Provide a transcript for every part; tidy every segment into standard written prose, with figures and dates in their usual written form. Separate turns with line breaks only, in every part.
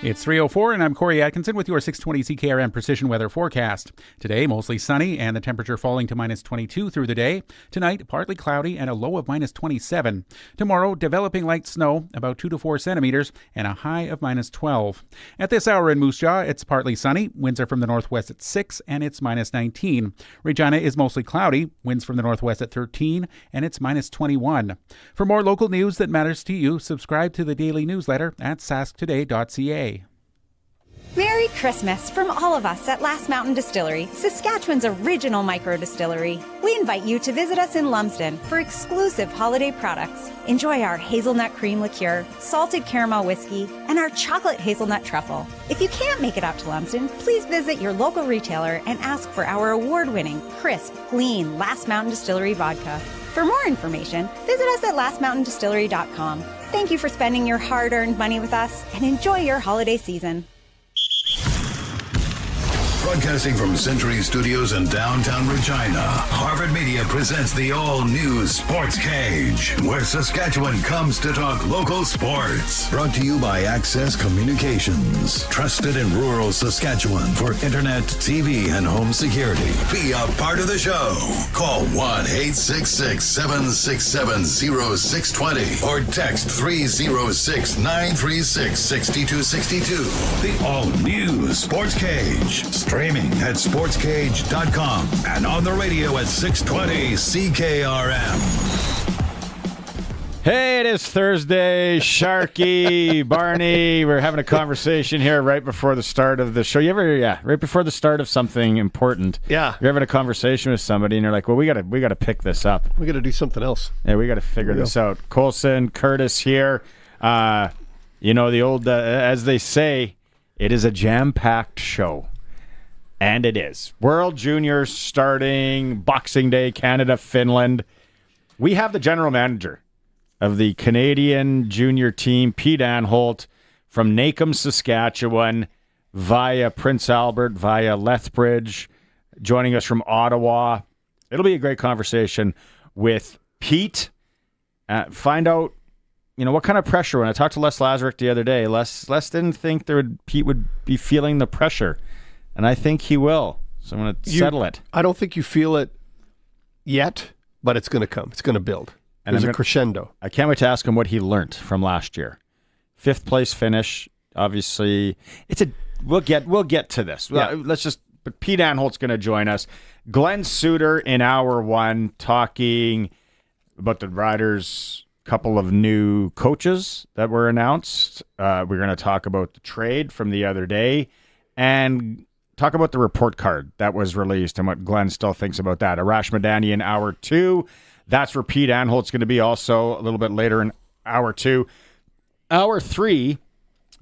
It's 3:04 and I'm Corey Atkinson with your 620 CKRM Precision Weather Forecast. Today, mostly sunny and the temperature falling to minus 22 through the day. Tonight, partly cloudy and a low of minus 27. Tomorrow, developing light snow, about 2 to 4 centimeters, and a high of minus 12. At this hour in Moose Jaw, it's partly sunny. Winds are from the northwest at 6 and it's minus 19. Regina is mostly cloudy. Winds from the northwest at 13 and it's minus 21. For more local news that matters to you, subscribe to the daily newsletter at sasktoday.ca.
Merry Christmas from all of us at Last Mountain Distillery, Saskatchewan's original micro distillery. We invite you to visit us in Lumsden for exclusive holiday products. Enjoy our hazelnut cream liqueur, salted caramel whiskey, and our chocolate hazelnut truffle. If you can't make it out to Lumsden, please visit your local retailer and ask for our award-winning, crisp, clean Last Mountain Distillery vodka. For more information, visit us at lastmountaindistillery.com. Thank you for spending your hard-earned money with us, and enjoy your holiday season.
Broadcasting from Century Studios in downtown Regina, Harvard Media presents the all-new Sportscage, where Saskatchewan comes to talk local sports. Brought to you by Access Communications, trusted in rural Saskatchewan for internet, TV, and home security. Be a part of the show. Call 1-866-767-0620 or text 306-936-6262. The all-new Sportscage. Streaming at sportscage.com and on the radio at 620 CKRM.
Hey, it is Thursday. Sharky, Barney, we're having a conversation here right before the start of the show. Right before the start of something important.
Yeah.
You're having a conversation with somebody and you're like, well, we gotta pick this up.
We got to do something else.
Yeah, we got to figure this out. Colson, Curtis here. The old, as they say, it is a jam-packed show. And it is. World Juniors starting, Boxing Day, Canada, Finland. We have the general manager of the Canadian junior team, Pete Anholt, from Nacum, Saskatchewan, via Prince Albert, via Lethbridge, joining us from Ottawa. It'll be a great conversation with Pete. Find out, what kind of pressure. When I talked to Les Lazaruk the other day, Les didn't think Pete would be feeling the pressure. And I think he will. So I'm going to settle it.
I don't think you feel it yet, but it's going to come. It's going to build. And there's a crescendo.
I can't wait to ask him what he learned from last year. 5th place finish. Obviously, we'll get to this.
Yeah.
But Pete Anholt's going to join us. Glen Suitor in hour 1 talking about the Riders' couple of new coaches that were announced. We're going to talk about the trade from the other day and talk about the report card that was released and what Glenn still thinks about that. Arash Madani in hour 2. That's where Pete Anholt's going to be also a little bit later in hour 2. Hour 3,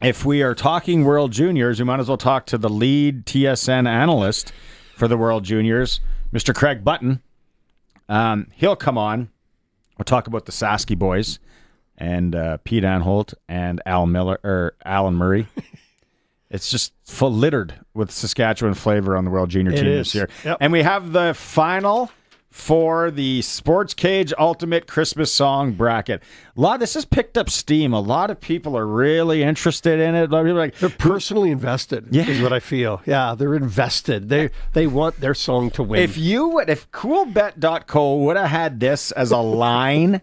if we are talking World Juniors, we might as well talk to the lead TSN analyst for the World Juniors, Mr. Craig Button. He'll come on. We'll talk about the Sasky boys and Pete Anholt and Alan Murray. It's just littered with Saskatchewan flavor on the World Junior team this year.
Yep.
And we have the final for the Sportscage Ultimate Christmas Song Bracket. This has picked up steam. A lot of people are really interested in it. A lot of people are
they're personally invested, is what I feel. Yeah, they're invested. They want their song to win.
If coolbet.co would have had this as a line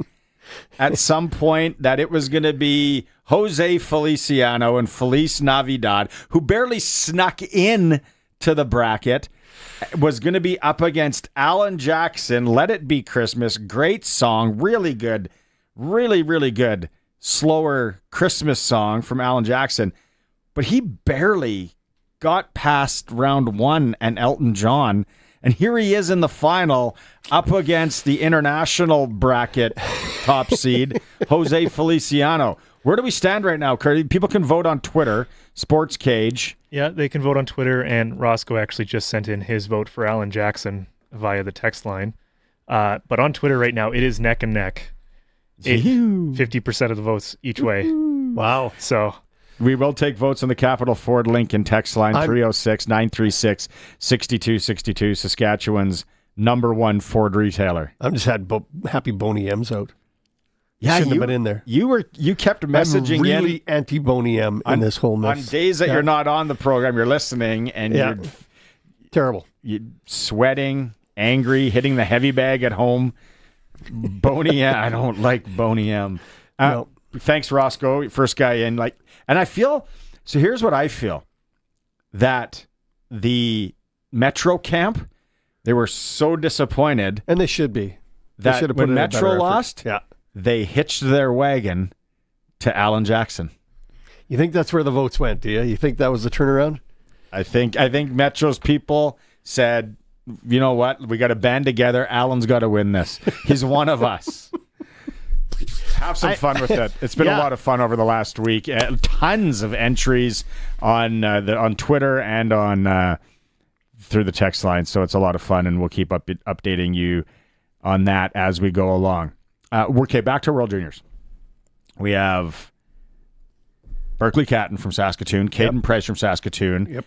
at some point that it was going to be Jose Feliciano and Feliz Navidad, who barely snuck in to the bracket, was going to be up against Alan Jackson, Let It Be Christmas. Great song. Really good. Really, really good. Slower Christmas song from Alan Jackson. But he barely got past round 1 and Elton John. And here he is in the final up against the international bracket top seed, Jose Feliciano. Where do we stand right now, Curdy? People can vote on Twitter, Sportscage.
Yeah, they can vote on Twitter, and Roscoe actually just sent in his vote for Alan Jackson via the text line. But on Twitter right now, it is neck and neck. 50% of the votes each way.
Wow.
So
we will take votes on the Capital Ford Lincoln text line, 306-936-6262, Saskatchewan's #1 Ford retailer.
I'm just happy Boney M's out.
Yeah,
Shouldn't have been in there.
You kept messaging
I'm really
in
anti-Boney M in this whole mess.
on days that you're not on the program. You're listening, and you're
terrible.
You're sweating, angry, hitting the heavy bag at home. Boney M. I don't like Boney M.
No.
Thanks, Roscoe. First guy in. And I feel, so here's what I feel. That the Metro camp, they were so disappointed.
And they should be.
That
should have
when
put in a
Metro
better effort.
lost, they hitched their wagon to Alan Jackson.
You think that's where the votes went, do you? You think that was the turnaround?
I think Metro's people said, you know what? We got to band together. Alan's got to win this. He's one of us. Have some fun with it. It's been a lot of fun over the last week. Tons of entries on Twitter and on through the text line. So it's a lot of fun, and we'll keep updating you on that as we go along. Okay, back to World Juniors. We have Berkeley Catton from Saskatoon, Caden Price from Saskatoon.
Yep.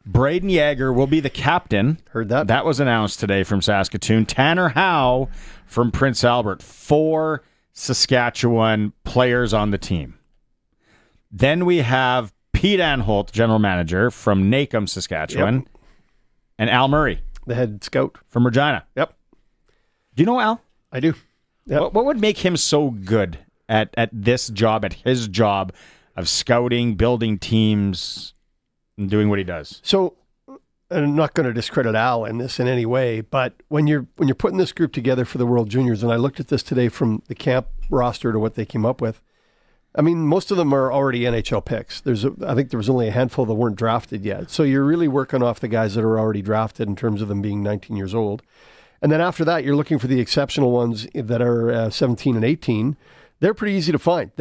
Braden Yeager will be the captain.
Heard that.
That was announced today from Saskatoon. Tanner Howe from Prince Albert. 4 Saskatchewan players on the team. Then we have Pete Anholt, general manager from Nacum, Saskatchewan. And Al Murray,
the head scout
from Regina.
Yep.
Do you know Al?
I do. Yep.
What would make him so good at this job, at his job of scouting, building teams, and doing what he does?
So, and I'm not going to discredit Al in this in any way, but when you're putting this group together for the World Juniors, and I looked at this today from the camp roster to what they came up with, I mean, most of them are already NHL picks. I think there was only a handful that weren't drafted yet. So you're really working off the guys that are already drafted in terms of them being 19 years old. And then after that, you're looking for the exceptional ones that are 17 and 18. They're pretty easy to find.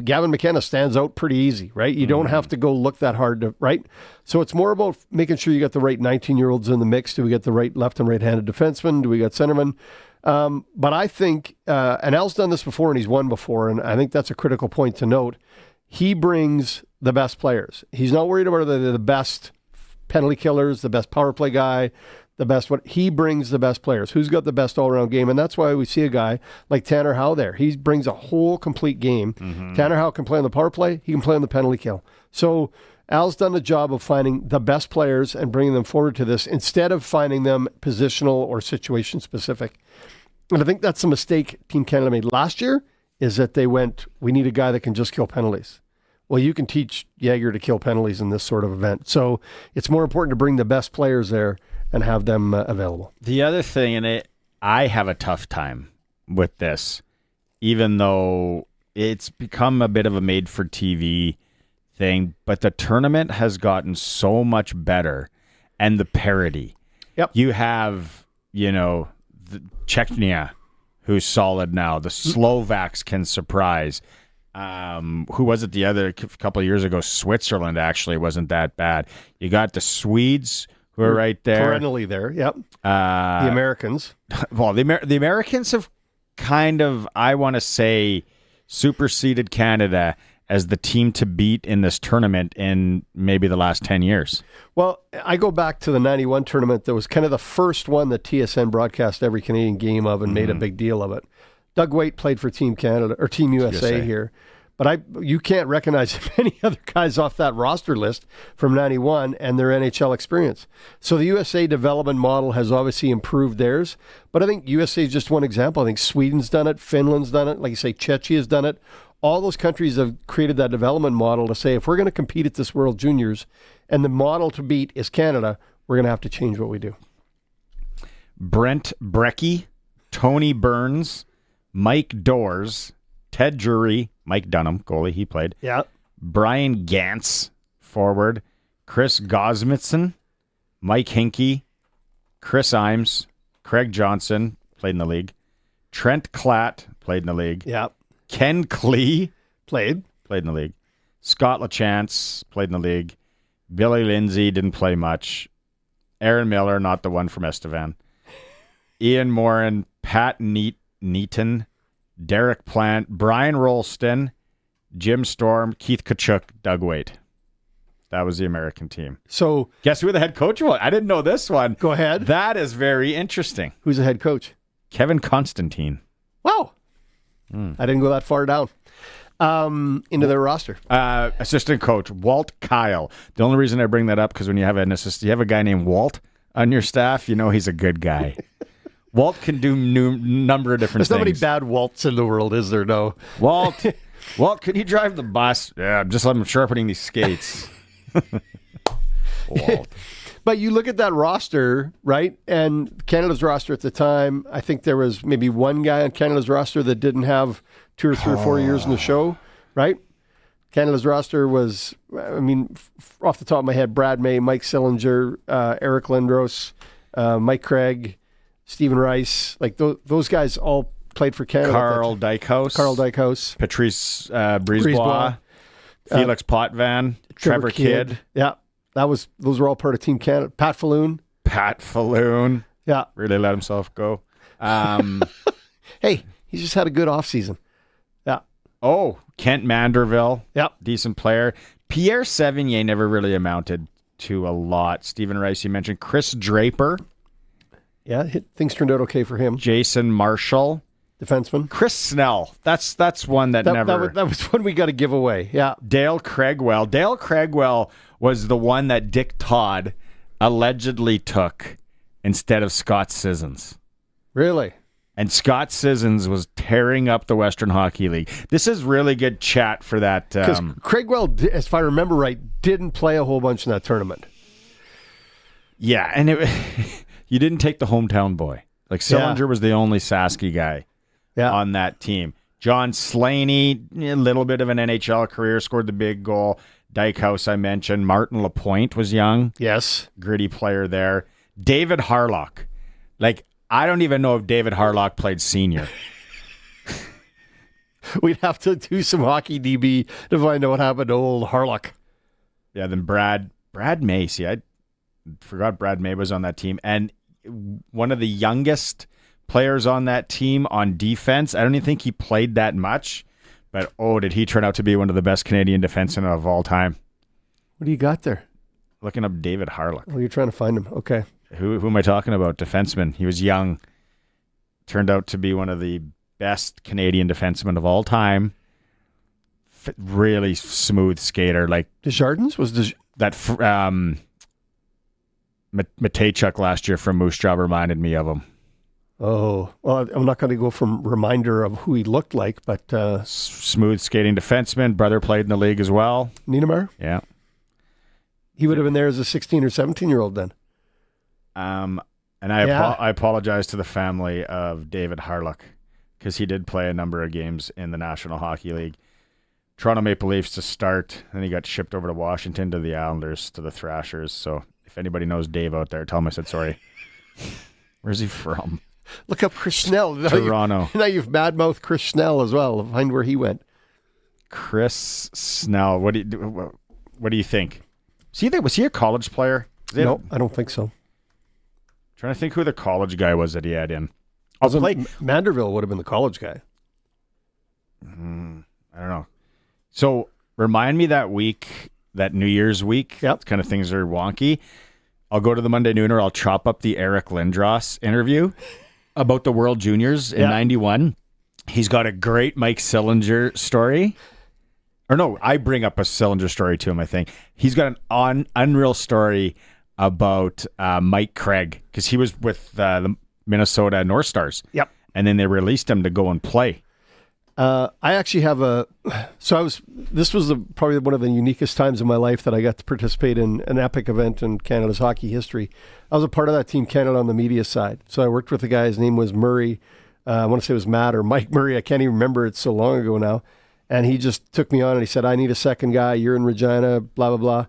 Gavin McKenna stands out pretty easy, right? You don't have to go look that hard, right? So it's more about making sure you got the right 19-year-olds in the mix. Do we get the right left and right-handed defensemen? Do we got centermen? But I think, and Al's done this before and he's won before, and I think that's a critical point to note. He brings the best players. He's not worried about whether they're the best penalty killers, the best power play guy, the best what. He brings the best players. Who's got the best all-around game? And that's why we see a guy like Tanner Howe there. He brings a whole complete game. Mm-hmm. Tanner Howe can play on the power play. He can play on the penalty kill. So Al's done the job of finding the best players and bringing them forward to this instead of finding them positional or situation specific. And I think that's a mistake Team Canada made last year, is that they went, we need a guy that can just kill penalties. Well, you can teach Yeager to kill penalties in this sort of event. So it's more important to bring the best players there and have them available.
The other thing, and I have a tough time with this, even though it's become a bit of a made-for-TV thing, but the tournament has gotten so much better, and the parity.
Yep.
You have, the Czechnia, who's solid now. The Slovaks can surprise. Who was it a couple of years ago? Switzerland actually wasn't that bad. You got the Swedes, who are right there.
Perennially there, yep. The Americans.
Well, the Americans have kind of, I want to say, superseded Canada as the team to beat in this tournament in maybe the last 10 years.
Well, I go back to the 91 tournament that was kind of the first one that TSN broadcast every Canadian game of and made a big deal of it. Doug Waite played for Team Canada or Team USA here. But you can't recognize many other guys off that roster list from 91 and their NHL experience. So the USA development model has obviously improved theirs. But I think USA is just one example. I think Sweden's done it. Finland's done it. Like you say, Czechia's done it. All those countries have created that development model to say, if we're going to compete at this World Juniors and the model to beat is Canada, we're going to have to change what we do.
Brent Brecky, Tony Burns, Mike Doors, Ted Drury, Mike Dunham, goalie, he played.
Yeah.
Brian Gantz, forward. Chris Gosmitson, Mike Hinkie, Chris Imes, Craig Johnson, played in the league. Trent Klatt, played in the league.
Yeah.
Ken Klee,
played
in the league. Scott LaChance, played in the league. Billy Lindsay, didn't play much. Aaron Miller, not the one from Estevan. Ian Moran, Pat Neaton, Derek Plant, Brian Rolston, Jim Storm, Keith Kachuk, Doug Waite. That was the American team.
So
guess who the head coach was? I didn't know this one.
Go ahead.
That is very interesting.
Who's the head coach?
Kevin Constantine.
Wow. I didn't go that far down into their roster.
Assistant coach Walt Kyle. The only reason I bring that up because when you have you have a guy named Walt on your staff, you know he's a good guy. Walt can do number of different
There's not many
things.
bad Walts in the world, is there? No.
Walt, can you drive the bus? Yeah, just let him sharpening these skates. Walt.
But you look at that roster, right? And Canada's roster at the time, I think there was maybe one guy on Canada's roster that didn't have 2 or 3 or 4 years in the show, right? Canada's roster was, off the top of my head, Brad May, Mike Sillinger, Eric Lindros, Mike Craig, Stephen Rice. Like those guys all played for Canada.
Carl Dykhouse. Patrice Brisebois. Felix Potvin. Trevor Kidd.
Yeah. Those were all part of Team Canada. Pat Falloon.
Yeah. Really let himself go.
Hey, he's just had a good offseason. Yeah.
Oh, Kent Manderville.
Yep.
Decent player. Pierre Sevigny never really amounted to a lot. Stephen Rice, you mentioned. Chris Draper.
Yeah, things turned out okay for him.
Jason Marshall.
Defenseman.
Chris Snell. That's one that never...
That was one we got to give away. Yeah.
Dale Craigwell. Dale Craigwell was the one that Dick Todd allegedly took instead of Scott Sissons.
Really?
And Scott Sissons was tearing up the Western Hockey League. This is really good chat for that.
Because Craigwell, if I remember right, didn't play a whole bunch in that tournament.
Yeah, and you didn't take the hometown boy. Like Sillinger was the only Sasky guy on that team. John Slaney, a little bit of an NHL career, scored the big goal. Dykhouse, I mentioned. Martin Lapointe was young.
Yes.
Gritty player there. David Harlock. Like, I don't even know if David Harlock played senior.
We'd have to do some hockey DB to find out what happened to old Harlock.
Yeah, then Brad Macy. I forgot Brad May was on that team. And one of the youngest players on that team on defense. I don't even think he played that much. But, did he turn out to be one of the best Canadian defensemen of all time?
What do you got there?
Looking up David Harlock.
Oh, you're trying to find him. Okay.
Who am I talking about? Defenseman. He was young. Turned out to be one of the best Canadian defensemen of all time. Really smooth skater. Like
Desjardins?
that Matejchuk last year from Moose Jaw reminded me of him.
Oh, well, I'm not going to go from reminder of who he looked like, but...
smooth skating defenseman. Brother played in the league as well.
Niedermayer?
Yeah.
He would have been there as a 16 or 17-year-old then.
And I apologize to the family of David Harlock because he did play a number of games in the National Hockey League. Toronto Maple Leafs to start, then he got shipped over to Washington, to the Islanders, to the Thrashers. So if anybody knows Dave out there, tell him I said sorry. Where's he from?
Look up Chris Snell.
Toronto.
Now you've badmouthed Chris Snell as well. Find where he went.
Chris Snell. What do you think? Was he a college player?
No, I don't think so.
Trying to think who the college guy was that he had in.
Manderville would have been the college guy.
I don't know. So remind me that week, that New Year's week.
Yep.
Kind of things are wonky. I'll go to the Monday Nooner. I'll chop up the Eric Lindros interview about the World Juniors in 91. He's got a great Mike Sillinger story. Or no, I bring up a Sillinger story to him, I think. He's got an unreal story about Mike Craig because he was with the Minnesota North Stars.
Yep.
And then they released him to go and play.
I actually have this was probably one of the uniquest times in my life that I got to participate in an epic event in Canada's hockey history. I was a part of that Team Canada on the media side. So I worked with a guy, his name was Murray. I want to say it was Matt or Mike Murray. I can't even remember. It's so long ago now. And he just took me on and he said, I need a second guy. You're in Regina, blah, blah,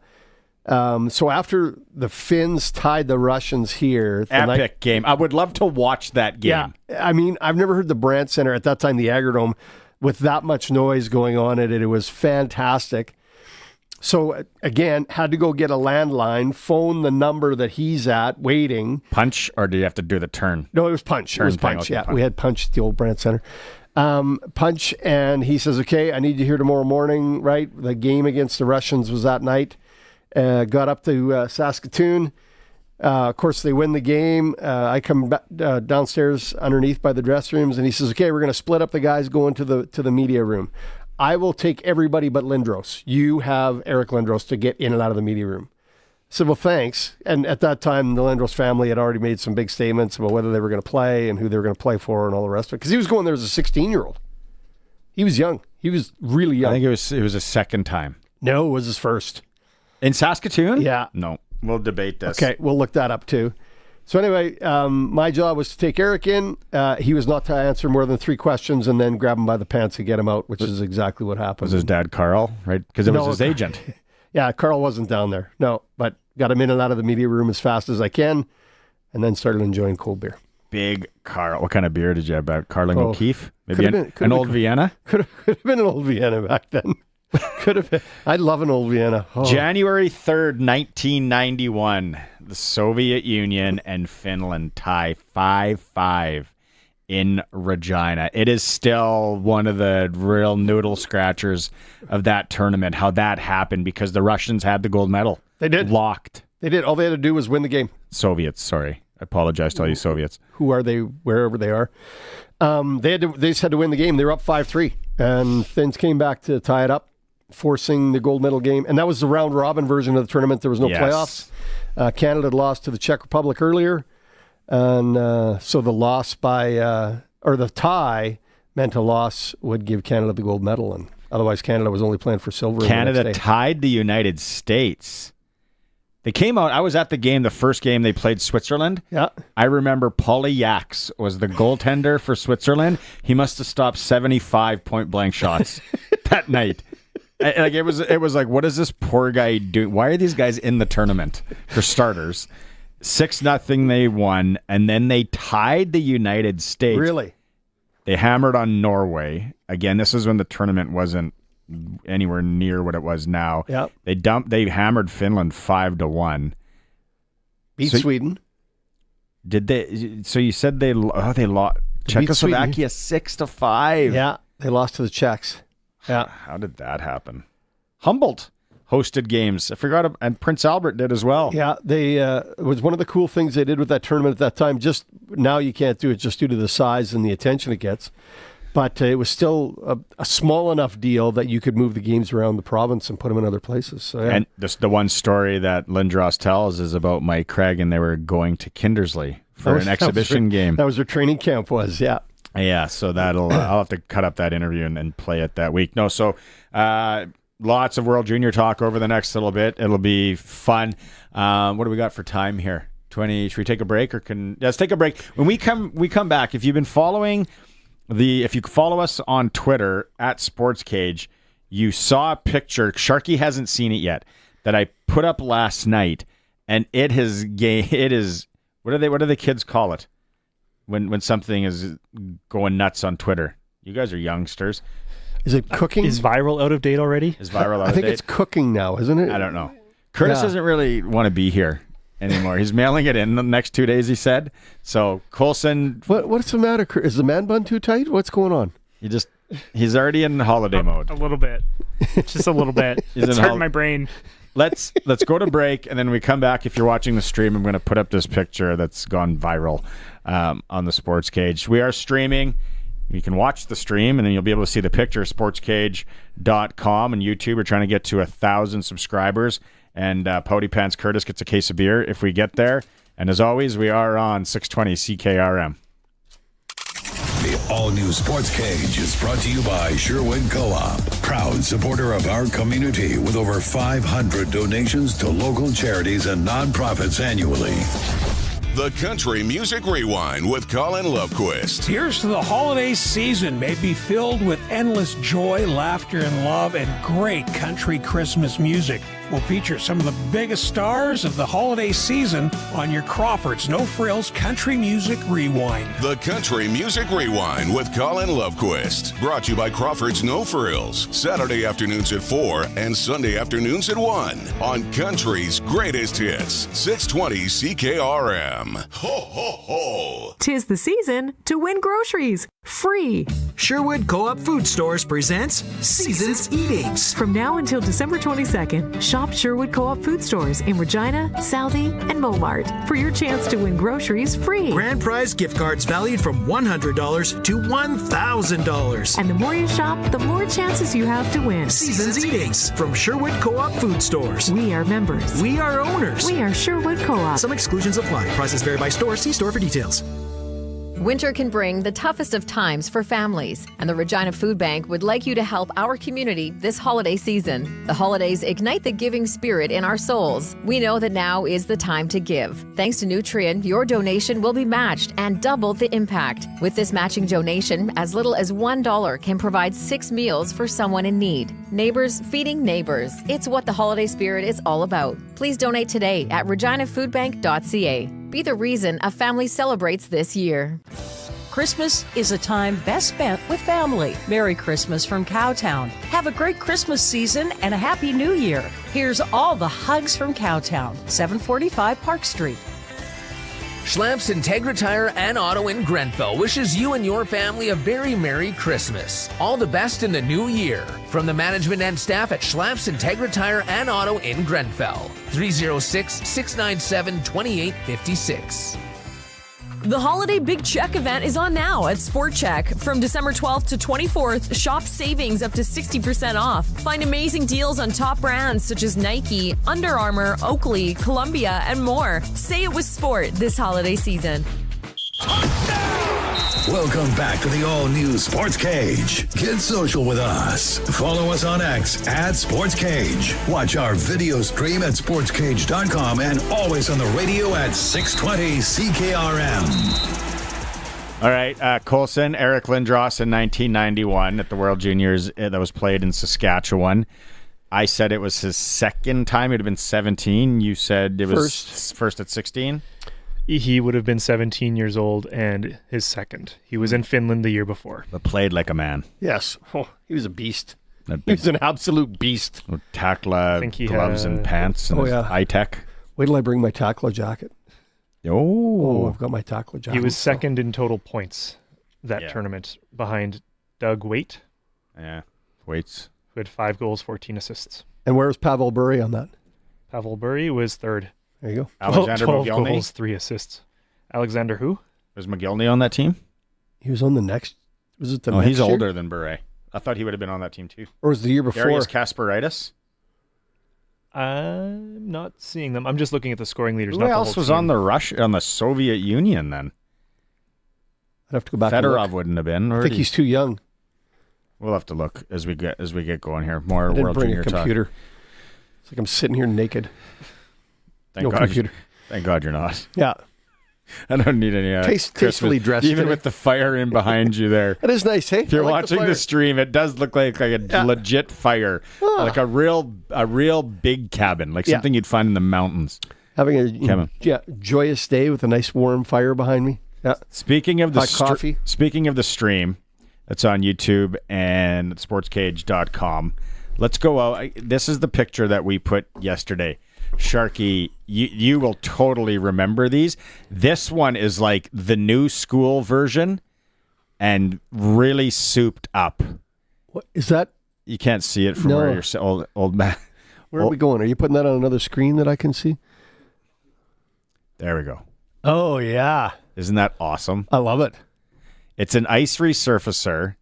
blah. So after the Finns tied the Russians here.
Epic game. I would love to watch that game.
Yeah. I mean, I've never heard the Brandt Center, at that time the Agrodome, with that much noise going on in it. It was fantastic. So again, had to go get a landline, phone the number that he's at, waiting.
Punch, or do you have to do the turn?
No, it was punch.
Turn
it was
thing,
punch,
okay,
yeah.
punch.
We had punch at the old Brandt Center. Punch, and he says, okay, I need you here tomorrow morning, right? The game against the Russians was that night. Got up to Saskatoon, Of course, they win the game. I come back, downstairs underneath by the dressing rooms, and he says, okay, we're going to split up the guys going to the media room. I will take everybody but Lindros. You have Eric Lindros to get in and out of the media room. I said, well, thanks. And at that time, the Lindros family had already made some big statements about whether they were going to play and who they were going to play for and all the rest of it. Because he was going there as a 16-year-old. He was young. He was really young.
I think it was a second time.
No, it was his first.
In Saskatoon?
Yeah.
No. We'll debate this.
Okay, we'll look that up too. So anyway, my job was to take Eric in. He was not to answer more than 3 questions and then grab him by the pants and get him out, which is exactly what happened.
Was his dad Carl, right? Because it was his agent.
Yeah, Carl wasn't down there. No, but got him in and out of the media room as fast as I can and then started enjoying cold beer.
Big Carl. What kind of beer did you have? Carling O'Keefe? Maybe an old Vienna?
Could have been an old Vienna back then. Could have been. I love an old Vienna. Oh.
January 3rd, 1991. The Soviet Union and Finland tie 5-5 in Regina. It is still one of the real noodle scratchers of that tournament, how that happened, because the Russians had the gold medal.
They did.
Locked.
They did. All they had to do was win the game.
Soviets, sorry. I apologize to all you Soviets.
Who are they, wherever they are? They just had to win the game. They were up 5-3, and Finns came back to tie it up, forcing the gold medal game. And that was the round-robin version of the tournament. There was no playoffs. Canada had lost to the Czech Republic earlier, and so the loss or the tie meant a loss would give Canada the gold medal, and otherwise Canada was only playing for silver.
Canada tied the United States. They came out. I was at the game, the first game they played Switzerland.
Yeah.
I remember Paulie Yax was the goaltender for Switzerland. He must have stopped 75 point-blank shots that night. Like it was like, what is this poor guy doing? Why are these guys in the tournament? For starters, 6-0 they won, and then they tied the United States.
Really?
They hammered on Norway. Again, this is when the tournament wasn't anywhere near what it was now.
Yeah.
They hammered Finland 5-1.
Beat Sweden.
Did they? So you said they lost Czechoslovakia 6-5.
Yeah, they lost to the Czechs. Yeah.
How did that happen? Humboldt hosted games. I forgot, and Prince Albert did as well.
Yeah, it was one of the cool things they did with that tournament at that time. Just now you can't do it just due to the size and the attention it gets. But it was still a small enough deal that you could move the games around the province and put them in other places. So, yeah.
And the one story that Lindros tells is about Mike Craig, and they were going to Kindersley for an exhibition game.
That was their training camp was, yeah.
Yeah, so I'll have to cut up that interview and play it that week. No, so lots of World Junior talk over the next little bit. It'll be fun. What do we got for time here? 20. Should we take a break let's take a break. When we come back, if you've been following if you follow us on Twitter at Sportscage, you saw a picture. Sharky hasn't seen it yet, that I put up last night, and it is what do the kids call it? When something is going nuts on Twitter. You guys are youngsters.
Is it cooking?
Is viral out of date already?
Is viral out of date?
I think it's cooking now, isn't it?
I don't know. Curtis doesn't really want to be here anymore. He's mailing it in the next 2 days, he said. So Colson...
What's the matter? Is the man bun too tight? What's going on?
He's already in holiday mode.
A little bit. Just a little bit. It's hurting my brain.
Let's go to break, and then we come back. If you're watching the stream, I'm going to put up this picture that's gone viral on the Sportscage. We are streaming. You can watch the stream, and then you'll be able to see the picture. Sportscage.com and YouTube. We're trying to get to 1,000 subscribers, and Pouty Pants Curtis gets a case of beer if we get there. And as always, we are on 620 CKRM.
The all-new Sports Cage is brought to you by Sherwood Co-op, proud supporter of our community with over 500 donations to local charities and nonprofits annually.
The Country Music Rewind with Colin Lovequist.
Here's to the holiday season, may be filled with endless joy, laughter, and love, and great country Christmas music. We'll feature some of the biggest stars of the holiday season on your Crawford's No Frills Country Music Rewind.
The Country Music Rewind with Colin Lovequist. Brought to you by Crawford's No Frills. Saturday afternoons at 4 and Sunday afternoons at 1 on Country's Greatest Hits. 620 CKRM. Ho, ho, ho.
'Tis the season to win groceries. free.
Sherwood Co-op Food Stores presents Season's Eatings.
From now until December 22nd, shop Sherwood Co-op Food Stores in Regina, Southie, and Momart for your chance to win groceries free.
Grand prize gift cards valued from $100 to $1,000.
And the more you shop, the more chances you have to win.
Season's Eatings from Sherwood Co-op Food Stores.
We are members.
We are owners.
We are Sherwood Co-op.
Some exclusions apply. Prices vary by store. See store for details.
Winter can bring the toughest of times for families, and the Regina Food Bank would like you to help our community this holiday season. The holidays ignite the giving spirit in our souls. We know that now is the time to give. Thanks to Nutrien, your donation will be matched and double the impact. With this matching donation, as little as $1 can provide 6 meals for someone in need. Neighbors feeding neighbors. It's what the holiday spirit is all about. Please donate today at reginafoodbank.ca. Be the reason a family celebrates this year.
Christmas is a time best spent with family. Merry Christmas from Cowtown. Have a great Christmas season and a Happy New Year. Here's all the hugs from Cowtown, 745 Park Street.
Schlamps Integra Tire and Auto in Grenfell wishes you and your family a very Merry Christmas. All the best in the new year. From the management and staff at Schlamps Integra Tire and Auto in Grenfell. 306-697-2856.
The Holiday Big Check event is on now at Sport Check. From December 12th to 24th, shop savings up to 60% off. Find amazing deals on top brands such as Nike, Under Armour, Oakley, Columbia, and more. Say it with sport this holiday season.
Welcome back to the all-new Sportscage. Get social with us. Follow us on X at Sportscage. Watch our video stream at sportscage.com and always on the radio at 620 CKRM.
All right, Coulson, Eric Lindros in 1991 at the World Juniors that was played in Saskatchewan. I said it was his second time. It would have been 17. You said it was first at 16?
He would have been 17 years old and his second. He was in Finland the year before.
But played like a man.
Yes. Oh, he was a beast. He was an absolute beast.
Takla, gloves and pants and high-tech.
Wait till I bring my Takla jacket.
Oh,
I've got my Takla jacket.
He was second in total points that tournament behind Doug Waite.
Yeah, Waits.
Who had 5 goals, 14 assists.
And where's Pavel Bure on that?
Pavel Bure was third.
There you go.
Alexander
12
McGillney.
goals, 3 assists. Alexander who?
Was McGillney on that team?
He was on the next. Was it the
next
he's
year?
older
Than Bure. I thought he would have been on that team too.
Or was the year before?
Darius Kasparaitis?
I'm not seeing them. I'm just looking at the scoring leaders.
Who else was on the Soviet Union then?
I'd have to go back.
Fedorov wouldn't have been.
I think he's too young.
We'll have to look as we get going here. More
I didn't
World
bring
Junior
a computer.
talk.
It's like I'm sitting here naked.
Thank God you're not.
Yeah.
I don't need any
tastefully dressed.
Even
today.
with the fire in behind you there.
That is nice, hey?
If you're
like
watching the stream, it does look like a legit fire. Like a real big cabin, like something you'd find in the mountains.
Having a joyous day with a nice warm fire behind me. Yeah.
Speaking of the
coffee.
Speaking of the stream, that's on YouTube and sportscage.com. Let's go out. This is the picture that we put yesterday. Sharky, you will totally remember these. This one is like the new school version and really souped up.
What is that?
You can't see it from where you're old man.
Where are we going? Are you putting that on another screen that I can see?
There we go.
Oh, yeah.
Isn't that awesome?
I love it.
It's an ice resurfacer.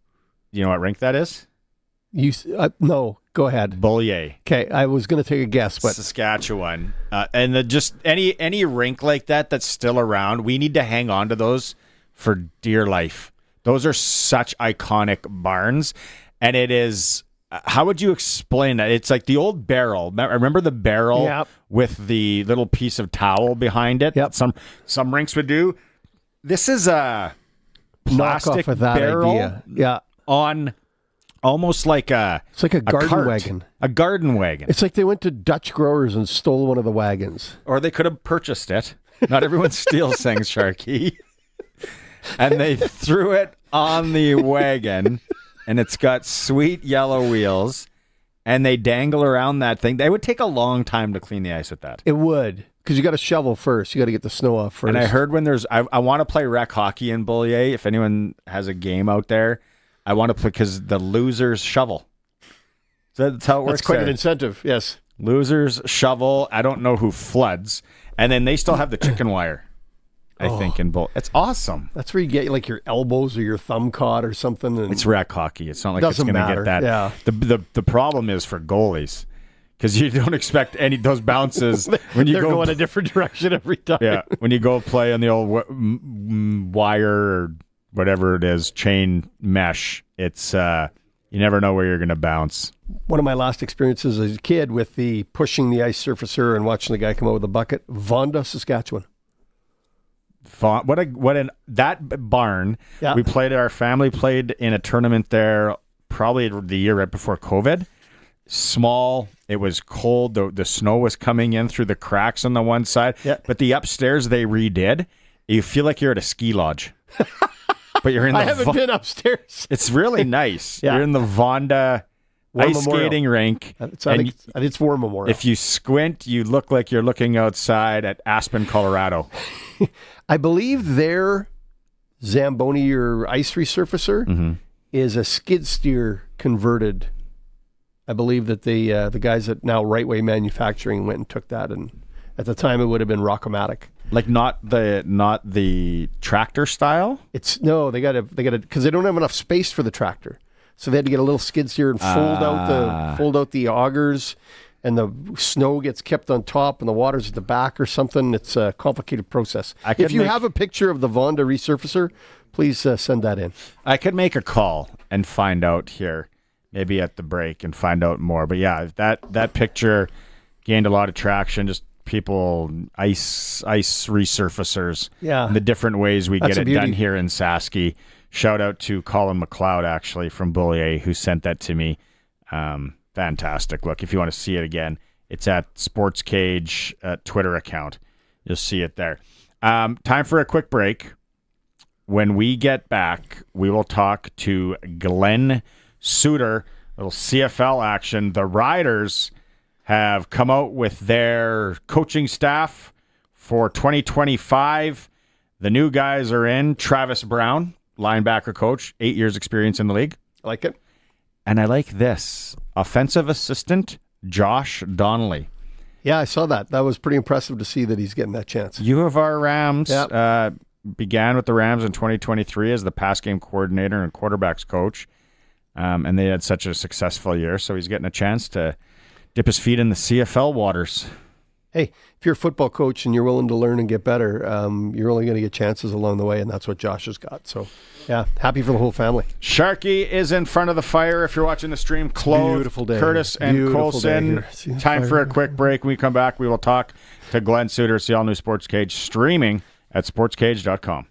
You know what rink that is?
No, go ahead.
Bollier.
Okay, I was going to take a guess, but
Saskatchewan, and just any rink like that that's still around, we need to hang on to those for dear life. Those are such iconic barns, and it is. How would you explain that? It's like the old barrel. Remember the barrel with the little piece of towel behind it?
Yep.
Some rinks would do. This is a plastic
knockoff of that
barrel.
idea. Yeah,
on. Almost like
it's like a garden wagon.
A garden wagon.
It's like they went to Dutch growers and stole one of the wagons.
Or they could have purchased it. Not everyone steals things, Sharky. And they threw it on the wagon, and it's got sweet yellow wheels, and they dangle around that thing. It would take a long time to clean the ice with that.
It would. because you got to shovel first. You got to get the snow off first.
And I heard when I want to play rec hockey in Bullier. If anyone has a game out there, I want to play because the losers shovel. So that's how it works.
That's quite
there.
an incentive, yes.
Losers shovel. I don't know who floods. And then they still have the chicken wire, I think, in Bull. It's awesome.
That's where you get like your elbows or your thumb caught or something. And
it's rec hockey. It's not like it's
doesn't
going to
matter.
get that.
Yeah.
The problem is for goalies because you don't expect any of those bounces when you
They're
go
going a different direction every time.
Yeah, when you go play on the old wire or whatever it is, chain mesh, it's you never know where you're going to bounce.
One of my last experiences as a kid with the pushing the ice surfacer and watching the guy come out with a bucket, Vonda, Saskatchewan.
That barn.
Yeah.
We played. Our family played in a tournament there, probably the year right before COVID. Small. It was cold. The snow was coming in through the cracks on the one side.
Yeah.
But the upstairs they redid. You feel like you're at a ski lodge. But you're in the
I haven't been upstairs.
It's really nice.
Yeah.
You're in the Vonda
War
ice
Memorial.
skating rink.
I think it's War Memorial.
If you squint, you look like you're looking outside at Aspen, Colorado.
I believe their Zamboni or ice resurfacer is a skid steer converted. I believe that the guys at now Right Way Manufacturing went and took that, and at the time it would have been Rockomatic.
Like not the tractor style.
They got to because they don't have enough space for the tractor, so they had to get a little skid steer and fold out the augers, and the snow gets kept on top and the water's at the back or something. It's a complicated process. If you have a picture of the Vonda resurfacer, please send that in.
I could make a call and find out here, maybe at the break, and find out more. But yeah, that picture gained a lot of traction. Just people, ice resurfacers.
Yeah.
And the different ways we
That's
get
a
it
beauty.
done here in Sasky. Shout out to Colin McLeod, actually, from Bullier, who sent that to me. Fantastic. Look, if you want to see it again, it's at Sportscage Twitter account. You'll see it there. Time for a quick break. When we get back, we will talk to Glen Suitor, little CFL action. The Riders have come out with their coaching staff for 2025. The new guys are in. Travis Brown, linebacker coach, 8 years experience in the league.
I like it.
And I like this. Offensive assistant, Josh Donnelly.
Yeah, I saw that. That was pretty impressive to see that he's getting that chance.
U of R Rams
Yep.
began with the Rams in 2023 as the pass game coordinator and quarterbacks coach. And they had such a successful year, so he's getting a chance to dip his feet in the CFL waters.
Hey, if you're a football coach and you're willing to learn and get better, you're only going to get chances along the way, and that's what Josh has got. So, yeah, happy for the whole family.
Sharky is in front of the fire. If you're watching the stream, Claude,
Beautiful day.
Curtis, and
Beautiful day
Colson.
here. See the
Time
fire.
for a quick break. When we come back, we will talk to Glen Suitor. It's the all-new Sportscage, streaming at sportscage.com.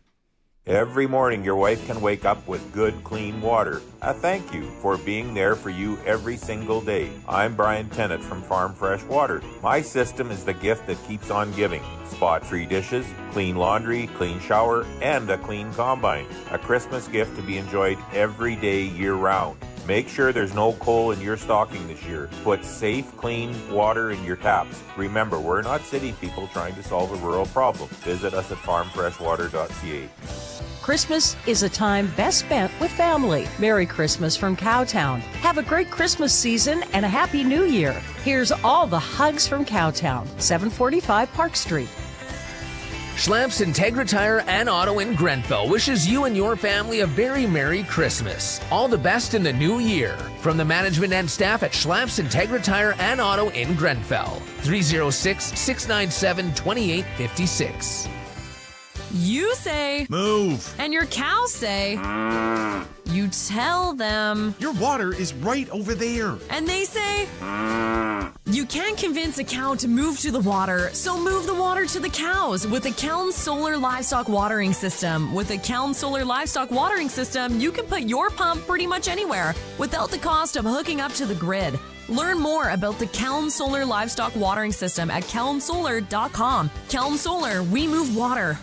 Every morning, your wife can wake up with good, clean water. A thank you for being there for you every single day. I'm Brian Tennant from Farm Fresh Water. My system is the gift that keeps on giving. Spot-free dishes, clean laundry, clean shower, and a clean combine. A Christmas gift to be enjoyed every day year-round. Make sure there's no coal in your stocking this year. Put safe, clean water in your taps. Remember, we're not city people trying to solve a rural problem. Visit us at farmfreshwater.ca.
Christmas is a time best spent with family. Merry Christmas from Cowtown. Have a great Christmas season and a Happy New Year. Here's all the hugs from Cowtown, 745 Park Street.
Schlamps Integra Tire and Auto in Grenfell wishes you and your family a very Merry Christmas. All the best in the new year. From the management and staff at Schlamps Integra Tire and Auto in Grenfell. 306-697-2856.
You say
Move.
and your cows say you tell them
Your water is right over there.
and they say you can't convince a cow to move to the water, so move the water to the cows with a Keln Solar Livestock Watering System. With a Keln Solar Livestock Watering System, you can put your pump pretty much anywhere without the cost of hooking up to the grid. Learn more about the Keln Solar Livestock Watering System at kelnsolar.com. Keln Solar, we move water.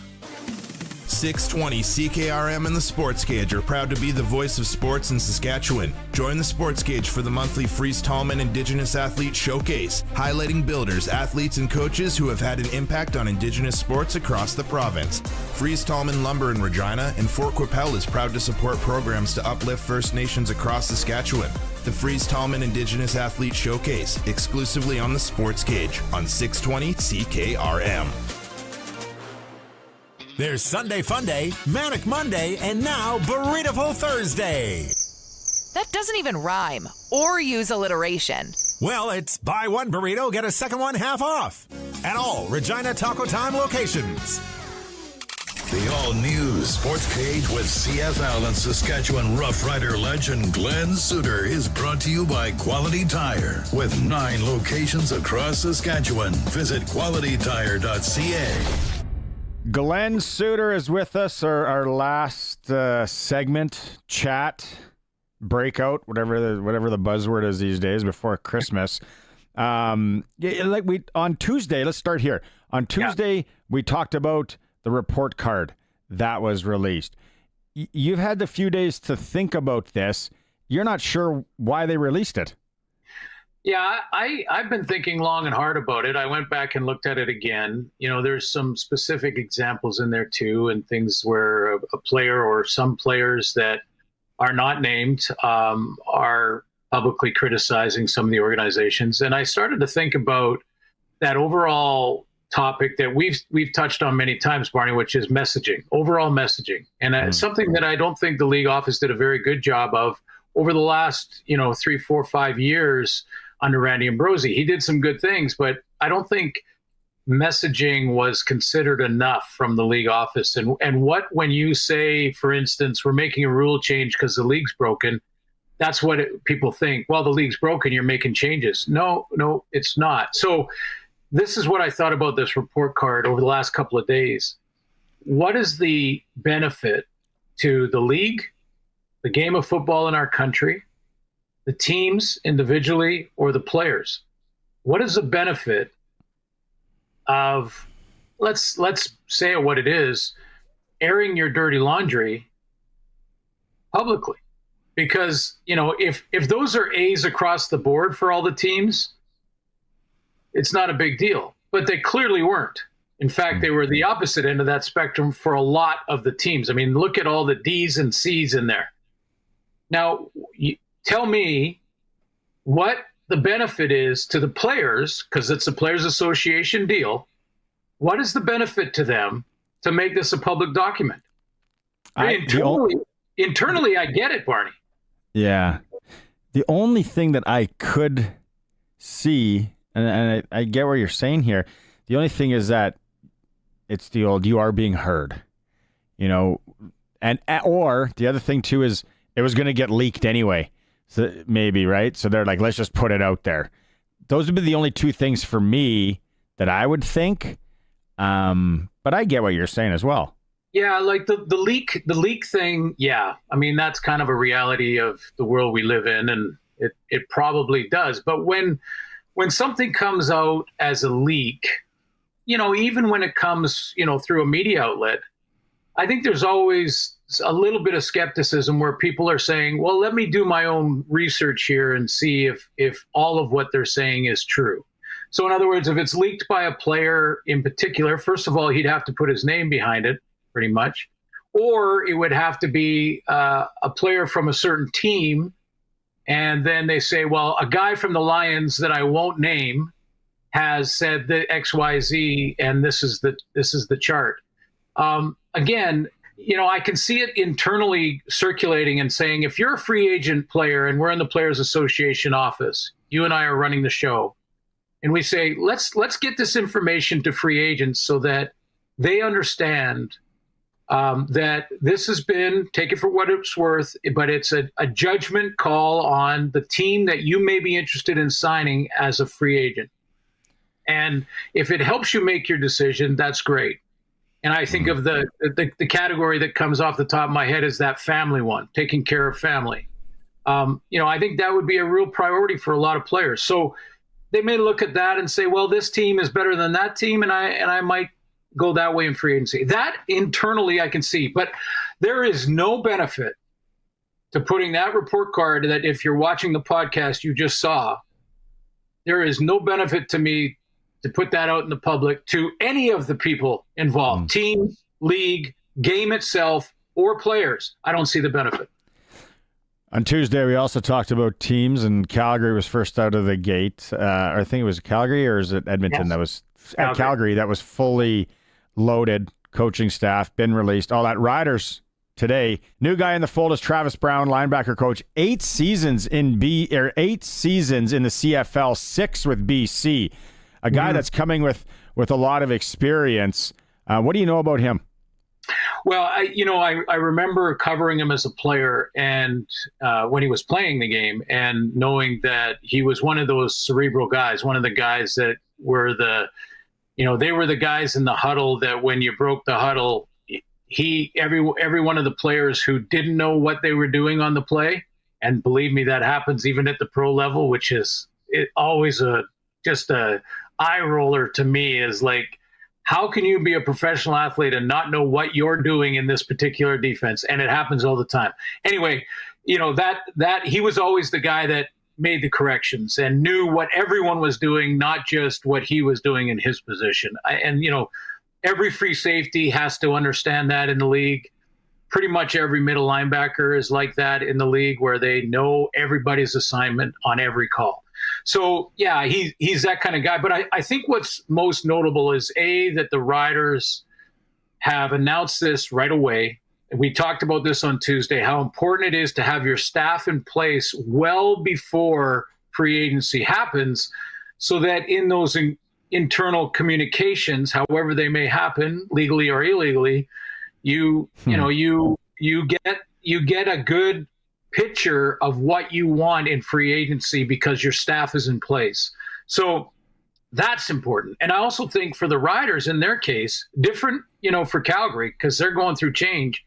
620 CKRM and the Sportscage are proud to be the voice of sports in Saskatchewan. Join the Sportscage for the monthly Fries Tallman Indigenous Athlete Showcase, highlighting builders, athletes, and coaches who have had an impact on Indigenous sports across the province. Fries Tallman Lumber in Regina and Fort Qu'Appelle is proud to support programs to uplift First Nations across Saskatchewan. The Fries Tallman Indigenous Athlete Showcase, exclusively on the Sportscage on 620 CKRM.
There's Sunday Fun Day, Manic Monday, and now Burrito Thursday.
That doesn't even rhyme or use alliteration.
Well, it's buy one burrito, get a second one half off at all Regina Taco Time locations.
The all-new Sportscage with CFL and Saskatchewan Roughrider legend Glen Suitor is brought to you by Quality Tire. With 9 locations across Saskatchewan, visit qualitytire.ca.
Glen Suitor is with us, our last segment, chat, breakout, whatever the buzzword is these days before Christmas. On Tuesday, let's start here. On Tuesday, we talked about the report card that was released. You've had the few days to think about this. You're not sure why they released it.
Yeah, I've been thinking long and hard about it. I went back and looked at it again. You know, there's some specific examples in there too, and things where a player or some players that are not named are publicly criticizing some of the organizations. And I started to think about that overall topic that we've touched on many times, Barney, which is messaging, overall messaging. And it's something that I don't think the league office did a very good job of over the last, 3, 4, 5 years under Randy Ambrosie. He did some good things, but I don't think messaging was considered enough from the league office. And when you say, for instance, we're making a rule change because the league's broken, that's what people think. Well, the league's broken, you're making changes. No, it's not. So this is what I thought about this report card over the last couple of days. What is the benefit to the league, the game of football in our country, the teams individually, or the players? What is the benefit of, let's say it what it is, airing your dirty laundry publicly? Because, if those are A's across the board for all the teams, it's not a big deal. But they clearly weren't. In fact, they were the opposite end of that spectrum for a lot of the teams. I mean, look at all the D's and C's in there. Now, tell me what the benefit is to the players, because it's a Players Association deal. What is the benefit to them to make this a public document? Internally, I get it, Barney.
Yeah. The only thing that I could see, and I get what you're saying here, the only thing is that it's the old, you are being heard, or the other thing too is it was going to get leaked anyway. So maybe, right? So they're like, let's just put it out there. Those would be the only two things for me that I would think. But I get what you're saying as well.
Yeah, like the leak thing. Yeah, I mean, that's kind of a reality of the world we live in, and it probably does. But when something comes out as a leak, even when it comes, through a media outlet, I think there's always a little bit of skepticism where people are saying, well, let me do my own research here and see if all of what they're saying is true. So in other words, if it's leaked by a player in particular, first of all, he'd have to put his name behind it pretty much, or it would have to be a player from a certain team. And then they say, well, a guy from the Lions that I won't name has said the XYZ, and this is the chart. Again, I can see it internally circulating and saying, if you're a free agent player and we're in the Players Association office, you and I are running the show, and we say, let's get this information to free agents so that they understand that this has been, take it for what it's worth, but it's a judgment call on the team that you may be interested in signing as a free agent. And if it helps you make your decision, that's great. And I think of the category that comes off the top of my head is that family one, taking care of family. I think that would be a real priority for a lot of players. So they may look at that and say, well, this team is better than that team, and I might go that way in free agency. That internally I can see, but there is no benefit to putting that report card that if you're watching the podcast you just saw, there is no benefit to me to put that out in the public to any of the people involved, team, league, game itself, or players. I don't see the benefit.
On Tuesday, we also talked about teams, and Calgary was first out of the gate. I think it was Calgary, or is it Edmonton?
Yes.
That was Calgary. That was fully loaded, coaching staff, been released, all that. Riders today, new guy in the fold is Travis Brown, linebacker coach. 8 seasons in the CFL, 6 with BC. A guy that's coming with a lot of experience. What do you know about him?
Well, I remember covering him as a player and when he was playing the game, and knowing that he was one of those cerebral guys, one of the guys that were they were the guys in the huddle that when you broke the huddle, every one of the players who didn't know what they were doing on the play, and believe me, that happens even at the pro level, which is always just a eye roller to me, is like, how can you be a professional athlete and not know what you're doing in this particular defense? And it happens all the time. Anyway, that he was always the guy that made the corrections and knew what everyone was doing, not just what he was doing in his position. Every free safety has to understand that in the league. Pretty much every middle linebacker is like that in the league, where they know everybody's assignment on every call. So, yeah, he's that kind of guy. But I think what's most notable is, that the Riders have announced this right away. And we talked about this on Tuesday, how important it is to have your staff in place well before free agency happens, so that in those internal communications, however they may happen, legally or illegally, you get a good picture of what you want in free agency because your staff is in place. So that's important. And I also think for the Riders, in their case, different, for Calgary, because they're going through change.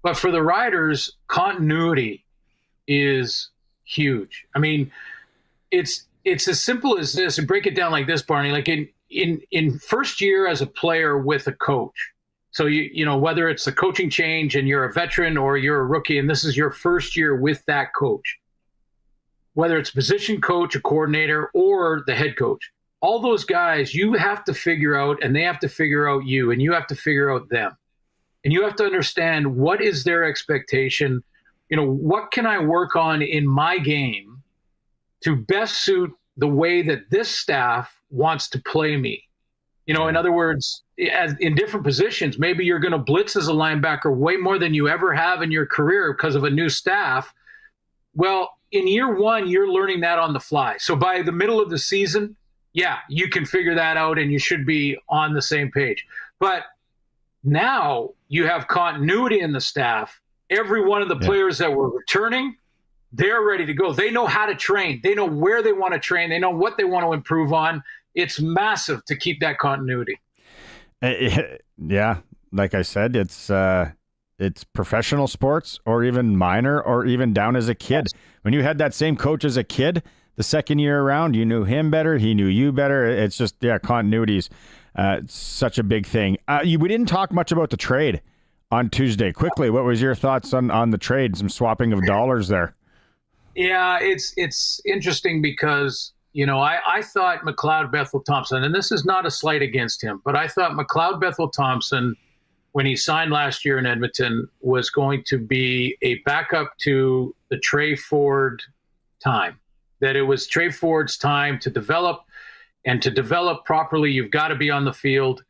But for the Riders, continuity is huge. I mean, it's as simple as this, and break it down like this, Barney. Like in first year as a player with a coach, so whether it's a coaching change and you're a veteran or you're a rookie and this is your first year with that coach, whether it's position coach, a coordinator, or the head coach, all those guys you have to figure out, and they have to figure out you, and you have to figure out them. And you have to understand, what is their expectation? What can I work on in my game to best suit the way that this staff wants to play me? In other words, in different positions, maybe you're going to blitz as a linebacker way more than you ever have in your career because of a new staff. Well, in year one, you're learning that on the fly. So by the middle of the season, yeah, you can figure that out and you should be on the same page. But now you have continuity in the staff. Every one of the players that were returning, they're ready to go. They know how to train. They know where they want to train. They know what they want to improve on. It's massive to keep that continuity.
Yeah, like I said, it's professional sports, or even minor, or even down as a kid. When you had that same coach as a kid, the second year around, you knew him better, he knew you better. It's just, continuity's such a big thing. We didn't talk much about the trade on Tuesday. Quickly, what was your thoughts on the trade? Some swapping of dollars there.
Yeah, it's interesting because I thought McLeod Bethel-Thompson, and this is not a slight against him, but I thought McLeod Bethel-Thompson, when he signed last year in Edmonton, was going to be a backup to the Trey Ford time. That it was Trey Ford's time to develop, and to develop properly, you've got to be on the field.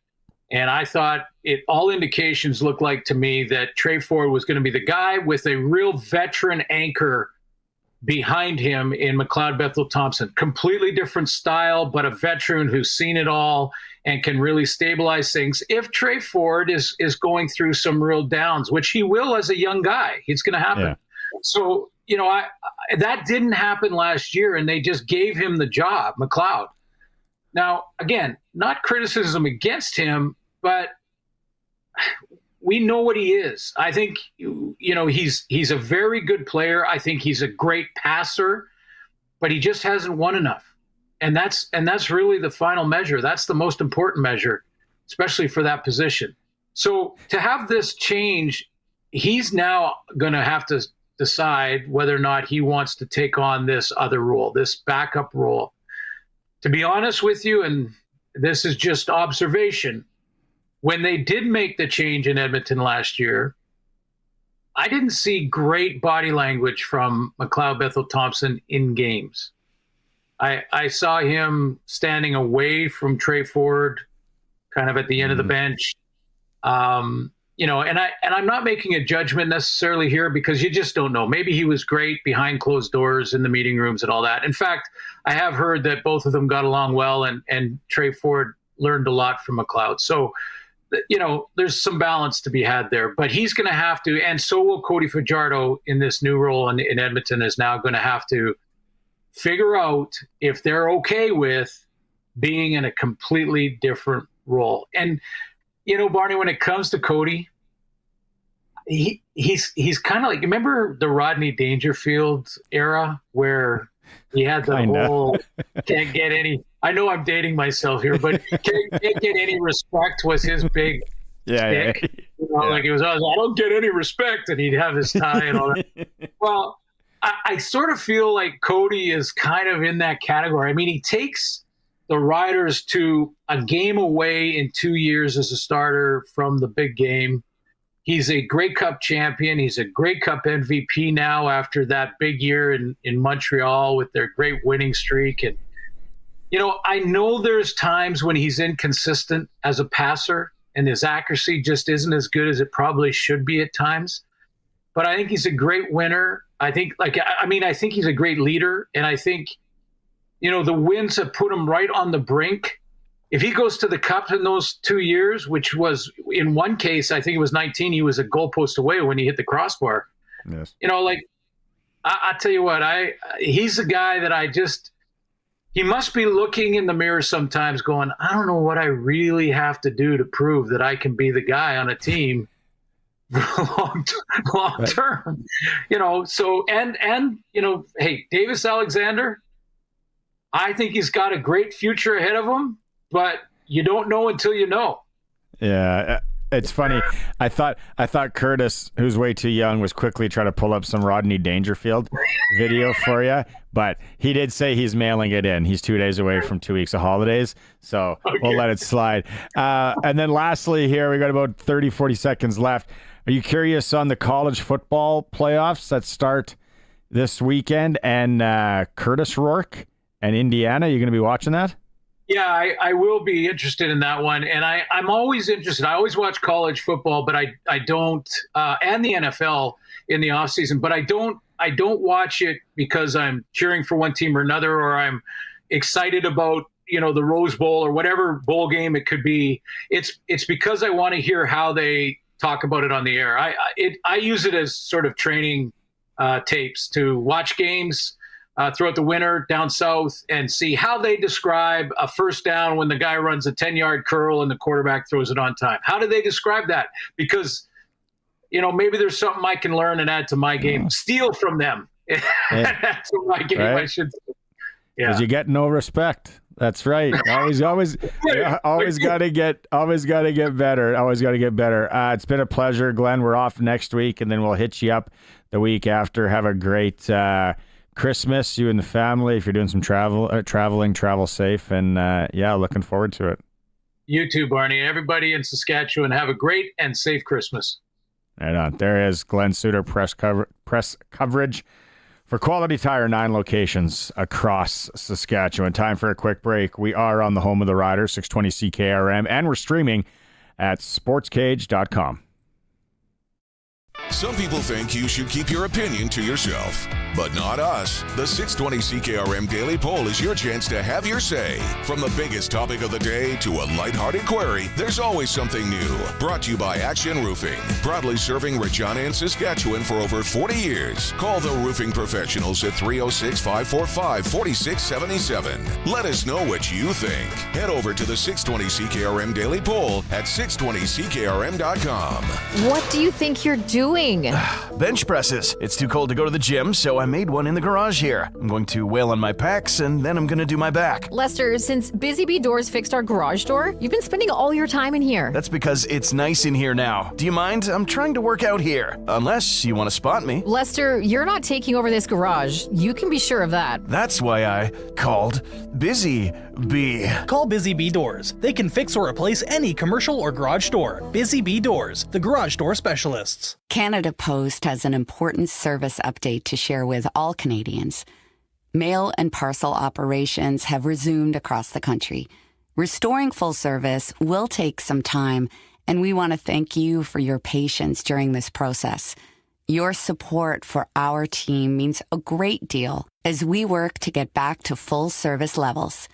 And I thought all indications looked like to me that Trey Ford was going to be the guy with a real veteran anchor behind him in McLeod Bethel-Thompson. Completely different style, but a veteran who's seen it all and can really stabilize things. If Trey Ford is going through some real downs, which he will as a young guy, it's going to happen. Yeah. So, that didn't happen last year, and they just gave him the job, McLeod. Now, again, not criticism against him, but we know what he is. I think, he's a very good player. I think he's a great passer, but he just hasn't won enough. And that's really the final measure. That's the most important measure. especially for that position. So to have this change, he's now going to have to decide whether or not he wants to take on this other role, this backup role. To be honest with you, and this is just observation, when they did make the change in Edmonton last year, I didn't see great body language from McLeod Bethel-Thompson in games. I saw him standing away from Trey Ford, kind of at the end of the bench. You know, and I'm not making a judgment necessarily here because you just don't know. Maybe he was great behind closed doors in the meeting rooms and all that. In fact, I have heard that both of them got along well, and Trey Ford learned a lot from McLeod. So, you know, there's some balance to be had there. But he's going to have to, and so will Cody Fajardo in this new role in Edmonton, is now going to have to figure out if they're okay with being in a completely different role. And you know, Barney, when it comes to Cody, he's kind of like, remember the Rodney Dangerfield era where he had the whole can't get any. I know I'm dating myself here, but can't get any respect was his big stick. You know, like it was always, I don't get any respect, and he'd have his tie and all that. Well, I sort of feel like Cody is kind of in that category. I mean, he takes the Riders to a game away in 2 years as a starter from the big game. He's a Grey Cup champion. He's a Grey Cup MVP now after that big year in Montreal with their great winning streak. And, you know, I know there's times when he's inconsistent as a passer and his accuracy just isn't as good as it probably should be at times. But I think he's a great winner. I think he's a great leader. And I think, you know, the wins have put him right on the brink. If he goes to the Cup in those 2 years, which was in one case, I think it was 19, he was a goalpost away when he hit the crossbar.
Yes.
You know, like, I tell you what, he's a guy that he must be looking in the mirror sometimes going, I don't know what I really have to do to prove that I can be the guy on a team long term. You know, so, and you know, hey, Davis Alexander, I think he's got a great future ahead of him, but you don't know until you know.
Yeah, it's funny. I thought Curtis, who's way too young, was quickly trying to pull up some Rodney Dangerfield video for you, but he did say he's mailing it in. He's 2 days away from 2 weeks of holidays, so we'll let it slide. And then lastly here, we got about 30, 40 seconds left. Are you curious on the college football playoffs that start this weekend and Curtis Rourke and Indiana? You going to be watching that?
Yeah, I will be interested in that one. And I'm always interested. I always watch college football, but I don't, and the NFL in the off season, but I don't watch it because I'm cheering for one team or another, or I'm excited about, you know, the Rose Bowl or whatever bowl game it could be. It's because I want to hear how they talk about it on the air. I use it as sort of training tapes to watch games throughout the winter down south and see how they describe a first down when the guy runs a 10-yard curl and the quarterback throws it on time. How do they describe that? Because, you know, maybe there's something I can learn and add to my game, steal from them. Add to my game, right? I should say. Yeah.
Because you get no respect. That's right. Always got to get better. Always got to get better. It's been a pleasure, Glenn. We're off next week, and then we'll hit you up the week after. Have a great Christmas, you and the family. If you're doing some traveling, travel safe, and looking forward to it.
You too, Barney. Everybody in Saskatchewan, have a great and safe Christmas.
Right on. There is Glen Suitor press coverage for Quality Tire, 9 locations across Saskatchewan. Time for a quick break. We are on the home of the Riders, 620 CKRM, and we're streaming at sportscage.com.
Some people think you should keep your opinion to yourself, but not us. The 620 CKRM Daily Poll is your chance to have your say. From the biggest topic of the day to a lighthearted query, there's always something new. Brought to you by Action Roofing, proudly serving Regina and Saskatchewan for over 40 years. Call the roofing professionals at 306-545-4677. Let us know what you think. Head over to the 620 CKRM Daily Poll at 620CKRM.com.
What do you think you're doing doing?
Bench presses. It's too cold to go to the gym, so I made one in the garage here. I'm going to wail on my pecs, and then I'm going to do my back.
Lester, since Busy Bee Doors fixed our garage door, you've been spending all your time in here.
That's because it's nice in here now. Do you mind? I'm trying to work out here. Unless you want to spot me.
Lester, you're not taking over this garage. You can be sure of that.
That's why I called Busy Bee.
Call Busy Bee Doors. They can fix or replace any commercial or garage door. Busy Bee Doors, the garage door specialists.
Canada Post has an important service update to share with all Canadians. Mail and parcel operations have resumed across the country. Restoring full service will take some time, and we want to thank you for your patience during this process. Your support for our team means a great deal as we work to get back to full service levels.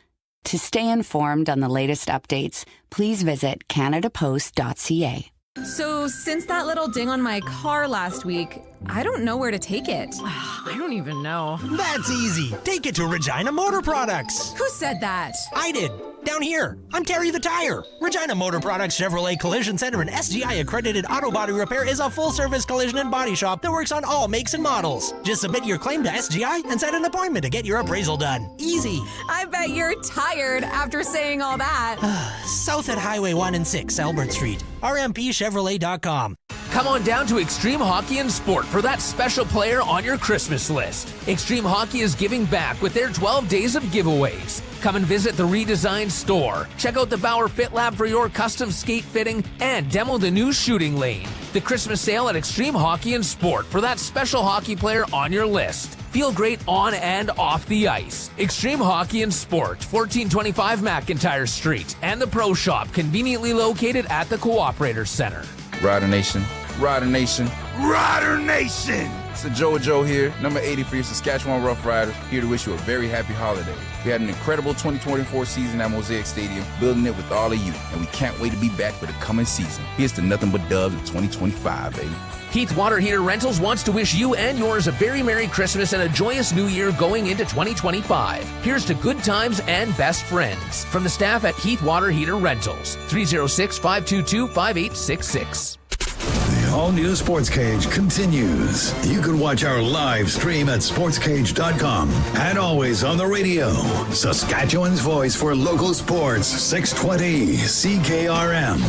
To stay informed on the latest updates, please visit canadapost.ca.
So, since that little ding on my car last week, I don't know where to take it.
I don't even know.
That's easy. Take it to Regina Motor Products.
Who said that?
I did. Down here. I'm Terry the Tire. Regina Motor Products Chevrolet Collision Center and SGI accredited auto body repair is a full-service collision and body shop that works on all makes and models. Just submit your claim to SGI and set an appointment to get your appraisal done. Easy.
I bet you're tired after saying all that.
South at Highway 1 and 6, Albert Street. RMPChevrolet.com.
Come on down to Extreme Hockey and Sport for that special player on your Christmas list. Extreme Hockey is giving back with their 12 days of giveaways. Come and visit the redesigned store. Check out the Bauer Fit Lab for your custom skate fitting and demo the new shooting lane. The Christmas sale at Extreme Hockey and Sport for that special hockey player on your list. Feel great on and off the ice. Extreme Hockey and Sport, 1425 McIntyre Street, and the Pro Shop, conveniently located at the Cooperator Center.
Rider Nation, Rider Nation, Rider Nation! It's the Joe here, number 80 for your Saskatchewan Roughriders, here to wish you a very happy holiday. We had an incredible 2024 season at Mosaic Stadium, building it with all of you, and we can't wait to be back for the coming season. Here's to nothing but dubs in 2025, baby.
Heath Water Heater Rentals wants to wish you and yours a very Merry Christmas and a joyous New Year going into 2025. Here's to good times and best friends. From the staff at Heath Water Heater Rentals, 306-522-5866.
The all-new Sports Cage continues. You can watch our live stream at sportscage.com and always on the radio. Saskatchewan's voice for local sports, 620 CKRM.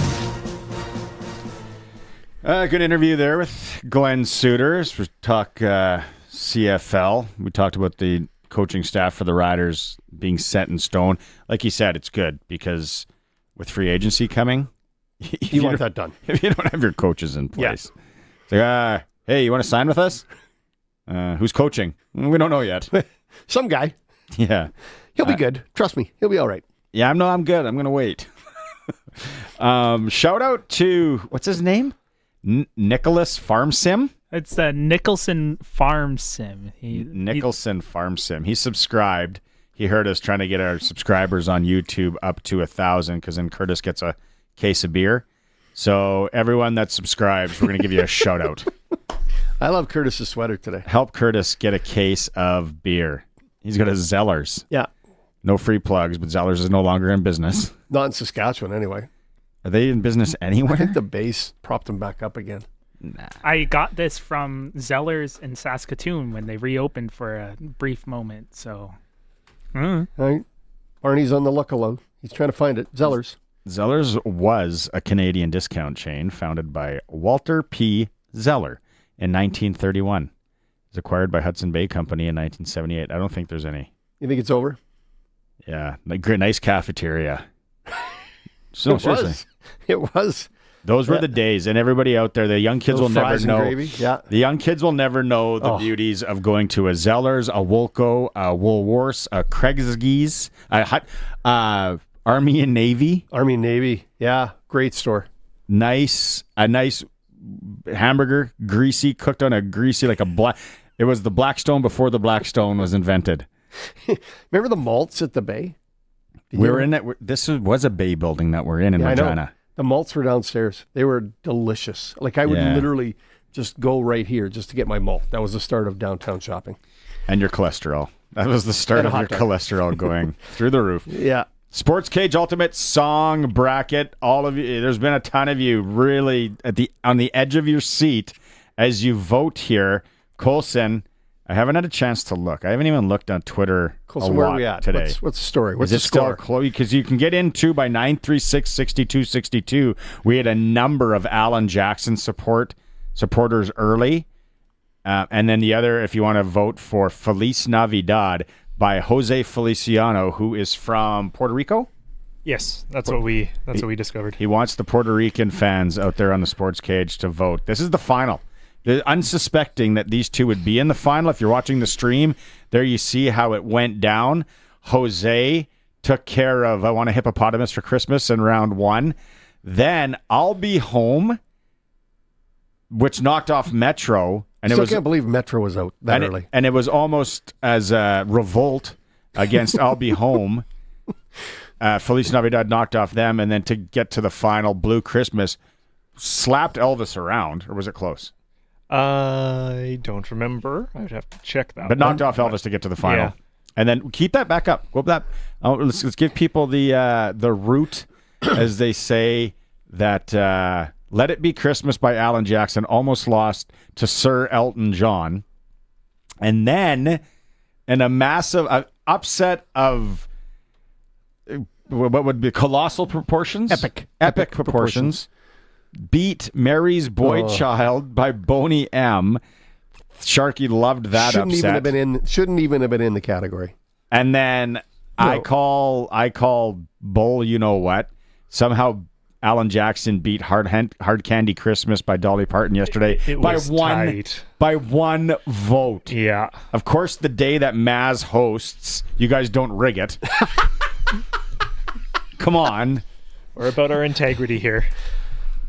Good interview there with Glen Suitor. We talk CFL. We talked about the coaching staff for the Riders being set in stone. Like you said, it's good because with free agency coming,
you want that done.
If you don't have your coaches in place. It's like, hey, you want to sign with us? Who's coaching? We don't know yet.
Some guy.
Yeah.
He'll be good. Trust me. He'll be all right.
Yeah, I'm good. I'm going to wait. Shout out to, what's his name? Nicholas Farm Sim?
It's Nicholson Farm Sim.
Nicholson Farm Sim. He subscribed. He heard us trying to get our subscribers on YouTube up to 1,000 because then Curtis gets a case of beer. So everyone that subscribes, we're going to give you a shout out.
I love Curtis's sweater today.
Help Curtis get a case of beer. He's got a Zellers.
Yeah.
No free plugs, but Zellers is no longer in business.
Not in Saskatchewan anyway.
Are they in business anywhere?
I think the base propped them back up again.
Nah.
I got this from Zellers in Saskatoon when they reopened for a brief moment. So,
All right. Arnie's on the lookout. He's trying to find it. Zellers.
Zellers was a Canadian discount chain founded by Walter P. Zeller in 1931. It was acquired by Hudson Bay Company in 1978. I don't think there's any.
You think it's over?
Yeah. Like, nice cafeteria. So seriously.
It was.
Those were the days, and everybody out there, the young kids will never know.
Gravy. Yeah.
The young kids will never know the beauties of going to a Zellers, a Woolco, a Woolworths, a Craigslist, Army and Navy.
Army and Navy. Yeah. Great store.
A nice hamburger, greasy, cooked on a greasy, like a black. It was the Blackstone before the Blackstone was invented.
Remember the malts at the Bay?
We were in it. This was a Bay building that we're in Regina.
The malts were downstairs. They were delicious. Like I would literally just go right here just to get my malt. That was the start of downtown shopping.
And your cholesterol. That was the start of your cholesterol going through the roof.
Yeah.
Sportscage Ultimate Song Bracket. All of you. There's been a ton of you really on the edge of your seat as you vote here, Colson, I haven't had a chance to look. I haven't even looked on Twitter
Colson,
a
where
lot
are we at?
today.
What's the story? What's
Is
the
it still
score?
close? Because you can get into by 936-6262. We had a number of Alan Jackson supporters early. And then the other, if you want to vote for Feliz Navidad by Jose Feliciano, who is from Puerto Rico.
Yes, that's what we discovered.
He wants the Puerto Rican fans out there on the Sports Cage to vote. This is the final. Unsuspecting that these two would be in the final. If you're watching the stream, there you see how it went down. Jose took care of I Want a Hippopotamus for Christmas in round 1. Then I'll Be Home, which knocked off Metro. And
Still can't believe Metro was out that early.
And it was almost as a revolt against I'll Be Home. Feliz Navidad knocked off them, and then to get to the final, Blue Christmas slapped Elvis around, or was it close?
I don't remember. I would have to check that.
But knocked off Elvis to get to the final.
Yeah.
And then keep that back up. Go up that. Let's give people the route, as they say, that Let It Be Christmas by Alan Jackson almost lost to Sir Elton John. And then in a massive upset of what would be colossal proportions? Epic proportions. Beat Mary's Boy Child by Boney M. Sharky loved that
Shouldn't
upset.
Shouldn't even have been in the category.
And then I call Bull, you know what? Somehow Alan Jackson beat Hard Candy Christmas by Dolly Parton yesterday by one vote.
Yeah.
Of course, the day that Maz hosts, you guys don't rig it. Come on.
We're about our integrity here.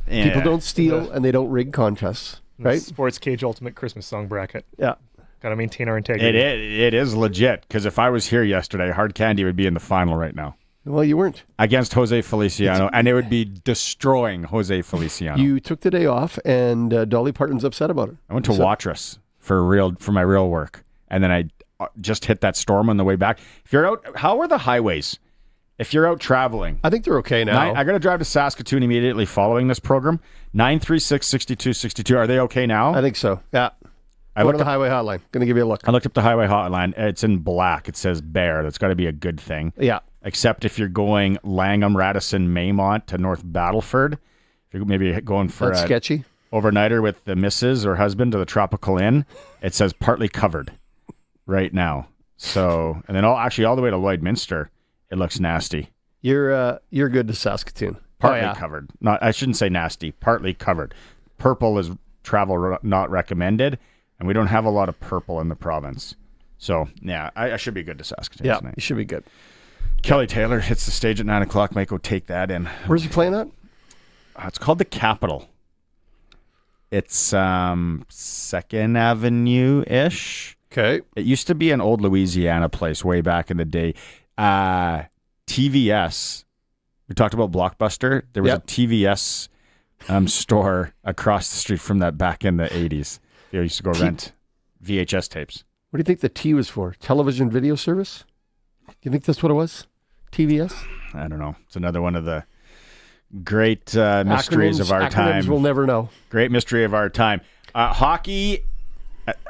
Yeah.
People don't steal and they don't rig contests, right?
Sports Cage Ultimate Christmas Song Bracket.
Yeah.
Got to maintain our integrity.
It is legit, because if I was here yesterday, Hard Candy would be in the final right now.
Well, you weren't.
Against Jose Feliciano, and it would be destroying Jose Feliciano.
You took the day off, and Dolly Parton's upset about it.
I went to Watrous for my real work, and then I just hit that storm on the way back. If you're out, how are the highways? If you're out traveling,
I think they're okay now.
I got to drive to Saskatoon immediately following this program. 936-6262. Are they okay now?
I think so. Yeah. I looked at the highway hotline. Going to give you a look.
I looked up the highway hotline. It's in black. It says Bear. That's got to be a good thing.
Yeah.
Except if you're going Langham, Radisson, Maymont to North Battleford. If you're maybe going for
That's sketchy.
Overnighter with the missus or husband to the Tropical Inn, it says partly covered right now. So, and then all the way to Lloydminster, it looks nasty.
You're good to Saskatoon.
Partly covered. I shouldn't say nasty. Partly covered. Purple is travel not recommended, and we don't have a lot of purple in the province. So, yeah, I should be good to Saskatoon tonight.
You should be good.
Kelly Taylor hits the stage at 9 o'clock. Might go take that in.
Where's he playing at?
It's called the Capitol. It's 2nd Avenue-ish.
Okay.
It used to be an old Louisiana place way back in the day. TVS. We talked about Blockbuster. There was a TVS store across the street from that back in the 80s. They used to go rent VHS tapes.
What do you think the T was for? Television Video Service? Do you think that's what it was? TVS?
I don't know. It's another one of the great mysteries of our time.
We'll never know.
Great mystery of our time. Hockey,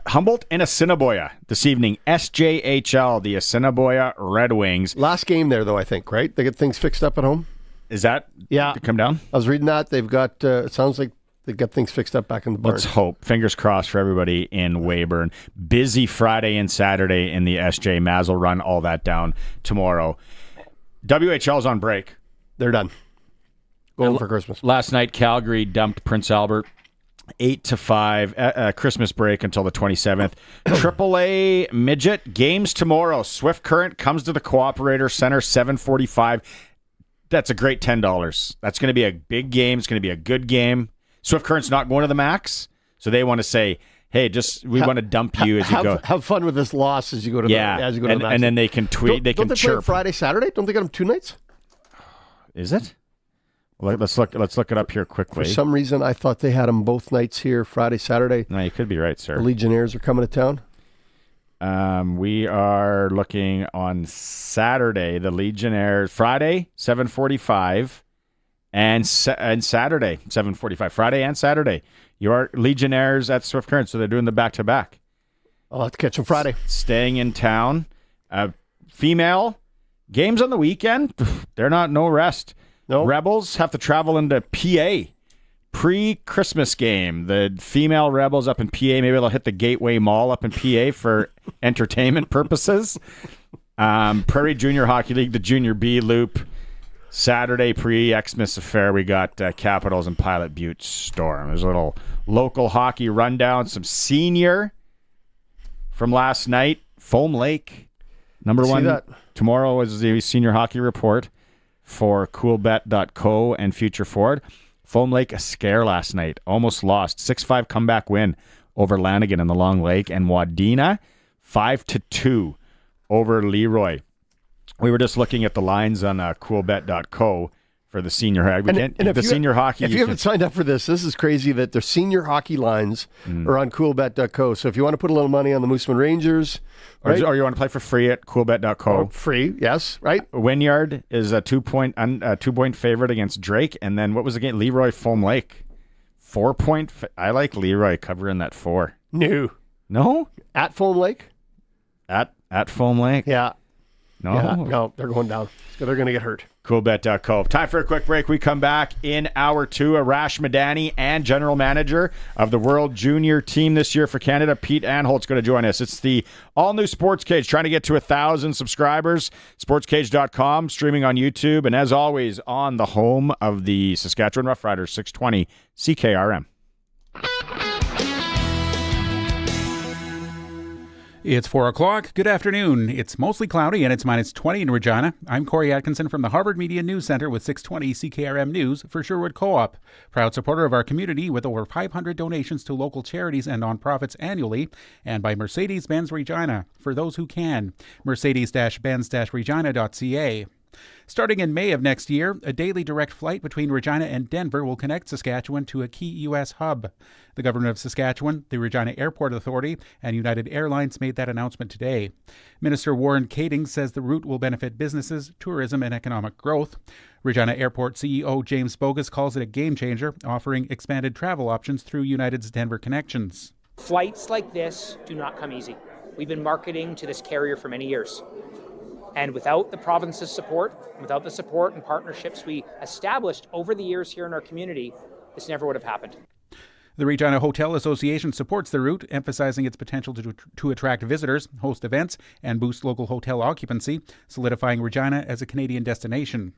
Humboldt and Assiniboia this evening. SJHL, the Assiniboia Red Wings.
Last game there, though, I think, right? They get things fixed up at home?
Is that to come down?
I was reading that. They've got, it sounds like they've got things fixed up back in the barn.
Let's hope. Fingers crossed for everybody in Weyburn. Busy Friday and Saturday in the SJ. Maz will run all that down tomorrow. WHL's on break.
They're done. Going for Christmas.
Last night, Calgary dumped Prince Albert 8-5. Christmas break until the 27th. AAA midget games tomorrow. Swift Current comes to the Cooperator Center, 7:45. That's a great $10. That's going to be a big game. It's going to be a good game. Swift Current's not going to the max, so they want to say, "Hey, we want to dump you as you go.
Have fun with this loss as you go to the max."
And then they can tweet. They can
play
chirp.
Friday, Saturday? Don't they get them 2 nights?
Is it? Well, let's look it up here quickly.
For some reason, I thought they had them both nights here, Friday, Saturday.
No, you could be right, sir.
The Legionnaires are coming to town.
We are looking on Saturday. The Legionnaires Friday 7:45, and Saturday 7:45. Friday and Saturday, Your Legionnaires at Swift Current, so they're doing the back-to-back.
I'll have to catch them Friday.
Staying in town. Female games on the weekend. They're no rest.
No.
Rebels have to travel into PA. Pre-Christmas game. The female Rebels up in PA. Maybe they'll hit the Gateway Mall up in PA for entertainment purposes. Prairie Junior Hockey League, the Junior B Loop. Saturday pre-Xmas affair, we got Capitals and Pilot Butte Storm. There's a little local hockey rundown. Some senior from last night. Foam Lake, number one.
That.
Tomorrow is the senior hockey report for coolbet.co and Future Forward. Foam Lake, a scare last night. Almost lost. 6-5 comeback win over Lanigan in the Long Lake. And Wadena, 5-2 over Leroy. We were just looking at the lines on coolbet.co for the senior hockey. Senior hockey.
If you haven't signed up for this is crazy that their senior hockey lines are on coolbet.co. So if you want to put a little money on the Mooseman Rangers, right?
Or you want to play for free at coolbet.co.
Free, yes, right?
Wynyard is a 2-point favorite against Drake. And then what was the game? Leroy Foam Lake. 4-point. I like Leroy covering that 4. No?
At Foam Lake?
At Foam Lake?
Yeah.
No?
Yeah, no, they're going down. They're going to get hurt.
Coolbet.co. Time for a quick break. We come back in hour 2. Arash Madani and general manager of the World Junior team this year for Canada, Pete Anholt's going to join us. It's the all-new Sportscage, trying to get to 1,000 subscribers. Sportscage.com, streaming on YouTube, and as always, on the home of the Saskatchewan Roughriders, 620 CKRM.
It's 4 o'clock. Good afternoon. It's mostly cloudy and it's minus 20 in Regina. I'm Corey Atkinson from the Harvard Media News Center with 620 CKRM News for Sherwood Co-op. Proud supporter of our community with over 500 donations to local charities and nonprofits annually, and by Mercedes-Benz Regina for those who can. Mercedes-Benz-Regina.ca. Starting in May of next year, a daily direct flight between Regina and Denver will connect Saskatchewan to a key U.S. hub. The government of Saskatchewan, the Regina Airport Authority, and United Airlines made that announcement today. Minister Warren Kading says the route will benefit businesses, tourism, and economic growth. Regina Airport CEO James Bogus calls it a game changer, offering expanded travel options through United's Denver connections.
Flights like this do not come easy. We've been marketing to this carrier for many years. And without the province's support, without the support and partnerships we established over the years here in our community, this never would have happened.
The Regina Hotel Association supports the route, emphasizing its potential to attract visitors, host events, and boost local hotel occupancy, solidifying Regina as a Canadian destination.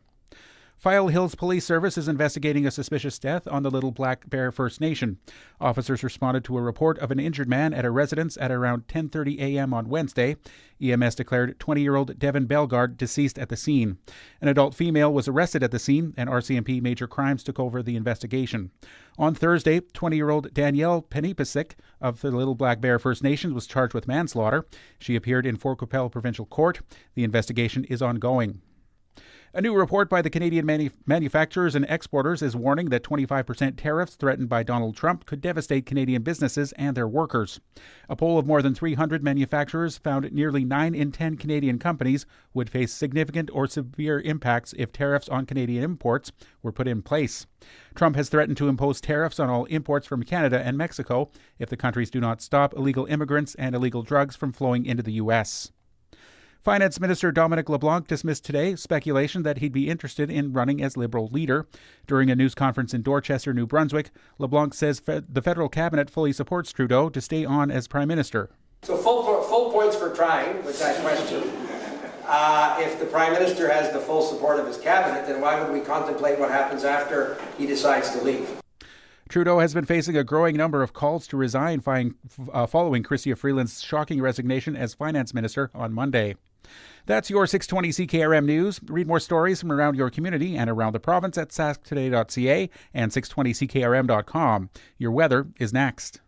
File Hills Police Service is investigating a suspicious death on the Little Black Bear First Nation. Officers responded to a report of an injured man at a residence at around 10:30 a.m. on Wednesday. EMS declared 20-year-old Devin Bellegarde deceased at the scene. An adult female was arrested at the scene, and RCMP Major Crimes took over the investigation. On Thursday, 20-year-old Danielle Penipasic of the Little Black Bear First Nation was charged with manslaughter. She appeared in Fort Qu'Appelle Provincial Court. The investigation is ongoing. A new report by the Canadian Manufacturers and Exporters is warning that 25% tariffs threatened by Donald Trump could devastate Canadian businesses and their workers. A poll of more than 300 manufacturers found nearly 9 in 10 Canadian companies would face significant or severe impacts if tariffs on Canadian imports were put in place. Trump has threatened to impose tariffs on all imports from Canada and Mexico if the countries do not stop illegal immigrants and illegal drugs from flowing into the U.S. Finance Minister Dominic LeBlanc dismissed today speculation that he'd be interested in running as Liberal leader. During a news conference in Dorchester, New Brunswick, LeBlanc says the federal cabinet fully supports Trudeau to stay on as Prime Minister.
So full points for trying with that question. If the Prime Minister has the full support of his cabinet, then why would we contemplate what happens after he decides to leave?
Trudeau has been facing a growing number of calls to resign following Chrystia Freeland's shocking resignation as Finance Minister on Monday. That's your 620 CKRM News. Read more stories from around your community and around the province at sasktoday.ca and 620ckrm.com. Your weather is next.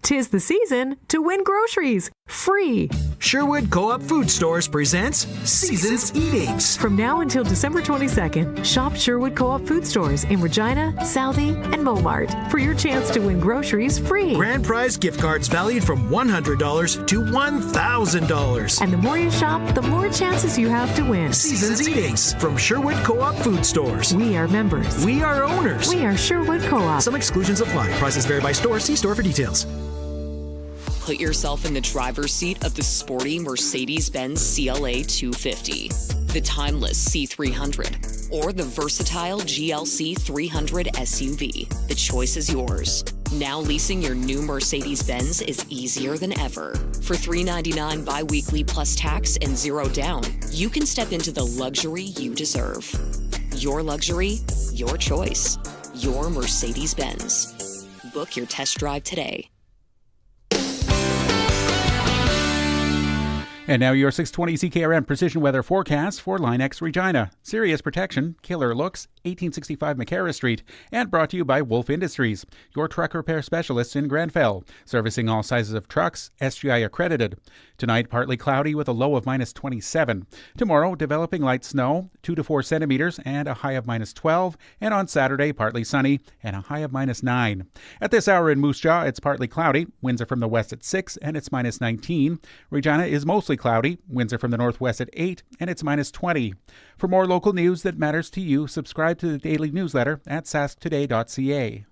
'Tis the season to win groceries.
free.
Sherwood Co-op Food Stores presents Season's Eatings.
From now until December 22nd, shop Sherwood Co-op Food Stores in Regina, Southie, and Momart for your chance to win groceries free.
Grand prize gift cards valued from $100 to $1,000.
And the more you shop, the more chances you have to win.
Season's Eatings from Sherwood Co-op Food Stores.
We are members.
We are owners.
We are Sherwood Co-op.
Some exclusions apply. Prices vary by store. See store for details.
Put yourself in the driver's seat of the sporty Mercedes-Benz CLA 250, the timeless C300, or the versatile GLC 300 SUV. The choice is yours. Now leasing your new Mercedes-Benz is easier than ever. For $399 bi-weekly plus tax and zero down, you can step into the luxury you deserve. Your luxury, your choice. Your Mercedes-Benz. Book your test drive today.
And now your 620 CKRM precision weather forecast for Line-X Regina. Serious protection, killer looks, 1865 McCarra Street, and brought to you by Wolf Industries, your truck repair specialists in Grenfell, servicing all sizes of trucks, SGI accredited. Tonight, partly cloudy with a low of minus 27. Tomorrow, developing light snow, 2 to 4 centimeters, and a high of minus 12. And on Saturday, partly sunny and a high of minus 9. At this hour in Moose Jaw, it's partly cloudy. Winds are from the west at 6, and it's minus 19. Regina is mostly cloudy. Winds are from the northwest at 8, and it's minus 20. For more local news that matters to you, subscribe to the daily newsletter at sasktoday.ca.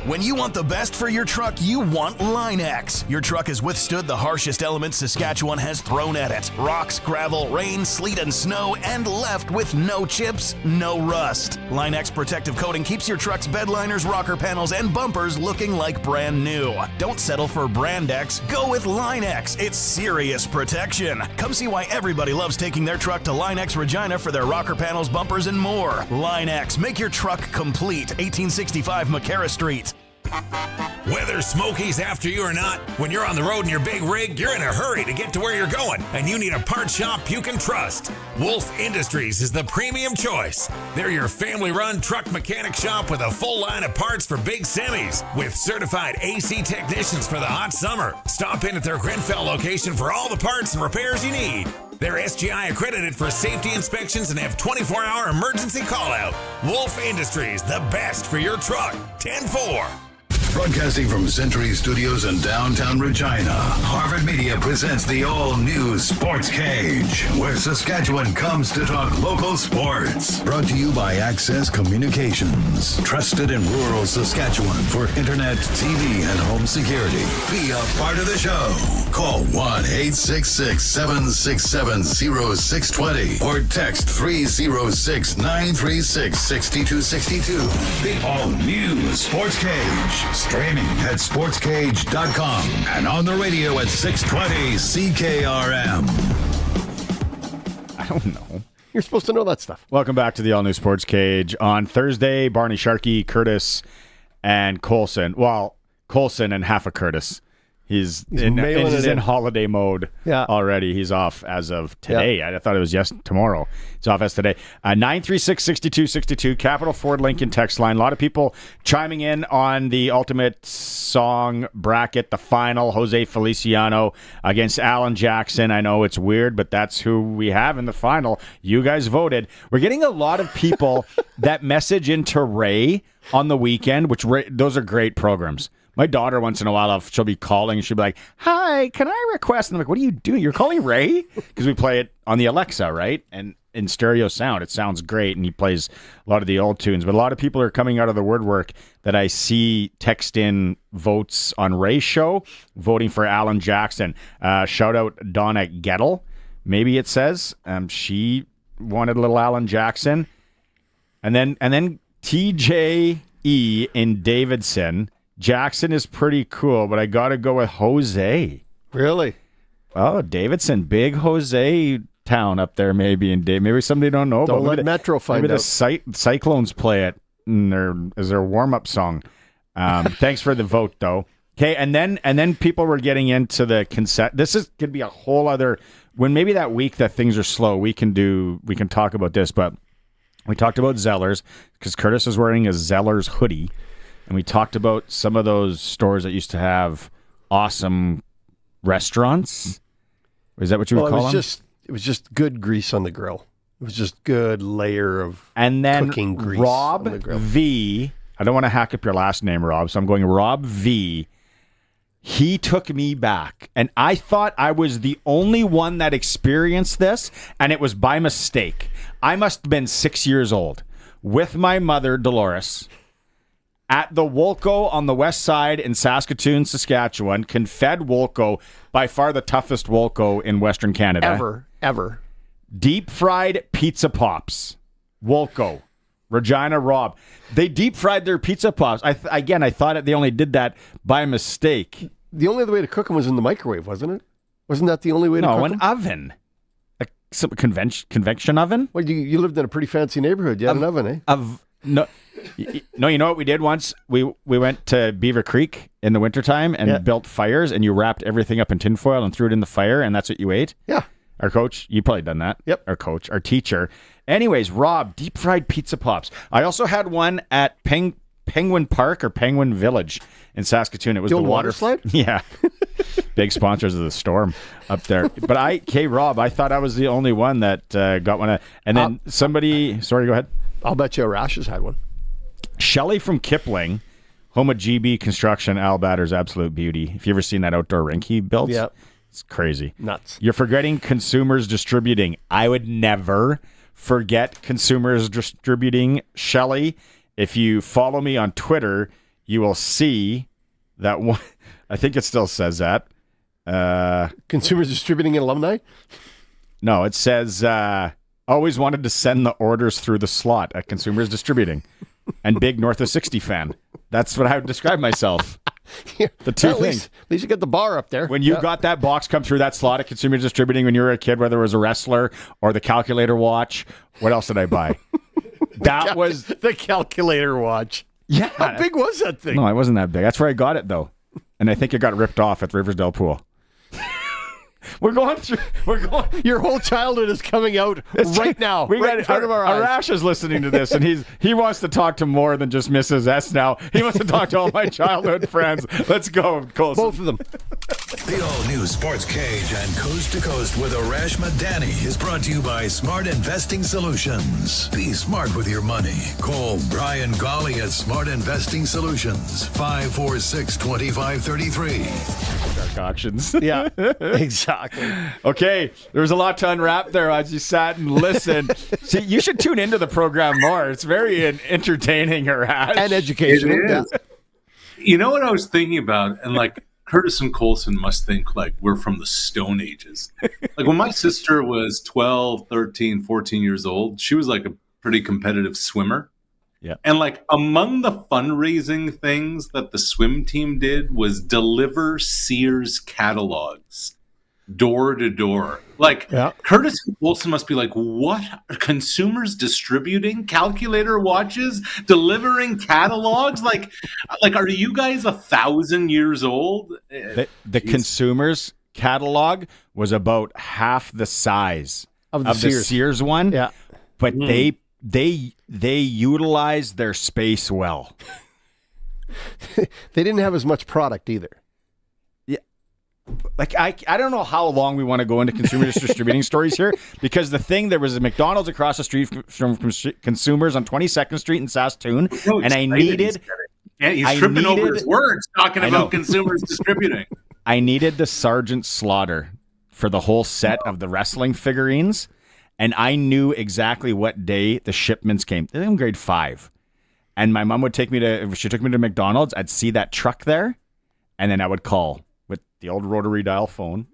When you want the best for your truck, you want Line-X. Your truck has withstood the harshest elements Saskatchewan has thrown at it. Rocks, gravel, rain, sleet, and snow, and left with no chips, no rust. Line-X protective coating keeps your truck's bed liners, rocker panels, and bumpers looking like brand new. Don't settle for Brand X. Go with Line-X. It's serious protection. Come see why everybody loves taking their truck to Line-X Regina for their rocker panels, bumpers, and more. Line-X. Make your truck complete. 1865 McCarra Street.
Whether Smokey's after you or not, when you're on the road in your big rig, you're in a hurry to get to where you're going, and you need a part shop you can trust. Wolf Industries is the premium choice. They're your family-run truck mechanic shop with a full line of parts for big semis, with certified AC technicians for the hot summer. Stop in at their Grenfell location for all the parts and repairs you need. They're SGI accredited for safety inspections and have 24-hour emergency call-out. Wolf Industries, the best for your truck. 10-4.
Broadcasting from Century Studios in downtown Regina, Harvard Media presents the all-new Sportscage, where Saskatchewan comes to talk local sports. Brought to you by Access Communications, trusted in rural Saskatchewan for internet, TV, and home security. Be a part of the show. Call 1-866-767-0620 or text 306-936-6262. The all-new Sportscage. Streaming at sportscage.com and on the radio at 620 CKRM.
I don't know.
You're supposed to know that stuff.
Welcome back to the all-new Sports Cage. On Thursday, Barney Sharkey, Curtis, and Colson. Well, Colson and half of Curtis. He's in holiday mode already. He's off as of today. I thought it was tomorrow. It's off as today. 936-6262, Capital Ford Lincoln text line. A lot of people chiming in on the ultimate song bracket, the final. Jose Feliciano against Alan Jackson. I know it's weird, but that's who we have in the final. You guys voted. We're getting a lot of people that message into Ray on the weekend, those are great programs. My daughter, once in a while, she'll be calling. She'll be like, "Hi, can I request?" And I'm like, "What are you doing? You're calling Ray?" Because we play it on the Alexa, right? And in stereo sound, it sounds great. And he plays a lot of the old tunes. But a lot of people are coming out of the woodwork that I see text in votes on Ray's show, voting for Alan Jackson. Shout out Donna Gettle, maybe it says. She wanted a little Alan Jackson. And then TJE in Davidson. Jackson is pretty cool, but I got to go with Jose.
Really?
Oh, Davidson, big Jose town up there maybe. Maybe somebody don't know about it.
Don't let Metro find out.
Maybe the Cyclones play it as their warm-up song. Thanks for the vote, though. Okay, and then people were getting into the consent. This is going to be a whole other... When maybe that week that things are slow, we can talk about this, but we talked about Zellers, because Curtis is wearing a Zellers hoodie. And we talked about some of those stores that used to have awesome restaurants. Is that what you would call them?
It was just good grease on the grill. It was just good layer of cooking grease
Rob
on the grill.
V. I don't want to hack up your last name, Rob, so I'm going Rob V. He took me back, and I thought I was the only one that experienced this, and it was by mistake. I must have been 6 years old with my mother, Dolores, at the Wolco on the west side in Saskatoon, Saskatchewan. Confed Wolco, by far the toughest Wolco in Western Canada.
Ever.
Deep fried pizza pops. Wolco. Regina, Rob. They deep fried their pizza pops. I thought they only did that by mistake.
The only other way to cook them was in the microwave, wasn't it? Wasn't that the only way to cook them?
No, an oven. Some convection oven?
Well, you lived in a pretty fancy neighborhood. You had an oven, eh?
No, you know what we did once? We went to Beaver Creek in the wintertime and built fires, and you wrapped everything up in tinfoil and threw it in the fire, and that's what you ate?
Yeah.
Our coach, you probably done that.
Yep.
Our teacher. Anyways, Rob, deep fried pizza pops. I also had one at Penguin Park or Penguin Village in Saskatoon. It was the
water slide?
Yeah. Big sponsors of the Storm up there. But Rob, I thought I was the only one that got one. And then somebody, sorry, go ahead.
I'll bet you Arash has had one.
Shelley from Kipling, home of GB Construction, Al Batter's Absolute Beauty. If you ever seen that outdoor rink he built?
Yeah.
It's crazy.
Nuts.
You're forgetting Consumers Distributing. I would never forget Consumers Distributing. Shelley, if you follow me on Twitter, you will see that one. I think it still says that.
Consumers Distributing Alumni?
No, it says, always wanted to send the orders through the slot at Consumers Distributing. And big North of 60 fan. That's what I would describe myself. The two things.
At least you get the bar up there.
When you got that box come through that slot at Consumers Distributing when you were a kid, whether it was a wrestler or the calculator watch, what else did I buy? That was
the calculator watch.
Yeah.
How big was that thing?
No, it wasn't that big. That's where I got it, though. And I think it got ripped off at Riversdale Pool.
Your whole childhood is coming out right now. Right in front of our eyes.
Arash is listening to this, and he wants to talk to more than just Mrs. S now. He wants to talk to all my childhood friends. Let's go, Colson.
Both of them.
The all-new Sports Cage and Coast to Coast with Arash Madani is brought to you by Smart Investing Solutions. Be smart with your money. Call Brian Golly at Smart Investing Solutions, 546-2533.
Dark auctions.
Yeah, exactly.
Okay, there was a lot to unwrap there as you sat and listened. See, you should tune into the program more. It's very entertaining, Arash.
And educational.
It is. You know what I was thinking about? And Curtis and Colson must think like we're from the Stone Ages. Like when my sister was 12, 13, 14 years old, she was like a pretty competitive swimmer.
Yeah.
And among the fundraising things that the swim team did was deliver Sears catalogs door to door. Curtis and Colson must be like, what? Consumers distributing calculator watches, delivering catalogs? Are you guys 1,000 years old?
The Consumers catalog was about half the size
of the
Sears one.
Yeah.
But they utilized their space well.
They didn't have as much product either.
I don't know how long we want to go into consumer distributing stories here, because there was a McDonald's across the street from Consumers on 22nd Street in Saskatoon, and I needed...
He's tripping over his words talking about Consumers Distributing.
I needed the Sergeant Slaughter for the whole set of the wrestling figurines, and I knew exactly what day the shipments came. They're in grade 5. And my mom would take me if she took me to McDonald's, I'd see that truck there, and then I would call with the old rotary dial phone.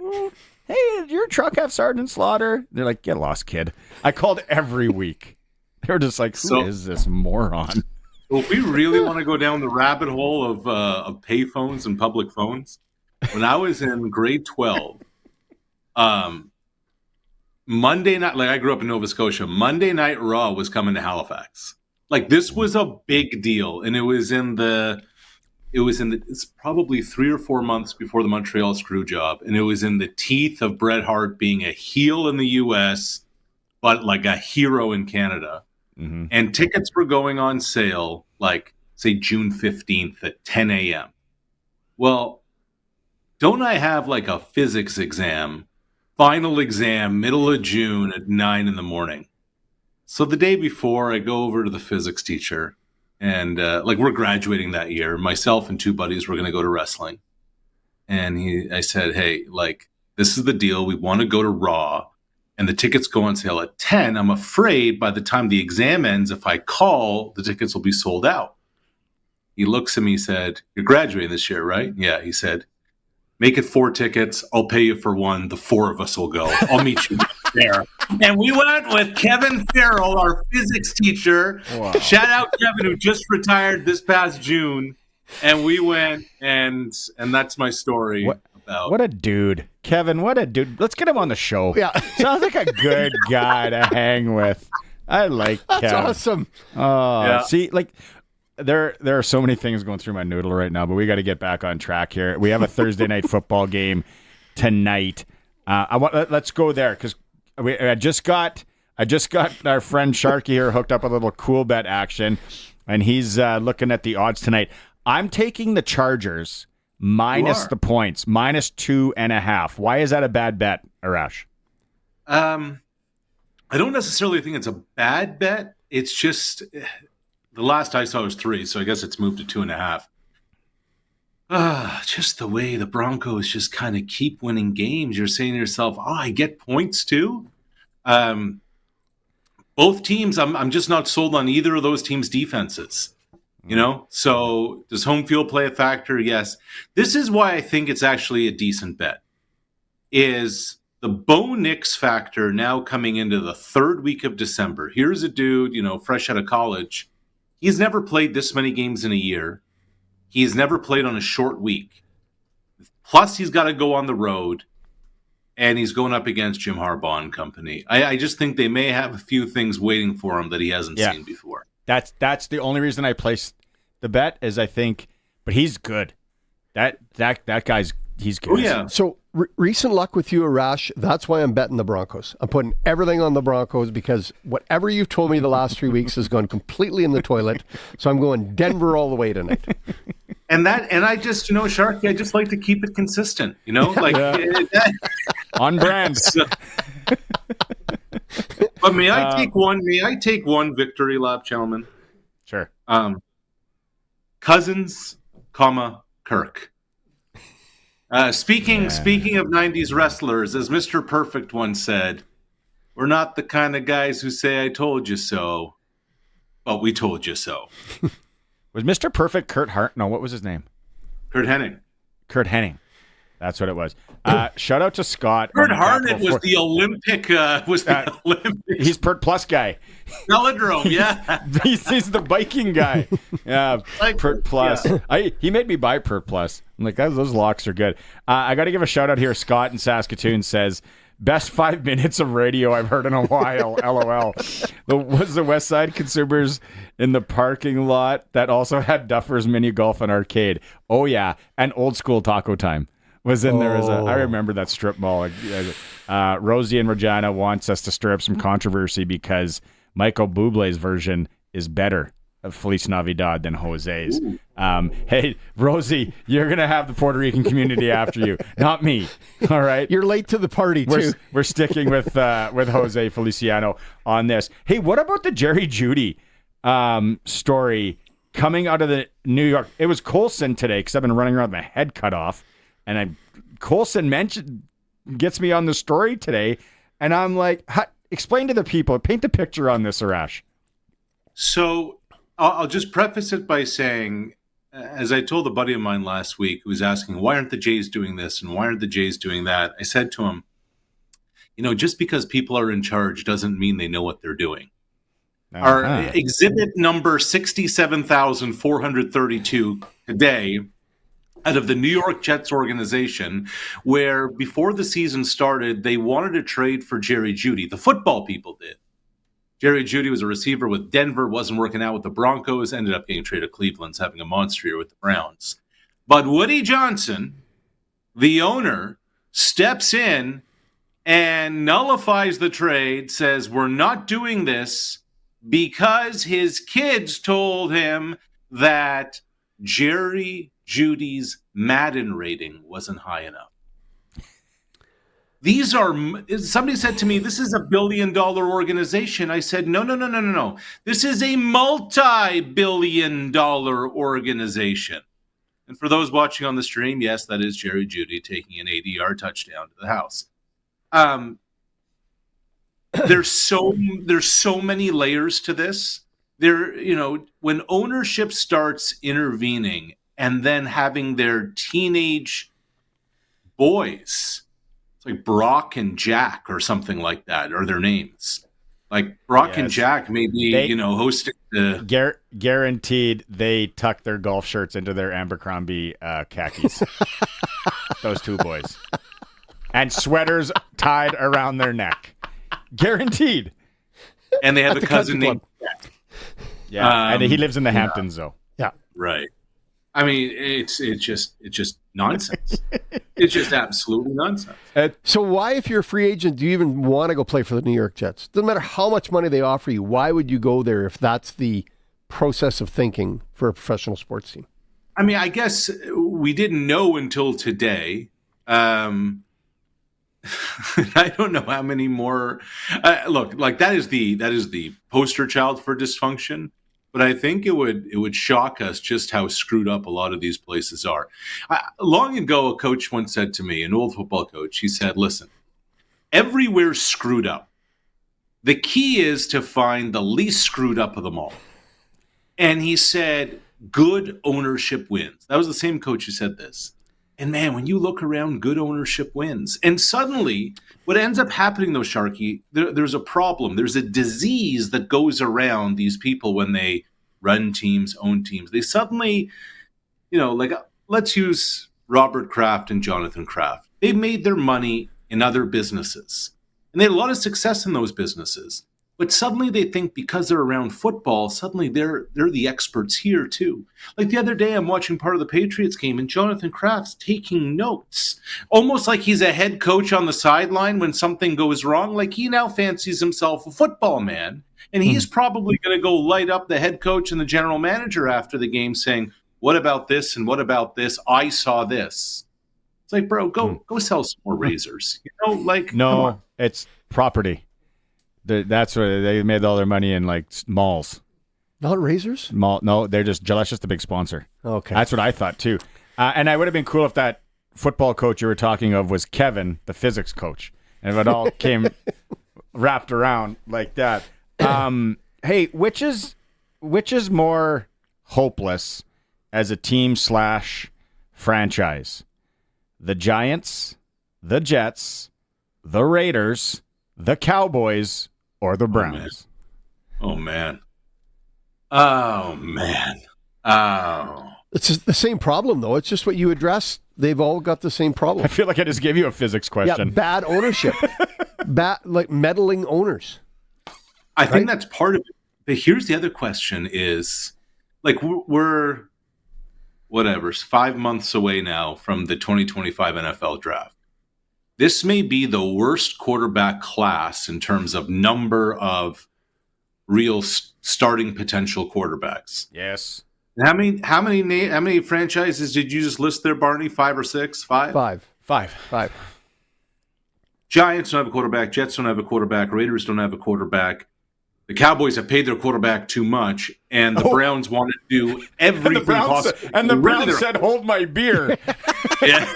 Hey, did your truck have Sergeant Slaughter? They're like, get lost, kid. I called every week. They were just like, who is this moron?
So if we really want to go down the rabbit hole of pay phones and public phones, when I was in grade 12, Monday night, I grew up in Nova Scotia, Monday Night Raw was coming to Halifax. This was a big deal, and it's probably 3 or 4 months before the Montreal Screwjob, and it was in the teeth of Bret Hart being a heel in the U.S., but a hero in Canada.
Mm-hmm.
And tickets were going on sale, say June 15th at 10 a.m. Well, don't I have like a physics exam, final exam, middle of June at 9 a.m. So the day before, I go over to the physics teacher, and we're graduating that year. Myself and 2 buddies were going to go to wrestling. And I said, hey, like, this is the deal. We want to go to Raw, and the tickets go on sale at 10. I'm afraid by the time the exam ends, if I call, the tickets will be sold out. He looks at me, said, you're graduating this year, right? Yeah, he said, make it 4 tickets. I'll pay you for 1. The 4 of us will go. I'll meet you there. And we went with Kevin Farrell, our physics teacher. Wow. Shout out Kevin, who just retired this past June. And we went, and that's my story.
What a dude. Kevin, what a dude. Let's get him on the show.
Yeah.
Sounds like a good guy to hang with. I like Kevin.
That's awesome.
Oh,
Yeah.
See, like, there are so many things going through my noodle right now, but we got to get back on track here. We have a Thursday night football game tonight. Let's go there, because I just got our friend Sharky here hooked up with a little cool bet action, and he's looking at the odds tonight. I'm taking the Chargers minus the points, minus 2.5. Why is that a bad bet, Arash?
I don't necessarily think it's a bad bet. It's just the last I saw was 3, so I guess it's moved to 2.5. Just the way the Broncos just kind of keep winning games. You're saying to yourself, oh, I get points too? Both teams, I'm just not sold on either of those teams' defenses. You know, so does home field play a factor? Yes. This is why I think it's actually a decent bet. Is the Bo Nix factor now coming into the 3rd week of December? Here's a dude, fresh out of college. He's never played this many games in a year. He's never played on a short week. Plus, he's got to go on the road, and he's going up against Jim Harbaugh and company. I just think they may have a few things waiting for him that he hasn't seen before.
That's the only reason I placed the bet, is I think, but he's good. That guy's, he's good.
Oh, yeah.
So recent luck with you, Arash. That's why I'm betting the Broncos. I'm putting everything on the Broncos, because whatever you've told me the last 3 weeks has gone completely in the toilet. So I'm going Denver all the way tonight.
And I just, Sharky, I just like to keep it consistent,
on brand.
But may I take one victory lap, gentlemen?
Sure.
Cousins, Kirk. Speaking of 90s wrestlers, as Mr. Perfect once said, we're not the kind of guys who say I told you so, but we told you so.
Was Mr. Perfect Kurt Hart? No, what was his name?
Kurt Hennig.
Kurt Hennig. That's what it was. Shout out to Scott.
Kurt Harnett was the Olympic.
He's Pert Plus guy.
Velodrome, yeah.
he's the biking guy. Yeah, Pert Plus. Yeah. He made me buy Pert Plus. I'm like, those locks are good. I got to give a shout out here. Scott in Saskatoon says, best 5 minutes of radio I've heard in a while. LOL. Was the West Side Consumers in the parking lot that also had Duffer's Mini Golf and Arcade? Oh, yeah. And Old School Taco Time was in there. I remember that strip mall. Rosie in Regina wants us to stir up some controversy because Michael Bublé's version is better of Feliz Navidad than Jose's. Hey, Rosie, you're going to have the Puerto Rican community after you, not me. All right?
You're late to the party, too.
We're sticking with Jose Feliciano on this. Hey, what about the Jerry Jeudy story coming out of the New York? It was Colson today, because I've been running around with my head cut off. And Colson gets me on the story today, and I'm like, explain to the people, paint the picture on this, Arash.
So I'll just preface it by saying, as I told a buddy of mine last week who was asking, why aren't the Jays doing this and why aren't the Jays doing that? I said to him, just because people are in charge doesn't mean they know what they're doing. Our exhibit number 67,432 today out of the New York Jets organization, where before the season started, they wanted to trade for Jerry Jeudy. The football people did. Jerry Jeudy was a receiver with Denver, wasn't working out with the Broncos, ended up getting traded to Cleveland, having a monster year with the Browns. But Woody Johnson, the owner, steps in and nullifies the trade, says, we're not doing this because his kids told him that Jerry Jeudy's Madden rating wasn't high enough. These are, somebody said to me, this is $1 billion organization. I said, no. This is a multi-billion dollar organization. And for those watching on the stream, yes, that is Jerry Jeudy taking an 80-yard touchdown to the house. There's so many layers to this. When ownership starts intervening and then having their teenage boys, it's like Brock and Jack or something like that, are their names. Like Brock and Jack maybe, hosting the...
Guaranteed they tuck their golf shirts into their Abercrombie khakis. Those two boys. And sweaters tied around their neck. Guaranteed.
And they have a cousin named Jack.
Yeah, and he lives in the Hamptons, though.
Yeah.
Right. I mean, it's just nonsense. It's just absolutely nonsense.
So why, if you're a free agent, do you even want to go play for the New York Jets? Doesn't matter how much money they offer you. Why would you go there if that's the process of thinking for a professional sports team?
I mean, I guess we didn't know until today. I don't know how many more. Look, like that is the poster child for dysfunction. But I think it would shock us just how screwed up a lot of these places are. Long ago, a coach once said to me, an old football coach, he said, listen, everywhere's screwed up. The key is to find the least screwed up of them all. And he said, good ownership wins. That was the same coach who said this. And man, when you look around, good ownership wins. And suddenly, what ends up happening, though, Sharky, there's a problem. There's a disease that goes around these people when they run teams, own teams. They suddenly, let's use Robert Kraft and Jonathan Kraft. They made their money in other businesses. And they had a lot of success in those businesses. But suddenly they think because they're around football, suddenly they're the experts here too. Like the other day, I'm watching part of the Patriots game, and Jonathan Kraft's taking notes, almost like he's a head coach on the sideline when something goes wrong. Like he now fancies himself a football man, and he's probably going to go light up the head coach and the general manager after the game, saying, "What about this and what about this? I saw this." It's like, bro, go sell some more razors.
No, it's property. That's where they made all their money in, like malls.
Not razors?
No, Gillette's just a big sponsor.
Okay.
That's what I thought too. And I would have been cool if that football coach you were talking of was Kevin, the physics coach, and if it all came wrapped around like that. Hey, which is more hopeless as a team / franchise? The Giants, the Jets, the Raiders, the Cowboys, or the Browns?
Oh, man.
It's the same problem, though. It's just what you addressed. They've all got the same problem.
I feel like I just gave you a physics question.
Yeah, bad ownership. Like meddling owners.
I think that's part of it. But here's the other question is, like, we're 5 months away now from the 2025 NFL draft. This may be the worst quarterback class in terms of number of real starting potential quarterbacks.
Yes.
How many franchises did you just list there, Barney? 5 or 6? 5?
Five.
Giants don't have a quarterback. Jets don't have a quarterback. Raiders don't have a quarterback. The Cowboys have paid their quarterback too much, and the Browns wanted to do everything possible.
And the Browns said, "Hold my beer."
Yeah.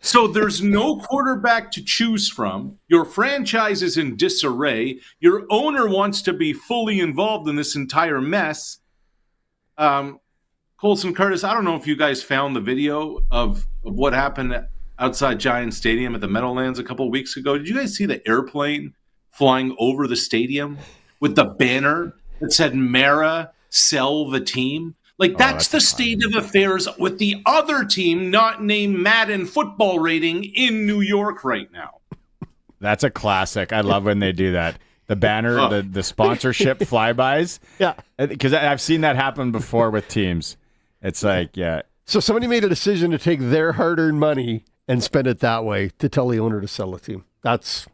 So there's no quarterback to choose from. Your franchise is in disarray. Your owner wants to be fully involved in this entire mess. Colson Curtis, I don't know if you guys found the video of what happened outside Giants Stadium at the Meadowlands a couple of weeks ago. Did you guys see the airplane flying over the stadium with the banner that said Mara, sell the team? Like, that's the state of affairs with the other team not named Madden football rating in New York right now.
That's a classic. I love when they do that. The banner, the sponsorship flybys.
Yeah.
Because I've seen that happen before with teams. It's like, yeah.
So somebody made a decision to take their hard-earned money and spend it that way to tell the owner to sell the team. That's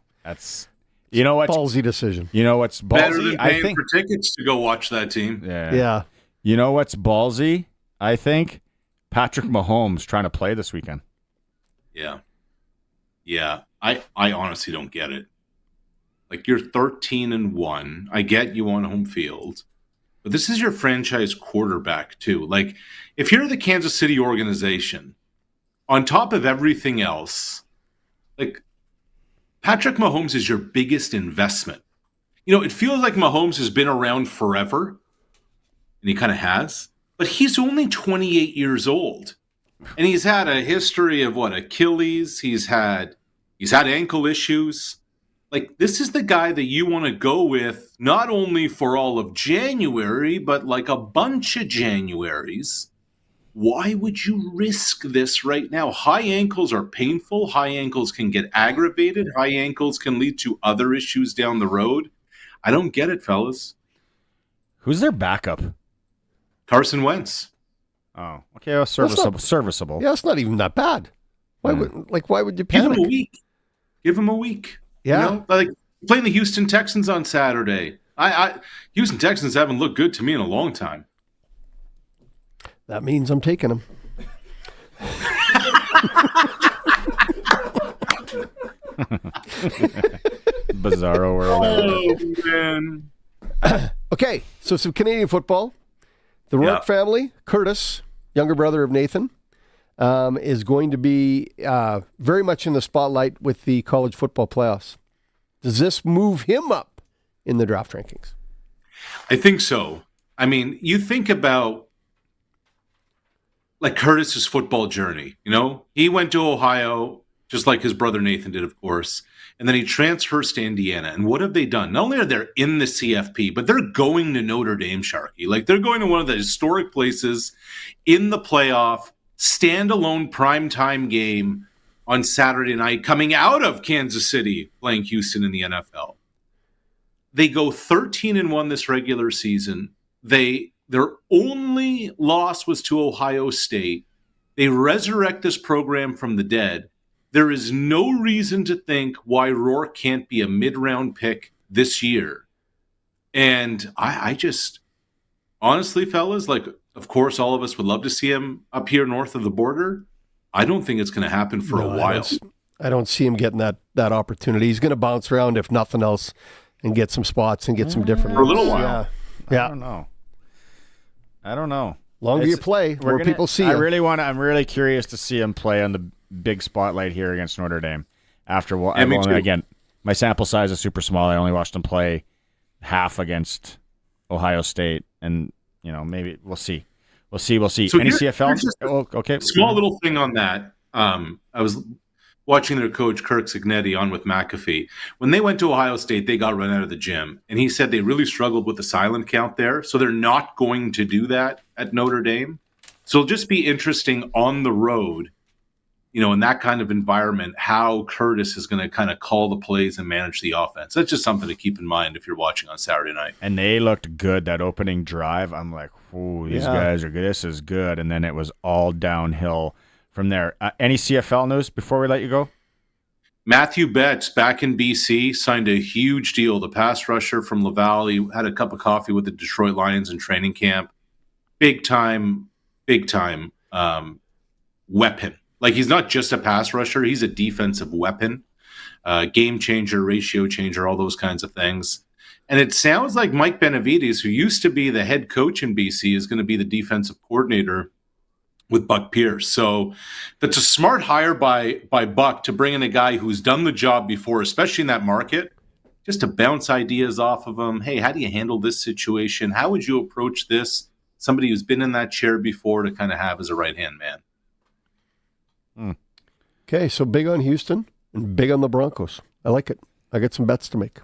you know what,
ballsy decision.
You know what's ballsy?
Better than paying for tickets to go watch that team.
Yeah. You know what's ballsy? I think Patrick Mahomes trying to play this weekend.
Yeah. I honestly don't get it. Like, you're 13-1. I get you on home field, but this is your franchise quarterback too. Like, if you're the Kansas City organization, on top of everything else, like, Patrick Mahomes is your biggest investment. You know, it feels like Mahomes has been around forever, and he kind of has, but he's only 28 years old. And he's had a history of Achilles. He's had ankle issues. Like, this is the guy that you want to go with, not only for all of January, but like a bunch of Januaries. Why would you risk this right now? High ankles are painful. High ankles can get aggravated. High ankles can lead to other issues down the road. I don't get it, fellas.
Who's their backup?
Carson Wentz.
Oh, okay. Well, serviceable.
Yeah, it's not even that bad. Why would you panic?
Give him a week.
Yeah.
You know? Like, playing the Houston Texans on Saturday. Houston Texans haven't looked good to me in a long time.
That means I'm taking him.
Bizarro world.
Oh, man.
Okay, so some Canadian football. The Rourke family, Curtis, younger brother of Nathan, is going to be very much in the spotlight with the college football playoffs. Does this move him up in the draft rankings?
I think so. I mean, you think about like Curtis's football journey, you know? He went to Ohio, just like his brother Nathan did, of course, and then he transfers to Indiana. And what have they done? Not only are they in the CFP, but they're going to Notre Dame, Sharky. Like, they're going to one of the historic places in the playoff, standalone primetime game on Saturday night, coming out of Kansas City, playing Houston in the NFL. They go 13-1 this regular season. Their only loss was to Ohio State. They resurrect this program from the dead. There is no reason to think why Rourke can't be a mid-round pick this year. And I just, honestly, fellas, like, of course, all of us would love to see him up here north of the border. I don't think it's going to happen for a while.
I don't see him getting that opportunity. He's going to bounce around, if nothing else, and get some spots and get some different
for a little while.
Yeah.
I don't know.
Longer you play, more people see him.
I'm really curious to see him play on the big spotlight here against Notre Dame. Again, my sample size is super small. I only watched him play half against Ohio State, and maybe we'll see. So any CFL? Okay.
Small little thing on that. I was watching their coach Kirk Cignetti on with McAfee. When they went to Ohio State, they got run out of the gym, and he said they really struggled with the silent count there. So they're not going to do that at Notre Dame. So it'll just be interesting on the road, in that kind of environment, how Curtis is going to kind of call the plays and manage the offense. That's just something to keep in mind if you're watching on Saturday night.
And they looked good that opening drive. I'm like, ooh, these guys are good. This is good. And then it was all downhill from there. Any CFL news before we let you go?
Matthew Betts, back in BC, signed a huge deal. The pass rusher from Laval. He had a cup of coffee with the Detroit Lions in training camp. Big time weapon. Like, he's not just a pass rusher. He's a defensive weapon. Game changer, ratio changer, all those kinds of things. And it sounds like Mike Benavides, who used to be the head coach in BC, is going to be the defensive coordinator with Buck Pierce. So that's a smart hire by Buck to bring in a guy who's done the job before, especially in that market, just to bounce ideas off of him. Hey, how do you handle this situation? How would you approach this? Somebody who's been in that chair before to kind of have as a right-hand man.
Okay, so big on Houston and big on the Broncos. I like it. I got some bets to make.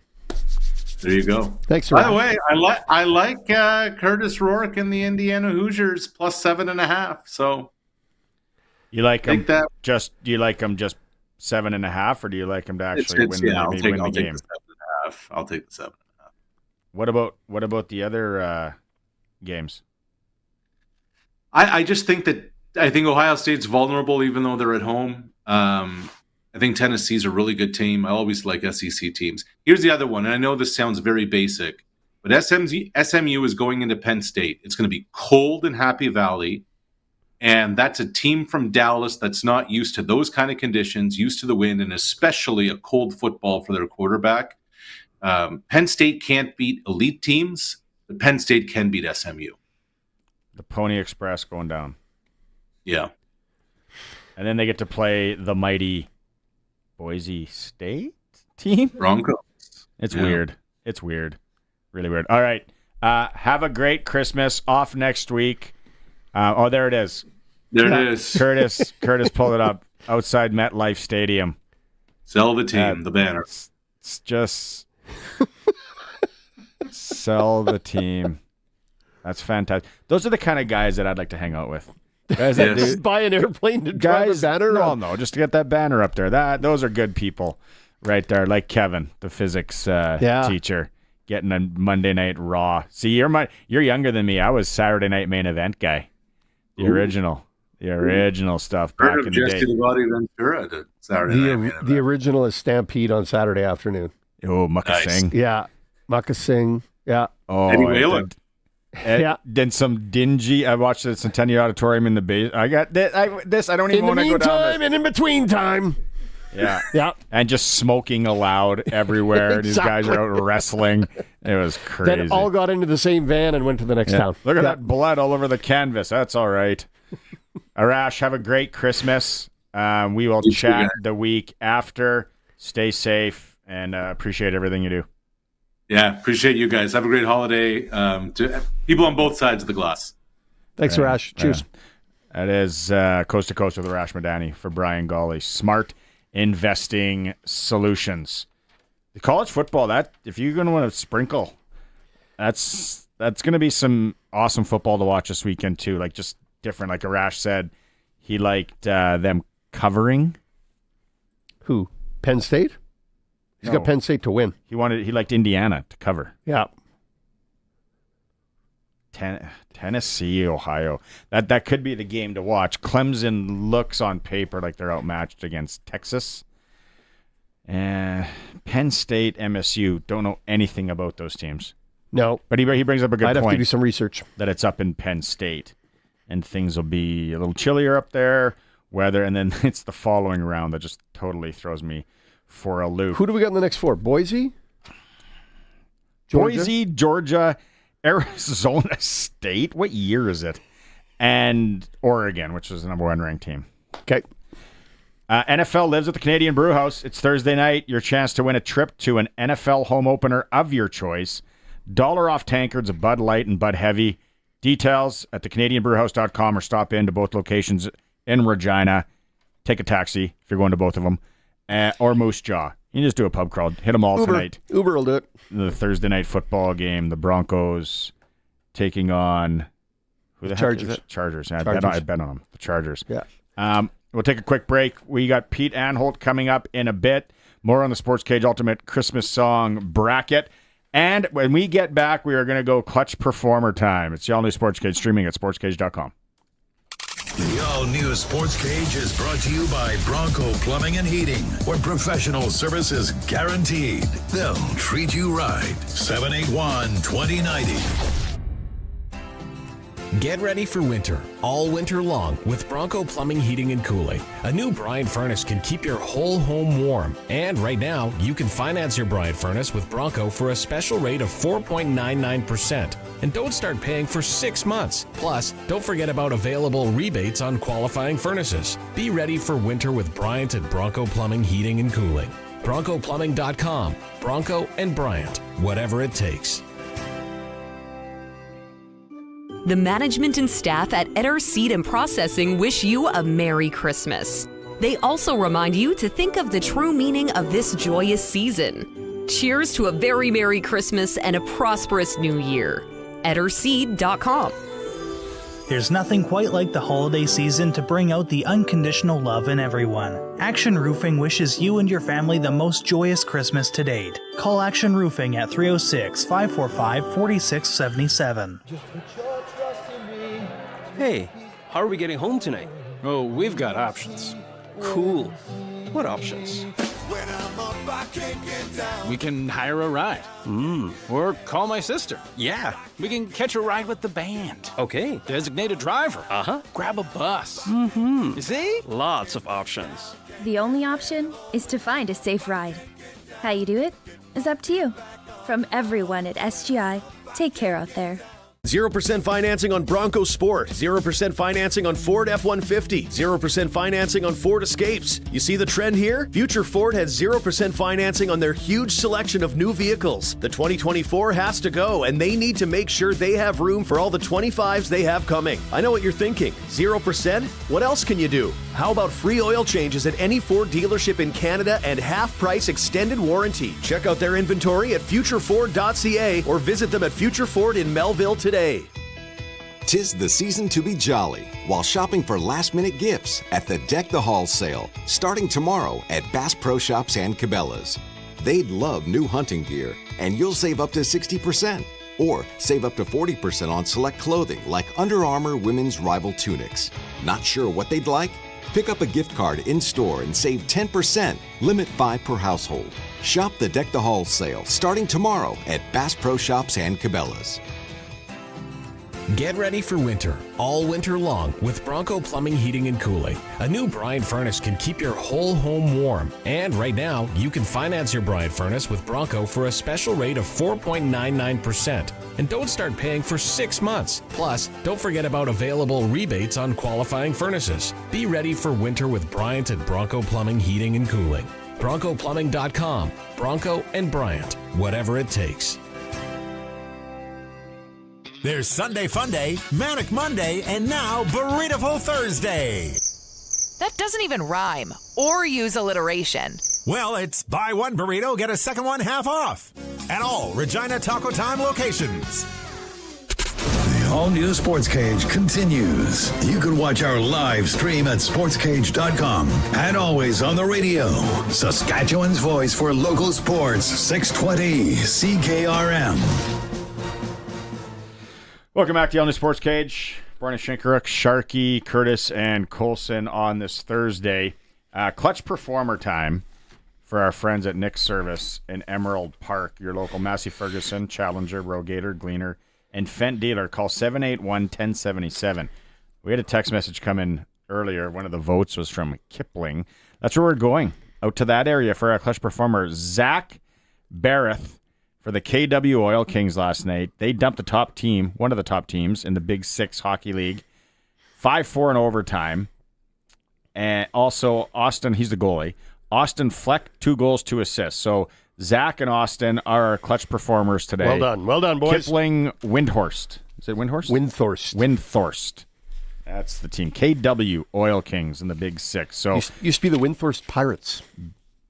There you go.
Thanks,
By the way, I like Curtis Rourke and the Indiana Hoosiers plus 7.5. So
you like him just 7.5, or do you like him to actually win the game?
I'll take the 7.5. I'll take the 7.5.
What about the other games?
I just think I think Ohio State's vulnerable, even though they're at home. I think Tennessee's a really good team. I always like SEC teams. Here's the other one, and I know this sounds very basic, but SMU is going into Penn State. It's going to be cold in Happy Valley. And that's a team from Dallas that's not used to those kind of conditions, used to the wind, and especially a cold football for their quarterback. Penn State can't beat elite teams, but Penn State can beat SMU.
The Pony Express going down.
Yeah.
And then they get to play the mighty Boise State team?
Broncos.
It's weird. It's weird. Really weird. All right. Have a great Christmas. Off next week. There it is.
There it is.
Curtis pulled it up outside MetLife Stadium.
Sell the team, the banner.
It's just sell the team. That's fantastic. Those are the kind of guys that I'd like to hang out with. Guys that
Just buy an airplane to drive a banner around.
No, just to get that banner up there. Those are good people right there. Like Kevin, the physics teacher, getting a Monday Night Raw. See, you're younger than me. I was Saturday Night Main Event guy. The original stuff back in the day.
Jesse the Body Ventura did Saturday Night Main Event.
The original is Stampede on Saturday afternoon.
Oh, Muckasing.
Yeah, Muckasing. Yeah.
Oh,
Eddie Whalen.
Then some dingy. I watched the Centennial Auditorium in the base. I got this. I don't even want to go down.
In the meantime and in between time.
Yeah.
Yeah.
And just smoking aloud everywhere. These guys are out wrestling. It was crazy.
Then all got into the same van and went to the next town.
Look at that blood all over the canvas. That's all right. Arash, have a great Christmas. We will chat the week after. Stay safe and appreciate everything you do.
Yeah, appreciate you guys. Have a great holiday to people on both sides of the glass.
Thanks, Arash. Cheers.
That is Coast to Coast with Arash Madani for Brian Gawley. Smart investing solutions. The college football, that if you're going to want to sprinkle, that's going to be some awesome football to watch this weekend too. Like just different. Like Arash said, he liked them covering.
Who? Penn State? He's got Penn State to win.
He liked Indiana to cover.
Yeah.
Tennessee, Ohio. That could be the game to watch. Clemson looks on paper like they're outmatched against Texas. Penn State, MSU, don't know anything about those teams.
No.
But he brings up a good point.
I'd have to do some research.
That it's up in Penn State. And things will be a little chillier up there. Weather, and then it's the following round that just totally throws me for a loop.
Who do we got in the next four? Boise?
Boise, Georgia, Arizona State. What year is it? And Oregon, which is the number 1 ranked team.
Okay.
NFL lives at the Canadian Brew House. It's Thursday night. Your chance to win a trip to an NFL home opener of your choice. $1 off tankards of Bud Light and Bud Heavy. Details at thecanadianbrewhouse.com or stop into both locations in Regina. Take a taxi if you're going to both of them. Or Moose Jaw. You can just do a pub crawl. Hit them all tonight.
Uber will do it.
The Thursday night football game. The Broncos taking on who the
Chargers.
Heck is it? Chargers. I
Chargers.
bet on them. The Chargers.
Yeah.
We'll take a quick break. We got Pete Anholt coming up in a bit. More on the Sportscage Ultimate Christmas Song Bracket. And when we get back, we are going to go clutch performer time. It's the all-new Sportscage, streaming at sportscage.com.
The all-new Sports Cage is brought to you by Bronco Plumbing and Heating, where professional service is guaranteed. They'll treat you right. 781-2090.
Get ready for winter, all winter long, with Bronco Plumbing, Heating, and Cooling. A new Bryant furnace can keep your whole home warm. And right now, you can finance your Bryant furnace with Bronco for a special rate of 4.99%. And don't start paying for 6 months. Plus, don't forget about available rebates on qualifying furnaces. Be ready for winter with Bryant at Bronco Plumbing, Heating, and Cooling. BroncoPlumbing.com. Bronco and Bryant. Whatever it takes.
The management and staff at Etter Seed and Processing wish you a Merry Christmas. They also remind you to think of the true meaning of this joyous season. Cheers to a very Merry Christmas and a prosperous New Year. EtterSeed.com.
There's nothing quite like the holiday season to bring out the unconditional love in everyone. Action Roofing wishes you and your family the most joyous Christmas to date. Call Action Roofing at 306-545-4677.
Hey, how are we getting home tonight? Oh, we've got options. Cool. What options?
We can hire a ride. Or call my sister.
Yeah.
We can catch a ride with the band.
Okay.
Designate a driver.
Uh-huh.
Grab a bus.
Mm-hmm.
You see?
Lots of options.
The only option is to find a safe ride. How you do it is up to you. From everyone at SGI, take care out there.
0% financing on Bronco Sport, 0% financing on Ford F-150, 0% financing on Ford Escapes. You see the trend here? Future Ford has 0% financing on their huge selection of new vehicles. The 2024 has to go, and they need to make sure they have room for all the 25s they have coming. I know what you're thinking. 0%? What else can you do? How about free oil changes at any Ford dealership in Canada and half-price extended warranty? Check out their inventory at futureford.ca or visit them at Future Ford in Melville today.
'Tis the season to be jolly while shopping for last-minute gifts at the Deck the Hall sale, starting tomorrow at Bass Pro Shops and Cabela's. They'd love new hunting gear, and you'll save up to 60%. Or save up to 40% on select clothing like Under Armour women's rival tunics. Not sure what they'd like? Pick up a gift card in-store and save 10%, limit 5 per household. Shop the Deck the Hall sale starting tomorrow at Bass Pro Shops and Cabela's.
Get ready for winter, all winter long, with Bronco Plumbing, Heating, and Cooling. A new Bryant furnace can keep your whole home warm. And right now, you can finance your Bryant furnace with Bronco for a special rate of 4.99%. And don't start paying for 6 months. Plus, don't forget about available rebates on qualifying furnaces. Be ready for winter with Bryant at Bronco Plumbing, Heating, and Cooling. BroncoPlumbing.com. Bronco and Bryant. Whatever it takes.
There's Sunday Fun Day, Manic Monday, and now Burrito Thursday.
That doesn't even rhyme or use alliteration.
Well, it's buy one burrito, get a second one half off at all Regina Taco Time locations.
The all-new Sports Cage continues. You can watch our live stream at sportscage.com and always on the radio. Saskatchewan's voice for local sports, 620 CKRM.
Welcome back to the Sports Cage. Brian Shinkaruk, Sharkey, Curtis, and Colson on this Thursday. Clutch performer time for our friends at Nick's Service in Emerald Park, your local Massey Ferguson, Challenger, Rogator, Gleaner, and Fent dealer. Call 781-1077. We had a text message come in earlier. One of the votes was from Kipling. That's where we're going, out to that area for our clutch performer. Zach Barrett for the KW Oil Kings last night. They dumped the top team, one of the top teams in the Big Six Hockey League, 5-4 in overtime. And also Austin, he's the goalie. Austin Fleck, 2 goals, 2 assists. So Zach and Austin are our clutch performers today.
Well done, boys.
Kipling, Windhorst. Is it Windhorst? Windthorst. That's the team. KW Oil Kings in the Big Six. So
used to be the Windthorst Pirates.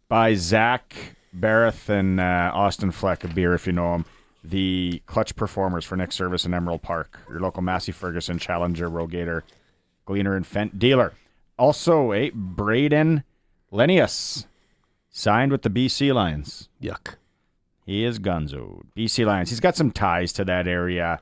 By Zach Barrett and Austin Fleck, a beer if you know him, the clutch performers for Nick's Service in Emerald Park, your local Massey Ferguson, Challenger, Rogator, Gleaner, and Fent dealer. Also, Braden Lenius signed with the BC Lions.
Yuck.
He is gonzo. BC Lions. He's got some ties to that area.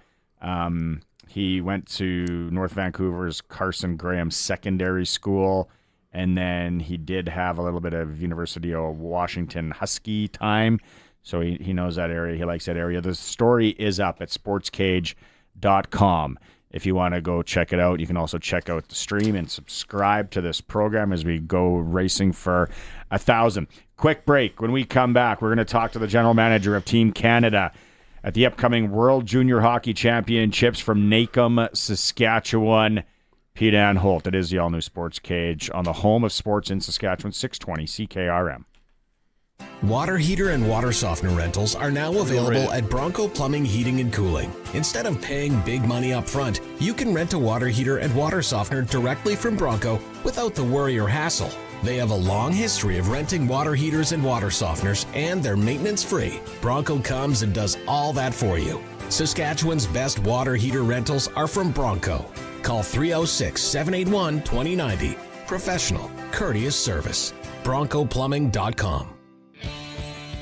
He went to North Vancouver's Carson Graham Secondary School. And then he did have a little bit of University of Washington Husky time. So he knows that area. He likes that area. The story is up at sportscage.com. If you want to go check it out, you can also check out the stream and subscribe to this program as we go racing for 1,000. Quick break. When we come back, we're going to talk to the general manager of Team Canada at the upcoming World Junior Hockey Championships from Nacum, Saskatchewan. Pete Anholt. It is the all-new Sports Cage on the home of sports in Saskatchewan, 620 CKRM.
Water heater and water softener rentals are now available at Bronco Plumbing, Heating, and Cooling. Instead of paying big money up front, you can rent a water heater and water softener directly from Bronco without the worry or hassle. They have a long history of renting water heaters and water softeners, and they're maintenance-free. Bronco comes and does all that for you. Saskatchewan's best water heater rentals are from Bronco. Call 306-781-2090. Professional, courteous service. BroncoPlumbing.com.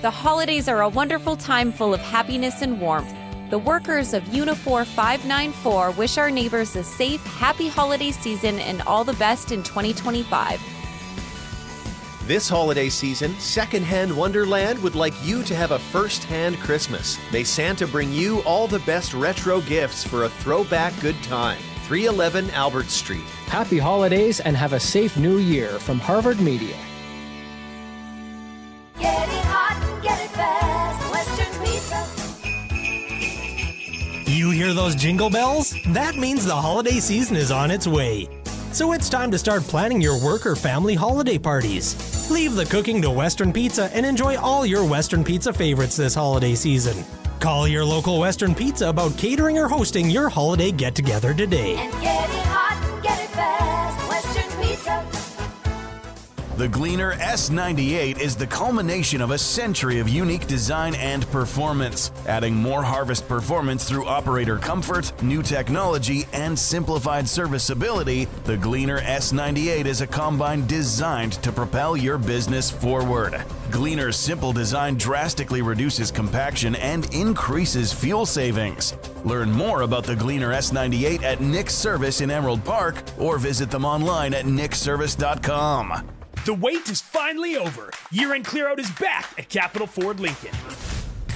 The holidays are a wonderful time full of happiness and warmth. The workers of Unifor 594 wish our neighbors a safe, happy holiday season and all the best in 2025.
This holiday season, Secondhand Wonderland would like you to have a first-hand Christmas. May Santa bring you all the best retro gifts for a throwback good time. 311 Albert Street.
Happy holidays and have a safe new year from Harvard Media.
Get it hot and get it fast. Western Pizza.
You hear those jingle bells? That means the holiday season is on its way. So it's time to start planning your work or family holiday parties. Leave the cooking to Western Pizza and enjoy all your Western Pizza favorites this holiday season. Call your local Western Pizza about catering or hosting your holiday get-together today.
And get it hot and get it fast. Western Pizza.
The Gleaner S98 is the culmination of a century of unique design and performance, adding more harvest performance through operator comfort, new technology, and simplified serviceability. The Gleaner S98 is a combine designed to propel your business forward. Gleaner's simple design drastically reduces compaction and increases fuel savings. Learn more about the Gleaner S98 at Nick's Service in Emerald Park or visit them online at nickservice.com.
The wait is finally over. Year-end clear-out is back at Capital Ford Lincoln.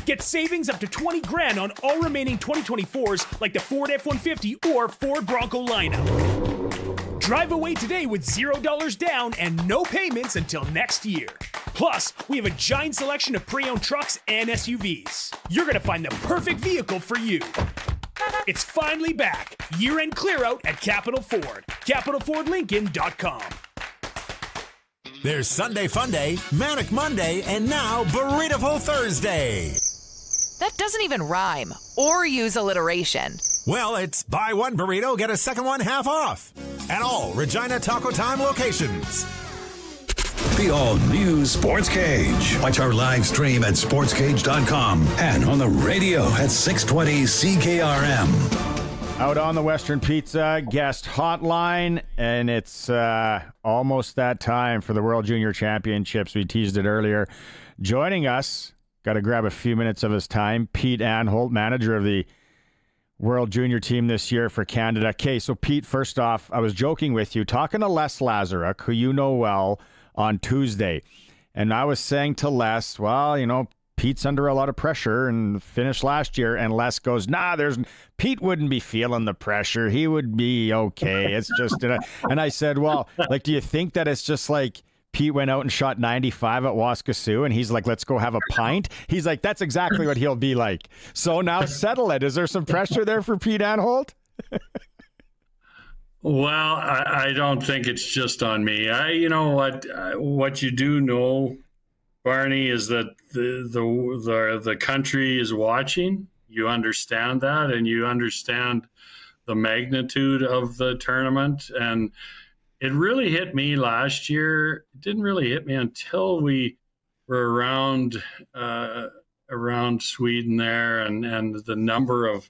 Get savings up to $20,000 on all remaining 2024s like the Ford F-150 or Ford Bronco lineup. Drive away today with $0 down and no payments until next year. Plus, we have a giant selection of pre-owned trucks and SUVs. You're going to find the perfect vehicle for you. It's finally back. Year-end clear-out at Capital Ford. CapitalFordLincoln.com.
There's Sunday Fun Day, Manic Monday, and now Burrito Thursday.
That doesn't even rhyme or use alliteration.
Well, it's buy one burrito, get a second one half off at all Regina Taco Time locations.
The all-new Sportscage. Watch our live stream at sportscage.com and on the radio at 620 CKRM.
Out on the Western Pizza guest hotline, and it's almost that time for the World Junior Championships. We teased it earlier. Joining us, got to grab a few minutes of his time, Pete Anholt, manager of the World Junior team this year for Canada. Okay, so Pete, first off, I was joking with you, talking to Les Lazaruk, who you know well, on Tuesday. And I was saying to Les, well, you know, Pete's under a lot of pressure and finished last year. And Les goes, Pete wouldn't be feeling the pressure. He would be okay. It's just, and I said, well, like, do you think that it's just like Pete went out and shot 95 at Waskesiu and he's like, let's go have a pint? He's like, that's exactly what he'll be like. So now settle it. Is there some pressure there for Pete Anholt?
Well, I don't think it's just on me. You know what you do know, Barney, is that the country is watching. You understand that, and you understand the magnitude of the tournament. And it really hit me last year. It didn't really hit me until we were around Sweden there, and the number of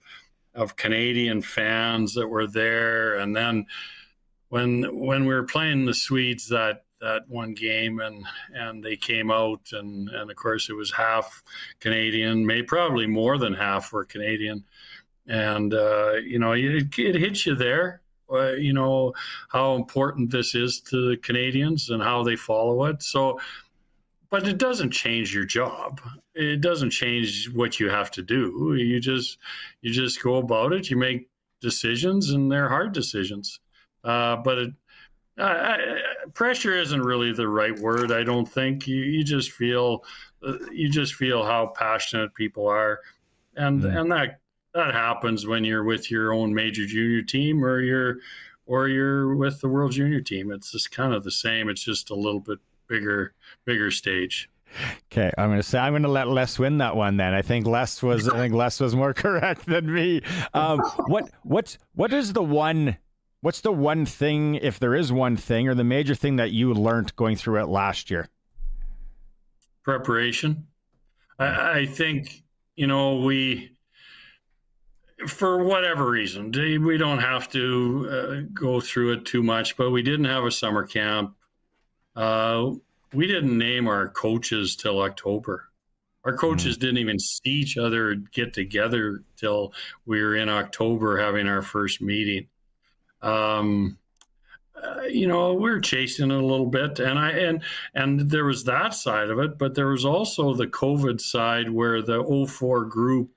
Canadian fans that were there. And then when we were playing the Swedes that one game and they came out and of course it was half Canadian, probably more than half were Canadian. And, it hits you there, how important this is to the Canadians and how they follow it. So, but it doesn't change your job. It doesn't change what you have to do. You just go about it. You make decisions, and they're hard decisions. But pressure isn't really the right word. I don't think. You just feel how passionate people are, and that happens when you're with your own major junior team or you're with the World Junior team. It's just kind of the same. It's just a little bit bigger stage.
Okay, I'm going to let Les win that one then. I think Les was more correct than me. What's the one thing, if there is one thing, or the major thing that you learned going through it last year?
Preparation. I think, we, for whatever reason, we don't have to go through it too much, but we didn't have a summer camp. We didn't name our coaches till October. Our coaches didn't even see each other get together till we were in October having our first meeting. we're chasing it a little bit, and there was that side of it, but there was also the COVID side where the 04 group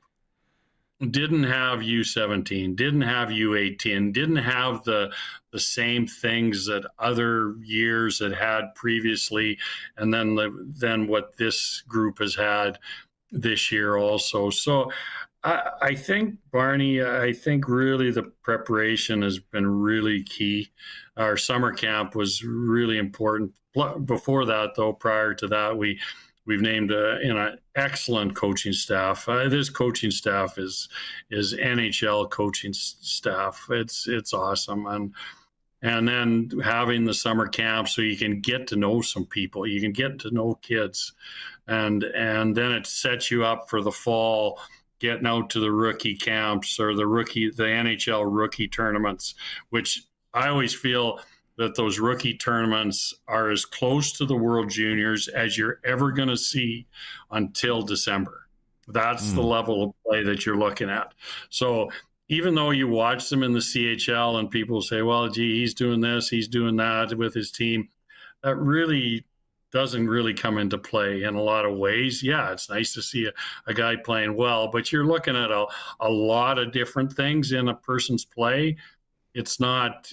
didn't have U17, didn't have U18, didn't have the same things that other years had previously, and then what this group has had this year also. So I think, Barney, really the preparation has been really key. Our summer camp was really important. Before that, though, prior to that, we've named an excellent coaching staff. This coaching staff is NHL coaching staff. It's awesome, and then having the summer camp so you can get to know some people, you can get to know kids, and then it sets you up for the fall, getting out to the rookie camps or the NHL rookie tournaments, which I always feel that those rookie tournaments are as close to the World Juniors as you're ever going to see until December. That's the level of play that you're looking at. So even though you watch them in the CHL and people say, well, gee, he's doing this, he's doing that with his team, that really doesn't really come into play in a lot of ways. Yeah, it's nice to see a guy playing well, but you're looking at a lot of different things in a person's play. It's not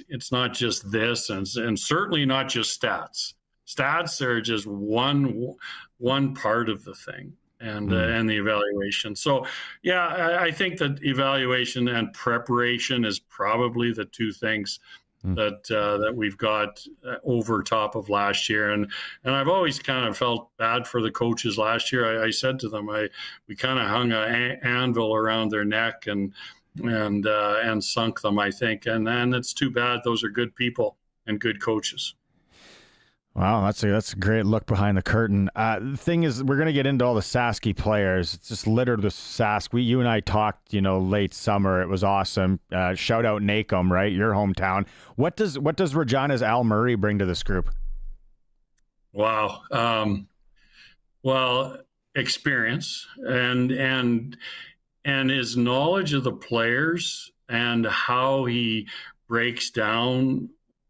just this, and certainly not just stats. Stats are just one part of the thing, and the evaluation. So, yeah, I think that evaluation and preparation is probably the two things that we've got over top of last year, and I've always kind of felt bad for the coaches last year. I said to them, we kind of hung an anvil around their neck and sunk them, I think, and it's too bad. Those are good people and good coaches.
Wow, that's a great look behind the curtain. The thing is, we're going to get into all the Sasky players. It's just littered with Sask. You and I talked, late summer. It was awesome. Shout out Nacum, right? Your hometown. What does Regina's Al Murray bring to this group?
Wow. Well, experience and his knowledge of the players and how he breaks down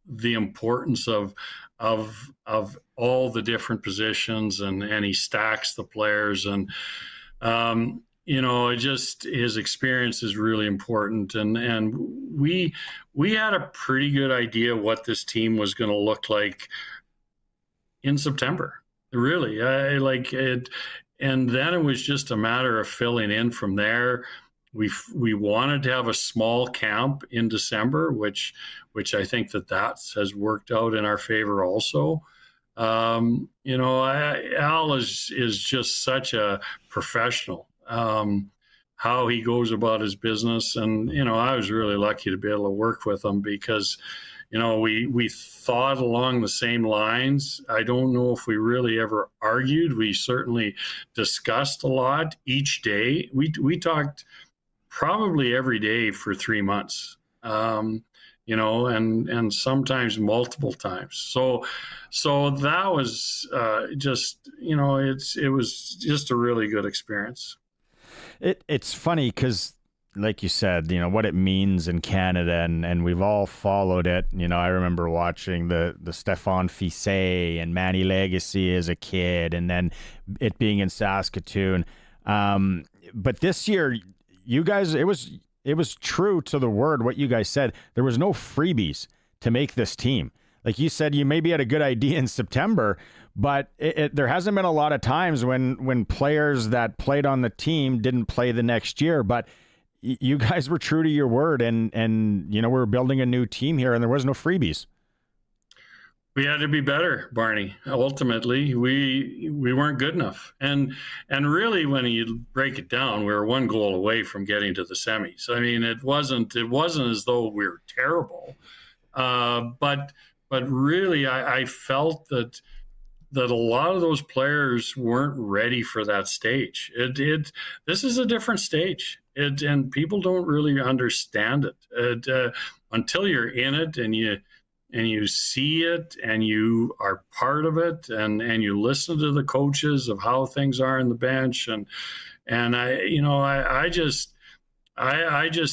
the importance of all the different positions and he stacks the players and just his experience is really important and we had a pretty good idea what this team was going to look like in September, really. And then it was just a matter of filling in from there. We wanted to have a small camp in December, which I think that has worked out in our favor also. Al is just such a professional, how he goes about his business. And, I was really lucky to be able to work with him because, we thought along the same lines. I don't know if we really ever argued. We certainly discussed a lot each day. We talked probably every day for 3 months, and sometimes multiple times. So that was just, it was just a really good experience.
It's funny because, like you said, what it means in Canada, and we've all followed it. I remember watching the Stéphane Fissé and Manny Legacy as a kid, and then it being in Saskatoon. But this year, you guys, it was true to the word what you guys said. There was no freebies to make this team. Like you said, you maybe had a good idea in September, but there hasn't been a lot of times when players that played on the team didn't play the next year. But you guys were true to your word, and we're building a new team here, and there was no freebies.
We had to be better, Barney. Ultimately, we weren't good enough, and really, when you break it down, we were one goal away from getting to the semis. I mean, it wasn't as though we were terrible, but really, I felt that a lot of those players weren't ready for that stage. This is a different stage. And people don't really understand it until you're in it and you see it and you are part of it and you listen to the coaches of how things are in the bench and I just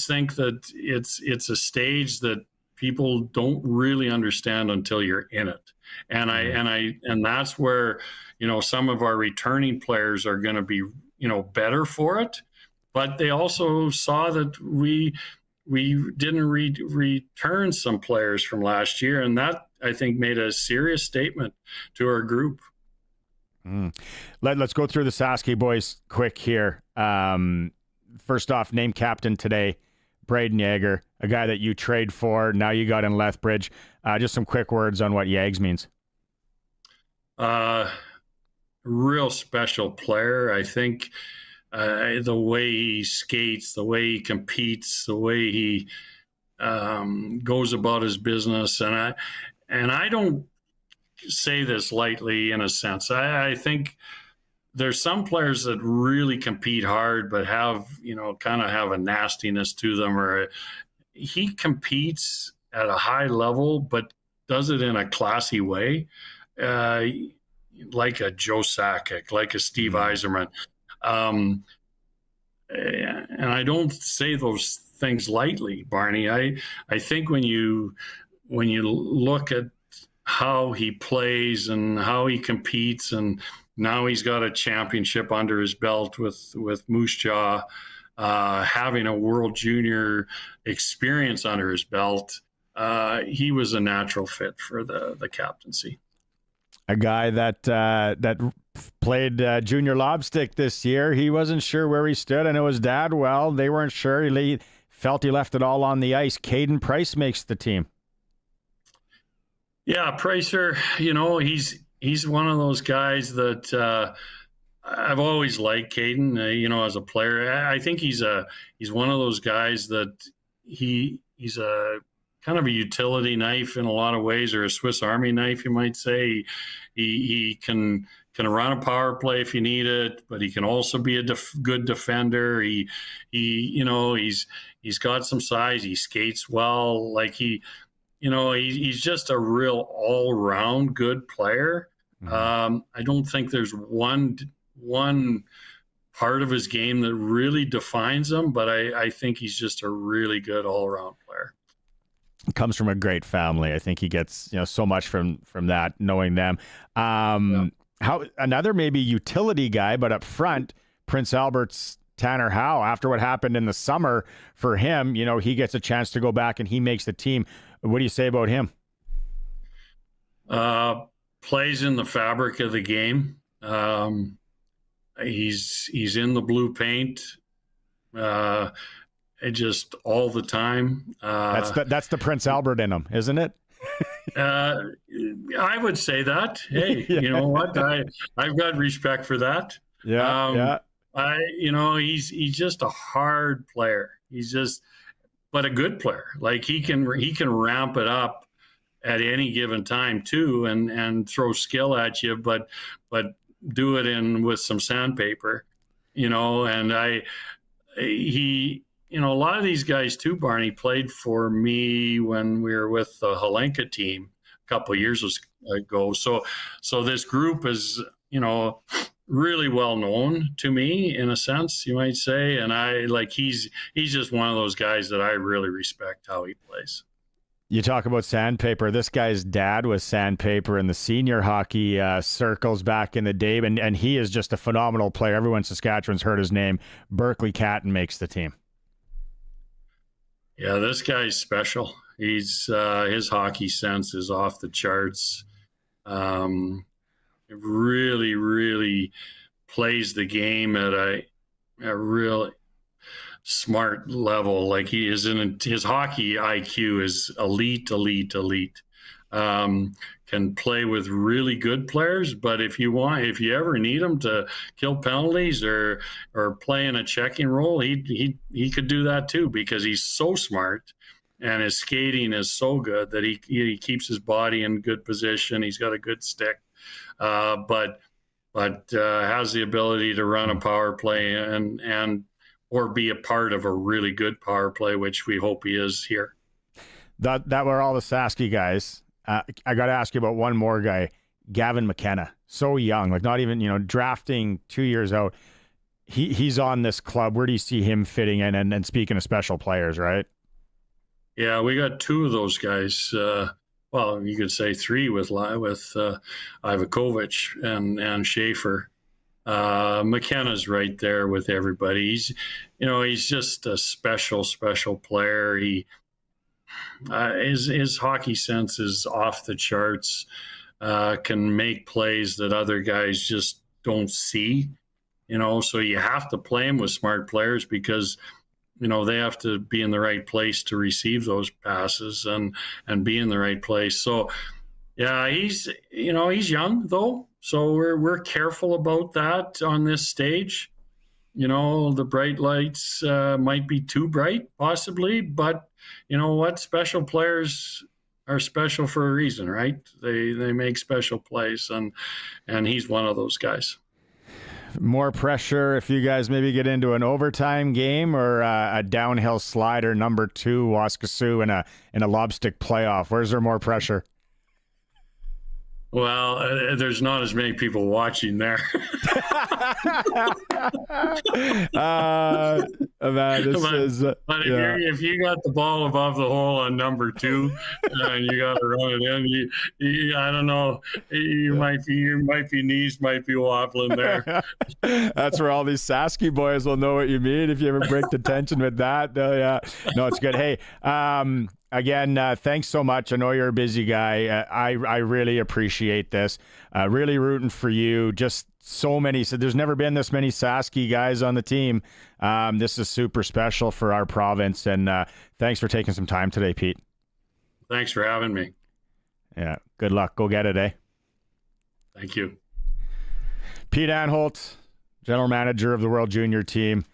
think that it's a stage that people don't really understand until you're in it. And that's where, some of our returning players are going to be, better for it. But they also saw that we didn't return some players from last year, and that, I think, made a serious statement to our group.
Let's go through the Saskey boys quick here. First off, named captain today, Braden Yeager, a guy that you trade for. Now you got in Lethbridge. Just some quick words on what Yags means.
Real special player. I think the way he skates, the way he competes, the way he goes about his business, and I don't say this lightly in a sense. I think there's some players that really compete hard, but have kind of have a nastiness to them, or he competes at a high level, but does it in a classy way, like a Joe Sakic, like a Steve Yzerman. And I don't say those things lightly, Barney. I think when you look at how he plays and how he competes, and now he's got a championship under his belt with Moose Jaw, having a World Junior experience under his belt, he was a natural fit for the captaincy.
A guy that played junior lobstick this year. He wasn't sure where he stood. I know his dad well. They weren't sure. He felt he left it all on the ice. Caden Price makes the team.
Yeah, Pricer, he's one of those guys that I've always liked. Caden, as a player. I think he's one of those guys that he's a kind of a utility knife in a lot of ways, or a Swiss Army knife, you might say. He can run a power play if you need it, but he can also be a good defender. He's got some size. He skates well. Like he's just a real all-round good player. I don't think there's one part of his game that really defines him, but I think he's just a really good all-around player.
Comes from a great family. I think he gets so much from that, knowing them. How another maybe utility guy, but up front, Prince Albert's Tanner Howe. After what happened in the summer for him, he gets a chance to go back and he makes the team. What do you say about him?
Plays in the fabric of the game. He's in the blue paint. Just all the time.
That's the Prince Albert in him, isn't it?
I would say that. Hey, you know what? I've got respect for that.
Yeah.
He's just a hard player. But a good player. Like he can ramp it up at any given time too, and throw skill at you, but do it with some sandpaper, and a lot of these guys too, Barney, played for me when we were with the Helenka team a couple of years ago. So this group is, really well known to me in a sense, you might say. And he's just one of those guys that I really respect how he plays.
You talk about sandpaper. This guy's dad was sandpaper in the senior hockey circles back in the day, and he is just a phenomenal player. Everyone in Saskatchewan's heard his name. Berkeley Catton makes the team.
Yeah, this guy's special. He's his hockey sense is off the charts. Really, really plays the game at a real smart level. Like he is his hockey IQ is elite. Can play with really good players, but if you ever need him to kill penalties or play in a checking role, he could do that too, because he's so smart and his skating is so good that he keeps his body in good position. He's got a good stick, but has the ability to run a power play and or be a part of a really good power play, which we hope he is here.
That were all the Saskey guys. I got to ask you about one more guy, Gavin McKenna. So young, like not even, drafting 2 years out. He's on this club. Where do you see him fitting in? And speaking of special players, right?
Yeah, we got 2 of those guys. Well, you could say 3 with Ivakovich and Schaefer. McKenna's right there with everybody. He's just a special player. His hockey sense is off the charts. Can make plays that other guys just don't see. So you have to play him with smart players because they have to be in the right place to receive those passes and be in the right place. So, yeah, he's young though. So we're careful about that on this stage. The bright lights might be too bright possibly, but you know what? Special players are special for a reason, right? They make special plays and he's one of those guys.
More pressure if you guys maybe get into an overtime game or a downhill slider number 2 Waskesiu in a lobstick playoff. Where's there more pressure?
Well, there's not as many people watching there. If you got the ball above the hole on number 2 and you got to run it in, you I don't know, your knees might be wobbling there.
That's where all these Sasky boys will know what you mean if you ever break the tension with that. Yeah, no, it's good. Hey, again, thanks so much. I know you're a busy guy. I really appreciate this. Really rooting for you. Just so many. So there's never been this many Sasky guys on the team. This is super special for our province. And thanks for taking some time today, Pete.
Thanks for having me.
Yeah. Good luck. Go get it, eh?
Thank you.
Pete Anholt, general manager of the World Junior team.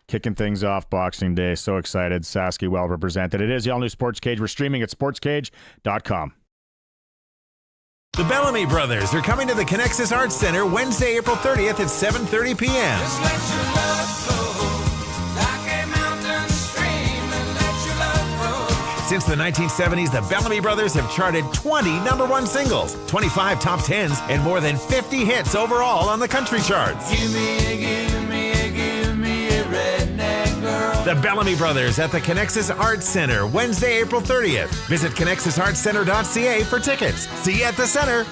Kicking things off Boxing Day. So excited. Sasky well represented. It is the all-new Sports Cage. We're streaming at sportscage.com.
The Bellamy Brothers are coming to the Connexus Arts Center Wednesday, April 30th at 7:30 p.m. Since the 1970s, the Bellamy Brothers have charted 20 #1 singles, 25 top 10s, and more than 50 hits overall on the country charts. Give me a redneck girl. The Bellamy Brothers at the Connexus Arts Center, Wednesday, April 30th. Visit connexusartscenter.ca for tickets. See you at the center.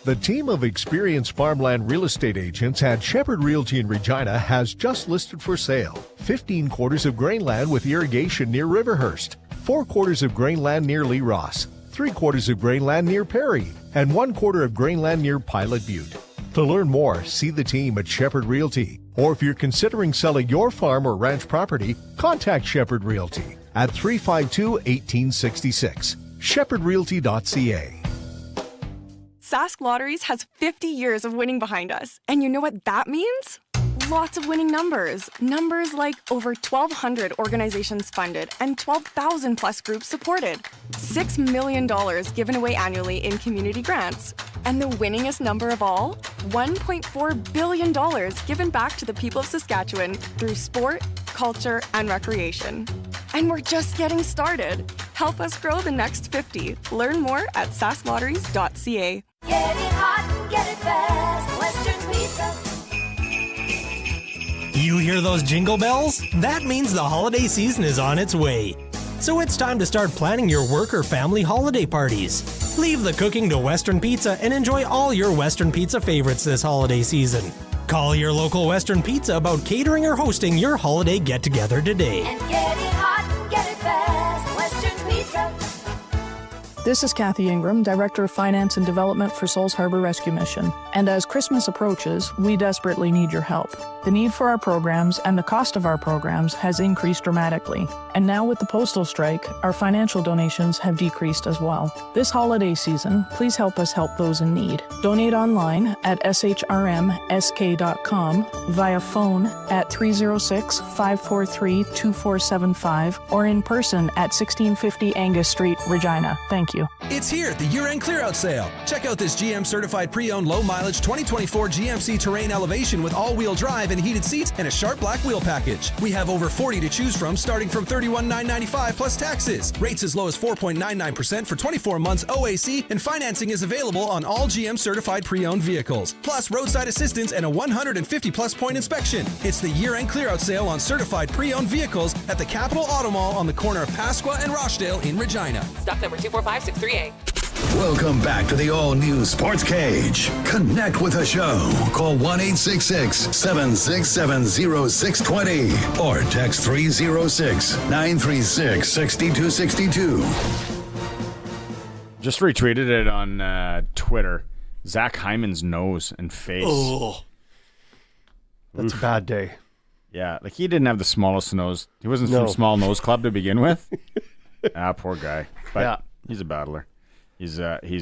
The team of experienced farmland real estate agents at Shepherd Realty in Regina has just listed for sale 15 quarters of grain land with irrigation near Riverhurst, 4 quarters of grain land near Lee Ross, 3 quarters of grain land near Perry, and 1 quarter of grain land near Pilot Butte. To learn more, see the team at Shepherd Realty. Or if you're considering selling your farm or ranch property, contact Shepherd Realty at 352-1866. shepherdrealty.ca.
Sask Lotteries has 50 years of winning behind us. And you know what that means? Lots of winning numbers. Numbers like over 1,200 organizations funded and 12,000 plus groups supported. $6 million given away annually in community grants. And the winningest number of all? $1.4 billion given back to the people of Saskatchewan through sport, culture, and recreation. And we're just getting started. Help us grow the next 50. Learn more at sasklotteries.ca.
Get it hot and get it fast. Western Pizza.
You hear those jingle bells? That means the holiday season is on its way. So it's time to start planning your work or family holiday parties. Leave the cooking to Western Pizza and enjoy all your Western Pizza favorites this holiday season. Call your local Western Pizza about catering or hosting your holiday get-together today.
And get it hot and get it fast. Western Pizza.
This is Kathy Ingram, Director of Finance and Development for Souls Harbor Rescue Mission. And as Christmas approaches, we desperately need your help. The need for our programs and the cost of our programs has increased dramatically. And now with the postal strike, our financial donations have decreased as well. This holiday season, please help us help those in need. Donate online at shrmsk.com, via phone at 306-543-2475, or in person at 1650 Angus Street, Regina. Thank you. you.
It's here, the year-end clear-out sale. Check out this GM-certified pre-owned low-mileage 2024 GMC Terrain Elevation with all-wheel drive and heated seats and a sharp black wheel package. We have over 40 to choose from, starting from $31,995 plus taxes. Rates as low as 4.99% for 24 months OAC, and financing is available on all GM-certified pre-owned vehicles. Plus roadside assistance and a 150-plus point inspection. It's the year-end clear-out sale on certified pre-owned vehicles at the Capital Auto Mall on the corner of Pasqua and Rochdale in Regina.
Stock number 245638.
Welcome back to the all-new Sports Cage. Connect with the show. Call 1-866-767-0620 or text 306-936-6262.
Just retweeted it on Twitter. Zach Hyman's nose and face.
Oh, that's a bad day.
Yeah, like he didn't have the smallest nose. He wasn't from Small Nose Club to begin with. Poor guy. But he's a battler. He's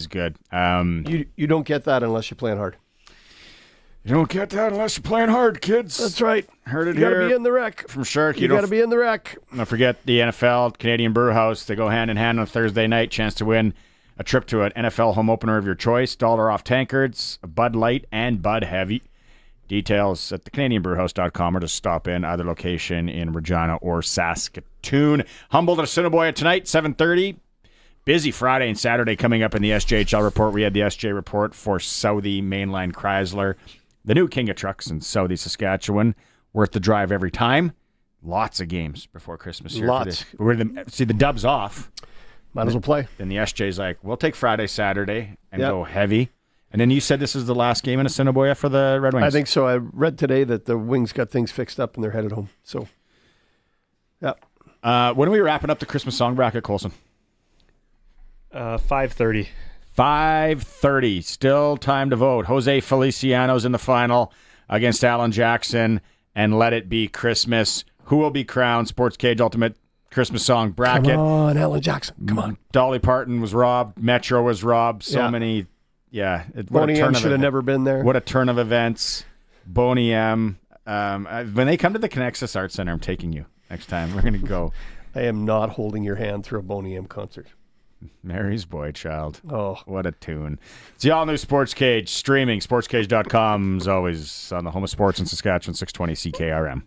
good.
You don't get that unless you're playing hard.
You don't get that unless you're playing hard, kids.
That's right.
Heard it
you
here.
You got to be in the rec.
From Shark.
You got to be in the rec.
Don't forget the NFL, Canadian Brew House. They go hand in hand on Thursday night. Chance to win a trip to an NFL home opener of your choice. $1 off tankards, Bud Light, and Bud Heavy. Details at thecanadianbrewhouse.com or just stop in either location in Regina or Saskatoon. Humboldt at Assiniboia tonight, 7:30. Busy Friday and Saturday coming up in the SJHL report. We had the SJ report for Southie Mainline Chrysler, the new king of trucks in Southie, Saskatchewan. Worth the drive every time. Lots of games before Christmas here.
Lots.
See, the dub's off.
Might as well play.
Then the SJ's like, we'll take Friday, Saturday, and go heavy. And then you said this is the last game in Assiniboia for the Red Wings.
I think so. I read today that the Wings got things fixed up and they're headed home. So,
when are we wrapping up the Christmas song bracket, Colson?
5:30.
5:30. Still time to vote. Jose Feliciano's in the final against Alan Jackson, and Let It Be Christmas. Who will be crowned Sports Cage Ultimate Christmas Song Bracket?
Come on, Alan Jackson. Come on.
Dolly Parton was robbed. Metro was robbed. So many... Yeah.
Boney M should have never been there.
What a turn of events. Boney M. When they come to the Connexus Arts Center, I'm taking you next time. We're going to go.
I am not holding your hand through a Boney M concert.
Mary's Boy Child.
Oh.
What a tune. It's the all-new Sports Cage. Streaming. Sportscage.com is always on the home of sports in Saskatchewan, 620 CKRM.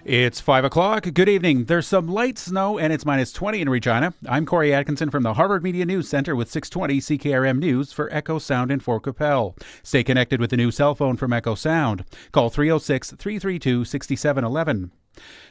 It's 5 o'clock. Good evening. There's some light snow and it's minus 20 in Regina. I'm Corey Atkinson from the Harvard Media News Center with 620 CKRM News for Echo Sound in Fort Qu'Appelle. Stay connected with the new cell phone from Echo Sound. Call 306-332-6711.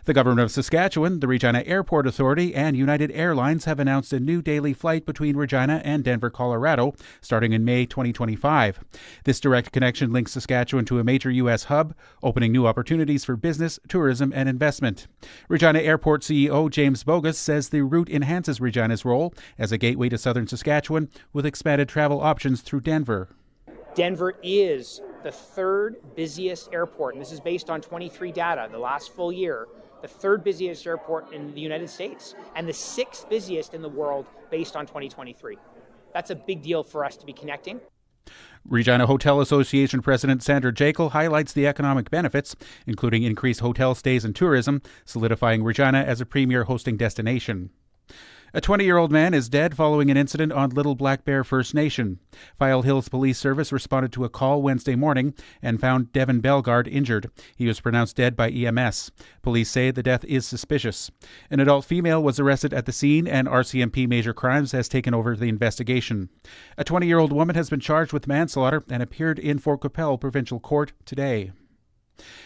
The government of Saskatchewan, the Regina Airport Authority, and United Airlines have announced a new daily flight between Regina and Denver, Colorado, starting in May 2025. This direct connection links Saskatchewan to a major U.S. hub, opening new opportunities for business, tourism, and investment. Regina Airport CEO James Bogus says the route enhances Regina's role as a gateway to southern Saskatchewan with expanded travel options through Denver.
Denver is the third busiest airport, and this is based on 23 data, the last full year, the third busiest airport in the United States, and the sixth busiest in the world based on 2023. That's a big deal for us to be connecting.
Regina Hotel Association President Sandra Jekyll highlights the economic benefits, including increased hotel stays and tourism, solidifying Regina as a premier hosting destination. A 20-year-old man is dead following an incident on Little Black Bear First Nation. File Hills Police Service responded to a call Wednesday morning and found Devin Bellegarde injured. He was pronounced dead by EMS. Police say the death is suspicious. An adult female was arrested at the scene, and RCMP Major Crimes has taken over the investigation. A 20-year-old woman has been charged with manslaughter and appeared in Fort Qu'Appelle Provincial Court today.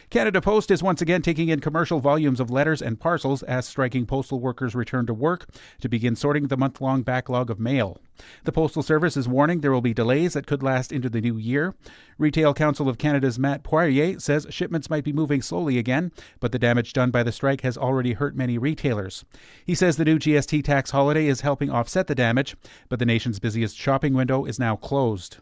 Canada Post is once again taking in commercial volumes of letters and parcels as striking postal workers return to work to begin sorting the month-long backlog of mail. The Postal Service is warning there will be delays that could last into the new year. Retail Council of Canada's Matt Poirier says shipments might be moving slowly again, but the damage done by the strike has already hurt many retailers. He says the new GST tax holiday is helping offset the damage, but the nation's busiest shopping window is now closed.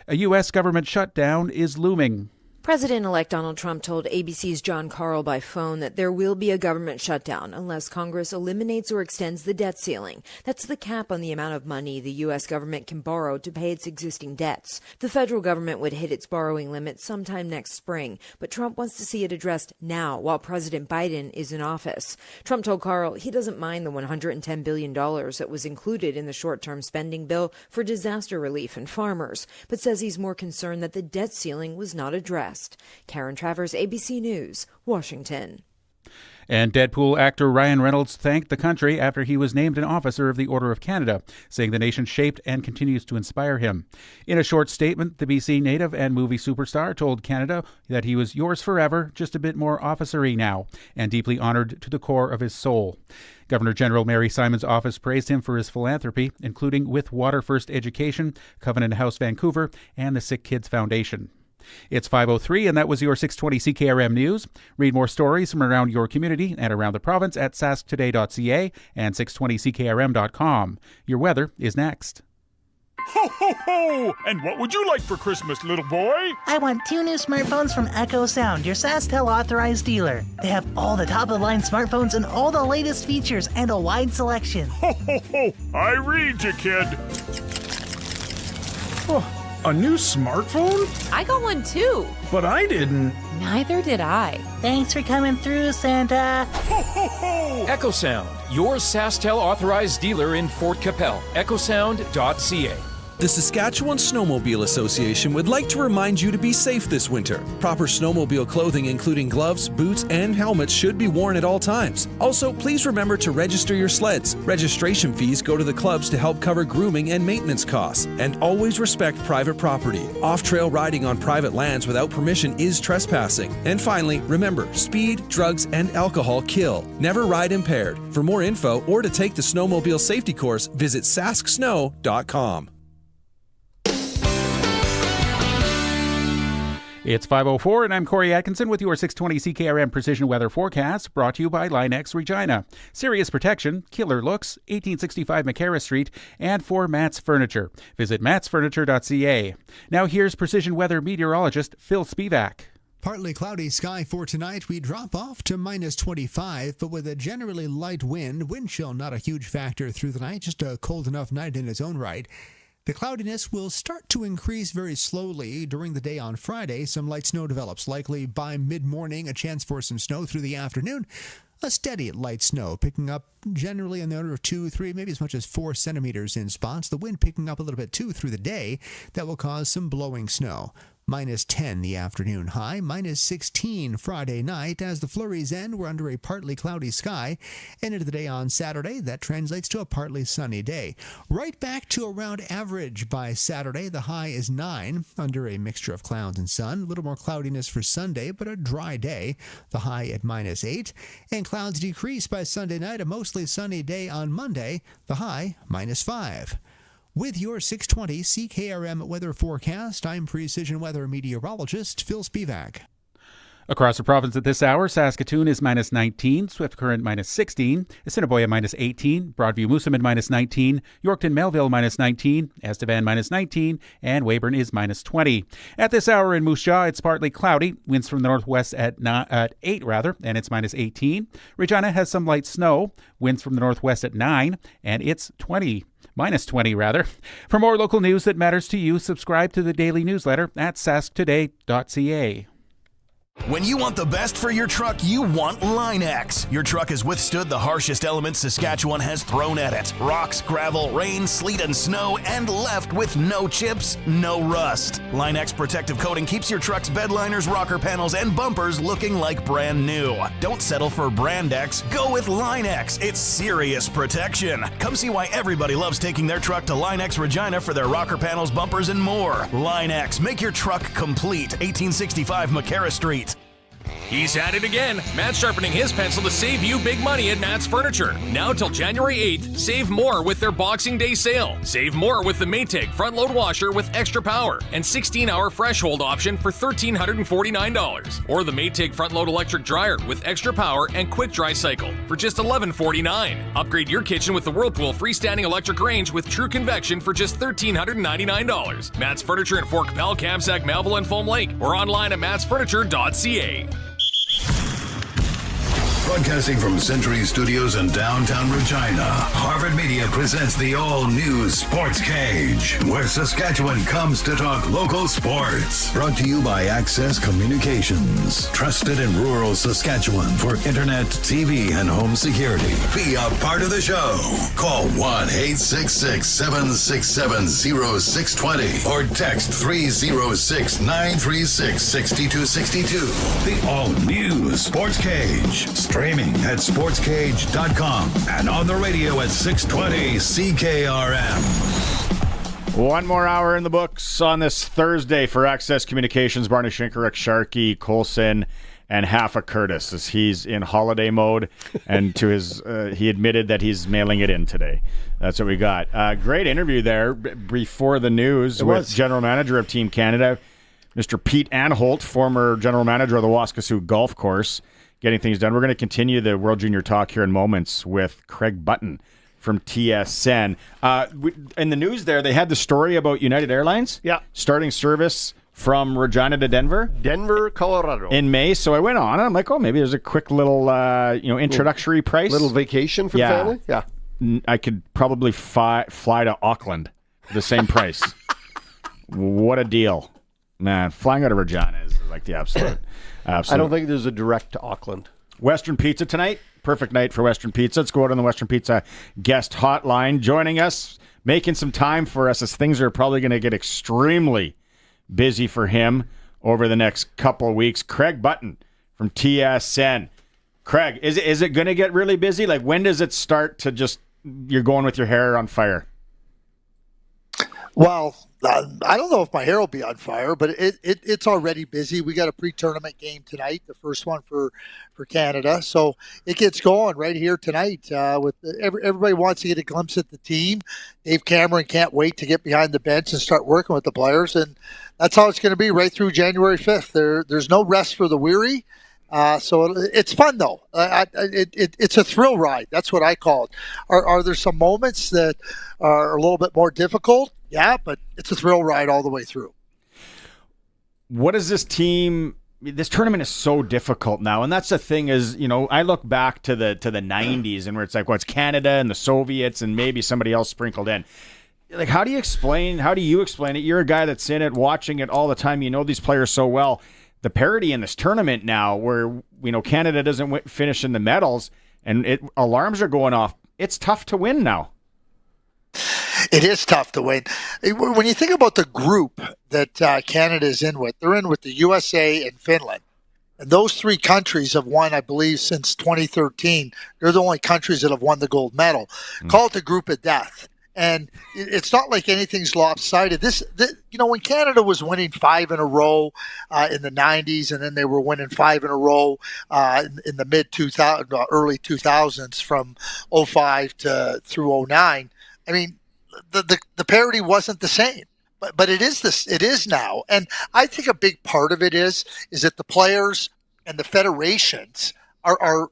A U.S. government shutdown is looming.
President-elect Donald Trump told ABC's John Carl by phone that there will be a government shutdown unless Congress eliminates or extends the debt ceiling. That's the cap on the amount of money the U.S. government can borrow to pay its existing debts. The federal government would hit its borrowing limit sometime next spring, but Trump wants to see it addressed now while President Biden is in office. Trump told Carl he doesn't mind the $110 billion that was included in the short-term spending bill for disaster relief and farmers, but says he's more concerned that the debt ceiling was not addressed. Karen Travers, ABC News, Washington.
And Deadpool actor Ryan Reynolds thanked the country after he was named an Officer of the Order of Canada, saying the nation shaped and continues to inspire him. In a short statement, the BC native and movie superstar told Canada that he was yours forever, just a bit more officery now, and deeply honored to the core of his soul. Governor General Mary Simon's office praised him for his philanthropy, including with Water First Education, Covenant House Vancouver, and the Sick Kids Foundation. It's 5:03, and that was your 620 CKRM News. Read more stories from around your community and around the province at sasktoday.ca and 620ckrm.com. Your weather is next.
Ho, ho, ho! And what would you like for Christmas, little boy?
I want 2 new smartphones from Echo Sound, your SaskTel authorized dealer. They have all the top-of-the-line smartphones and all the latest features and a wide selection.
Ho, ho, ho! I read you, kid. Oh. A new smartphone?
I got one too.
But I didn't.
Neither did I.
Thanks for coming through, Santa.
Ho, ho, ho!
Echo Sound, your SaskTel authorized dealer in Fort Capel. echosound.ca.
The Saskatchewan Snowmobile Association would like to remind you to be safe this winter. Proper snowmobile clothing, including gloves, boots, and helmets, should be worn at all times. Also, please remember to register your sleds. Registration fees go to the clubs to help cover grooming and maintenance costs. And always respect private property. Off-trail riding on private lands without permission is trespassing. And finally, remember, speed, drugs, and alcohol kill. Never ride impaired. For more info or to take the snowmobile safety course, visit sasksnow.com.
It's 5:04, and I'm Corey Atkinson with your 620 CKRM Precision Weather Forecast, brought to you by Linex Regina. Serious protection, killer looks, 1865 McCarra Street, and for Matt's Furniture. Visit mattsfurniture.ca. Now here's Precision Weather meteorologist Phil Spivak.
Partly cloudy sky for tonight. We drop off to minus 25, but with a generally light wind chill not a huge factor through the night, just a cold enough night in its own right. The cloudiness will start to increase very slowly during the day on Friday. Some light snow develops, likely by mid-morning, a chance for some snow through the afternoon. A steady light snow picking up generally in the order of 2, 3, maybe as much as 4 centimeters in spots. The wind picking up a little bit too through the day. That will cause some blowing snow. Minus 10 the afternoon high, minus 16 Friday night. As the flurries end, we're under a partly cloudy sky. And into the day on Saturday, that translates to a partly sunny day. Right back to around average by Saturday. The high is 9 under a mixture of clouds and sun. A little more cloudiness for Sunday, but a dry day. The high at minus 8. And clouds decrease by Sunday night. A mostly sunny day on Monday. The high minus 5. With your 620 CKRM weather forecast, I'm Precision Weather meteorologist Phil Spivak.
Across the province at this hour, Saskatoon is minus 19, Swift Current minus 16, Assiniboia minus 18, Broadview Moosomin minus 19, Yorkton Melville minus 19, Estevan minus 19, and Weyburn is minus 20. At this hour in Moose Jaw, it's partly cloudy, winds from the northwest at 8, and it's minus 18. Regina has some light snow, winds from the northwest at 9, and it's 20. Minus 20, rather. For more local news that matters to you, subscribe to the daily newsletter at sasktoday.ca.
When you want the best for your truck, you want Line-X. Your truck has withstood the harshest elements Saskatchewan has thrown at it. Rocks, gravel, rain, sleet, and snow, and left with no chips, no rust. Line-X protective coating keeps your truck's bed liners, rocker panels, and bumpers looking like brand new. Don't settle for Brand X. Go with Line-X. It's serious protection. Come see why everybody loves taking their truck to Line-X Regina for their rocker panels, bumpers, and more. Line-X. Make your truck complete. 1865 McCarra Street.
He's at it again. Matt's sharpening his pencil to save you big money at Matt's Furniture. Now till January 8th, save more with their Boxing Day sale. Save more with the Maytag front-load washer with extra power and 16-hour fresh hold option for $1,349. Or the Maytag front-load electric dryer with extra power and quick dry cycle for just $1149. Upgrade your kitchen with the Whirlpool freestanding electric range with true convection for just $1,399. Matt's Furniture in Fort Capel, Kamsack, Melville, and Foam Lake, or online at mattsfurniture.ca.
Broadcasting from Century Studios in downtown Regina, Harvard Media presents the all-new Sportscage, where Saskatchewan comes to talk local sports. Brought to you by Access Communications, trusted in rural Saskatchewan for internet, TV, and home security. Be a part of the show. Call 1-866-767-0620 or text 306-936-6262. The all-new Sportscage. Streaming at sportscage.com and on the radio at 620 CKRM.
One more hour in the books on this Thursday for Access Communications. Barney Shinkaruk, Sharkey, Colson, and Haffa Curtis as he's in holiday mode. And to his, he admitted that he's mailing it in today. That's what we got. Great interview there before the news with General Manager of Team Canada, Mr. Pete Anholt, former General Manager of the Waskesiu Golf Course. Getting things done. We're going to continue the World Junior talk here in moments with Craig Button from TSN. In the news there, they had the story about United Airlines starting service from Regina to Denver,
Colorado
in May. So I went on and I'm like, oh, maybe there's a quick little introductory price.
Little vacation for the family? Yeah.
I could probably fly to Auckland for the same price. What a deal. Man, flying out of Regina is like the absolute.
I don't think there's a direct to Auckland.
Western Pizza tonight. Perfect night for Western Pizza. Let's go out on the Western Pizza guest hotline. Joining us, making some time for us as things are probably going to get extremely busy for him over the next couple of weeks. Craig Button from TSN. Craig, is it going to get really busy? Like, when does it start to just, you're going with your hair on fire?
Well, I don't know if my hair will be on fire, but it's already busy. We got a pre-tournament game tonight, the first one for Canada. So it gets going right here tonight. With everybody wants to get a glimpse at the team. Dave Cameron can't wait to get behind the bench and start working with the players, and that's how it's going to be right through January 5th. There's no rest for the weary. So it's fun, though. It's a thrill ride. That's what I call it. Are there some moments that are a little bit more difficult? Yeah, but it's a thrill ride all the way through.
What is this team? This tournament is so difficult now, and that's the thing is, I look back to the 90s and where it's like, it's Canada and the Soviets and maybe somebody else sprinkled in. Like, how do you explain it? You're a guy that's in it, watching it all the time. You know these players so well. The parity in this tournament now where, Canada doesn't finish in the medals and alarms are going off. It's tough to win now.
It is tough to win. When you think about the group that Canada is in with, they're in with the USA and Finland. And those three countries have won, I believe, since 2013. They're the only countries that have won the gold medal. Call it the group of death. And it's not like anything's lopsided. When Canada was winning 5 in a row in the 90s, and then they were winning 5 in a row in the early 2000s from 05 through 09. I mean, the parity wasn't the same, but it is now. And I think a big part of it is that the players and the federations are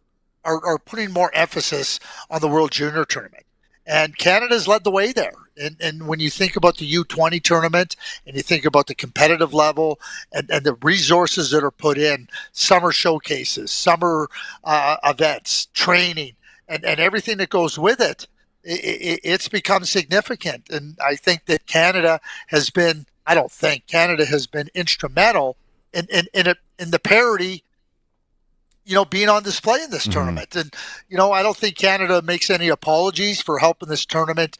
putting more emphasis on the World Junior Tournament. And Canada's led the way there. And when you think about the U20 tournament and you think about the competitive level and the resources that are put in, summer showcases, summer events, training, and everything that goes with it, it's become significant. And I think that Canada has been instrumental in the parity, being on display in this tournament. And, I don't think Canada makes any apologies for helping this tournament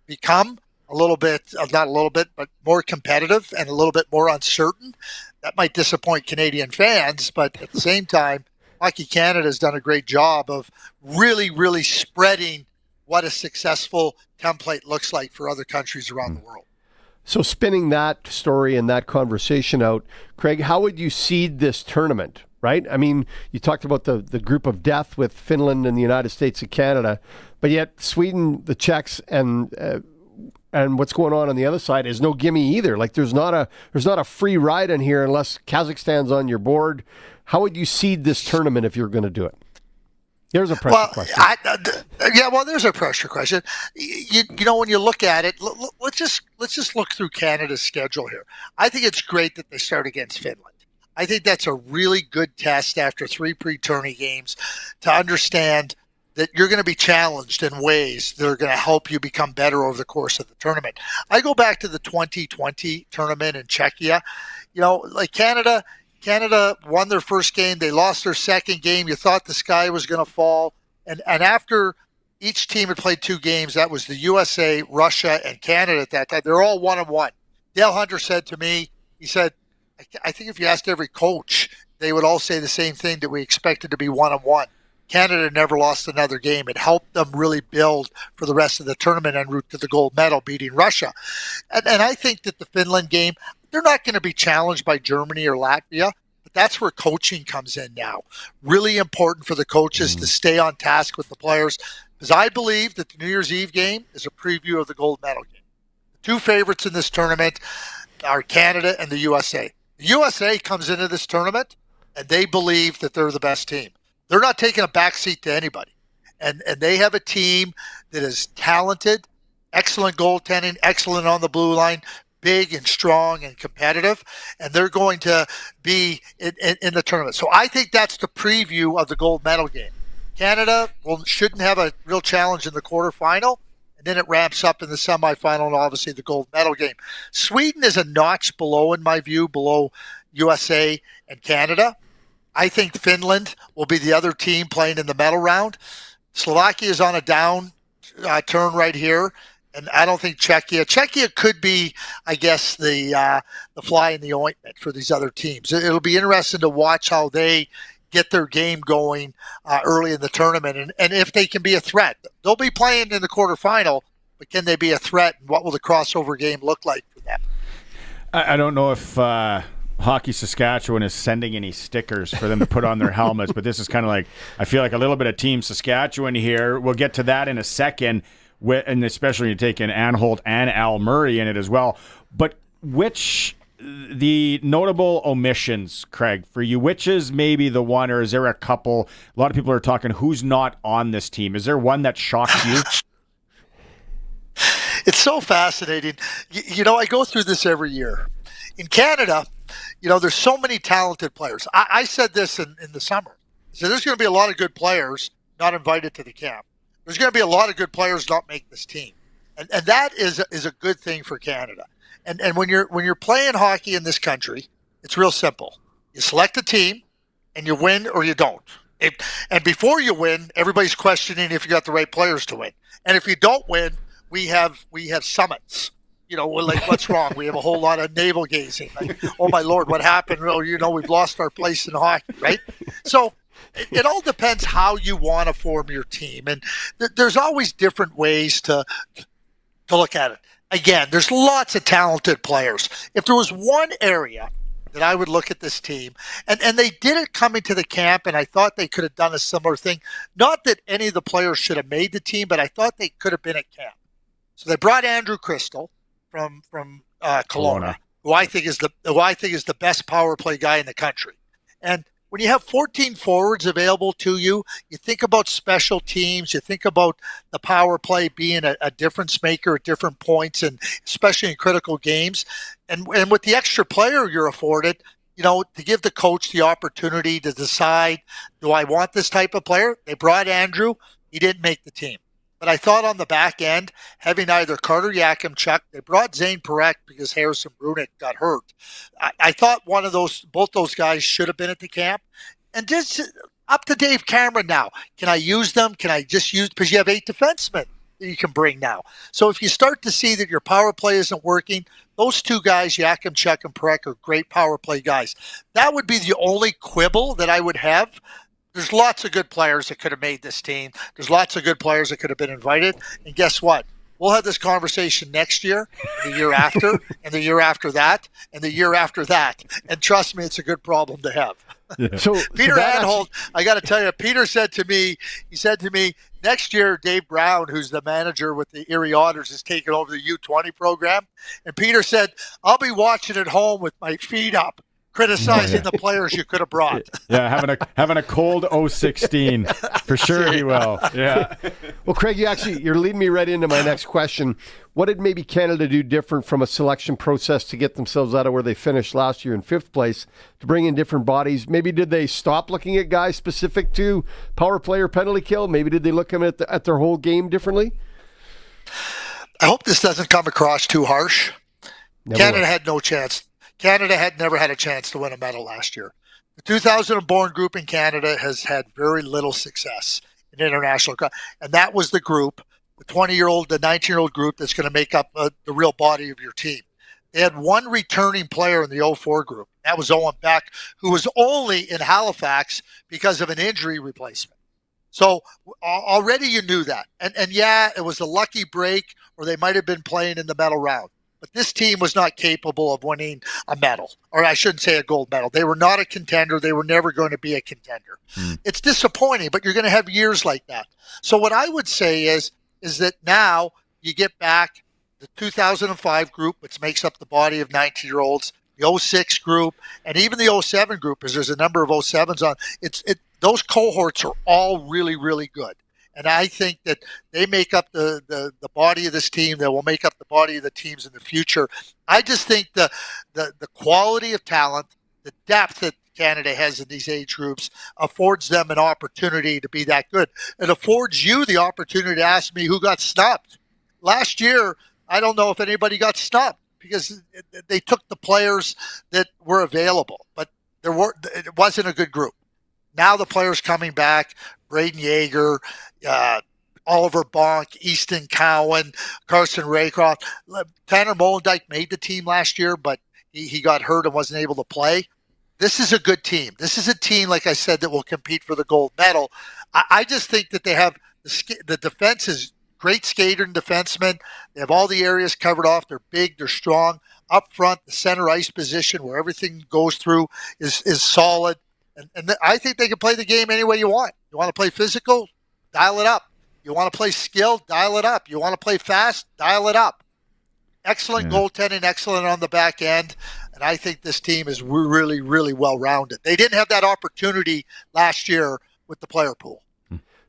become but more competitive and a little bit more uncertain. That might disappoint Canadian fans, but at the same time, Hockey Canada has done a great job of really, really spreading what a successful template looks like for other countries around the world.
So spinning that story and that conversation out, Craig, how would you seed this tournament? right? I mean, you talked about the group of death with Finland and the United States and Canada, but yet Sweden, the Czechs, and what's going on the other side is no gimme either. Like there's not a free ride in here unless Kazakhstan's on your board. How would you seed this tournament if you're going to do it? There's a pressure question.
There's a pressure question. You know, when you look at it, let's just look through Canada's schedule here. I think it's great that they start against Finland. I think that's a really good test after 3 pre-tourney games to understand that you're going to be challenged in ways that are going to help you become better over the course of the tournament. I go back to the 2020 tournament in Czechia. You know, like Canada won their first game. They lost their second game. You thought the sky was going to fall. And after each team had played 2 games, that was the USA, Russia, and Canada at that time. They're all 1-1. Dale Hunter said to me, he said, I think if you asked every coach, they would all say the same thing, that we expected to be 1-1. Canada never lost another game. It helped them really build for the rest of the tournament en route to the gold medal, beating Russia. And I think that the Finland game, they're not going to be challenged by Germany or Latvia, but that's where coaching comes in now. Really important for the coaches to stay on task with the players, because I believe that the New Year's Eve game is a preview of the gold medal game. The 2 favorites in this tournament are Canada and the USA. The USA comes into this tournament, and they believe that they're the best team. They're not taking a backseat to anybody. And they have a team that is talented, excellent goaltending, excellent on the blue line, big and strong and competitive, and they're going to be in the tournament. So I think that's the preview of the gold medal game. Canada shouldn't have a real challenge in the quarterfinal, and then it ramps up in the semifinal and obviously the gold medal game. Sweden is a notch below, in my view, below USA and Canada. I think Finland will be the other team playing in the medal round. Slovakia is on a down turn right here, and I don't think Czechia could be, I guess, the fly in the ointment for these other teams. It'll be interesting to watch how they get their game going early in the tournament, and if they can be a threat. They'll be playing in the quarterfinal, but can they be a threat, and what will the crossover game look like for them?
I don't know if Hockey Saskatchewan is sending any stickers for them to put on their helmets, but this is kind of like, I feel like a little bit of Team Saskatchewan here. We'll get to that in a second, and especially when you take in Anholt and Al Murray in it as well. But the notable omissions, Craig, for you, which is maybe the one, or is there a couple? A lot of people are talking who's not on this team. Is there one that shocks you?
It's so fascinating. You know, I go through this every year. In Canada, you know, there's so many talented players. I said this in the summer. So there's going to be a lot of good players not invited to the camp. There's going to be a lot of good players not make this team. And that is a good thing for Canada. And when you're playing hockey in this country, it's real simple. You select a team and you win or you don't. And before you win, everybody's questioning if you got the right players to win. And if you don't win, we have summits. You know, like, what's wrong? We have a whole lot of navel gazing. Like, oh, my Lord, what happened? Well, you know, we've lost our place in hockey, right? So it all depends how you want to form your team. And there's always different ways to look at it. Again, there's lots of talented players. If there was one area that I would look at this team, and they did it coming to the camp, and I thought they could have done a similar thing. Not that any of the players should have made the team, but I thought they could have been at camp. So they brought Andrew Crystal from Kelowna, who I think is the best power play guy in the country. And when you have 14 forwards available to you, you think about special teams, you think about the power play being a difference maker at different points, and especially in critical games. And with the extra player you're afforded, you know, to give the coach the opportunity to decide, do I want this type of player? They brought Andrew. He didn't make the team. But I thought on the back end, having either Carter Yakimchuk, they brought Zane Parekh because Harrison Brunick got hurt. I thought both those guys should have been at the camp. And just up to Dave Cameron now. Can I use them? Can I just use, because you have 8 defensemen that you can bring now. So if you start to see that your power play isn't working, those 2 guys, Yakimchuk and Parekh, are great power play guys. That would be the only quibble that I would have. There's lots of good players that could have made this team. There's lots of good players that could have been invited. And guess what? We'll have this conversation next year, the year after, and the year after that, and the year after that. And trust me, it's a good problem to have.
So
Peter
that
Anholt, I got to tell you, Peter said to me, next year, Dave Brown, who's the manager with the Erie Otters, is taking over the U20 program. And Peter said, I'll be watching at home with my feet up, criticizing the players you could have brought.
Yeah, having a cold 016 for sure he will. Yeah.
Well, Craig, you're leading me right into my next question. What did maybe Canada do different from a selection process to get themselves out of where they finished last year in 5th place to bring in different bodies? Maybe did they stop looking at guys specific to power play or penalty kill? Maybe did they look at their whole game differently?
I hope this doesn't come across too harsh. Canada had no chance. Canada had never had a chance to win a medal last year. The 2000 group in Canada has had very little success in international. And that was the group, the 20-year-old, the 19-year-old group that's going to make up the real body of your team. They had one returning player in the 04 group. That was Owen Beck, who was only in Halifax because of an injury replacement. So already you knew that. And yeah, it was a lucky break, or they might have been playing in the medal round. But this team was not capable of winning a medal, or I shouldn't say a gold medal. They were not a contender. They were never going to be a contender. It's disappointing, but you're going to have years like that. So what I would say is that now you get back the 2005 group, which makes up the body of 19-year-olds, the 06 group, and even the 07 group, because there's a number of 07s on. Those cohorts are all really, really good. And I think that they make up the body of this team. They will make up the body of the teams in the future. I just think the quality of talent, the depth that Canada has in these age groups affords them an opportunity to be that good. It affords you the opportunity to ask me who got snubbed. Last year, I don't know if anybody got snubbed because they took the players that were available, but it wasn't a good group. Now the players coming back, Braden Yeager, Oliver Bonk, Easton Cowan, Carson Raycroft. Tanner Molendyke made the team last year, but he got hurt and wasn't able to play. This is a good team. This is a team, like I said, that will compete for the gold medal. I just think that they have the defense is great skater and defensemen. They have all the areas covered off. They're big. They're strong. Up front, the center ice position where everything goes through is solid. And I think they can play the game any way you want. You want to play physical? Dial it up. You want to play skill? Dial it up. You want to play fast? Dial it up. Excellent goaltending, excellent on the back end. And I think this team is really, really well-rounded. They didn't have that opportunity last year with the player pool.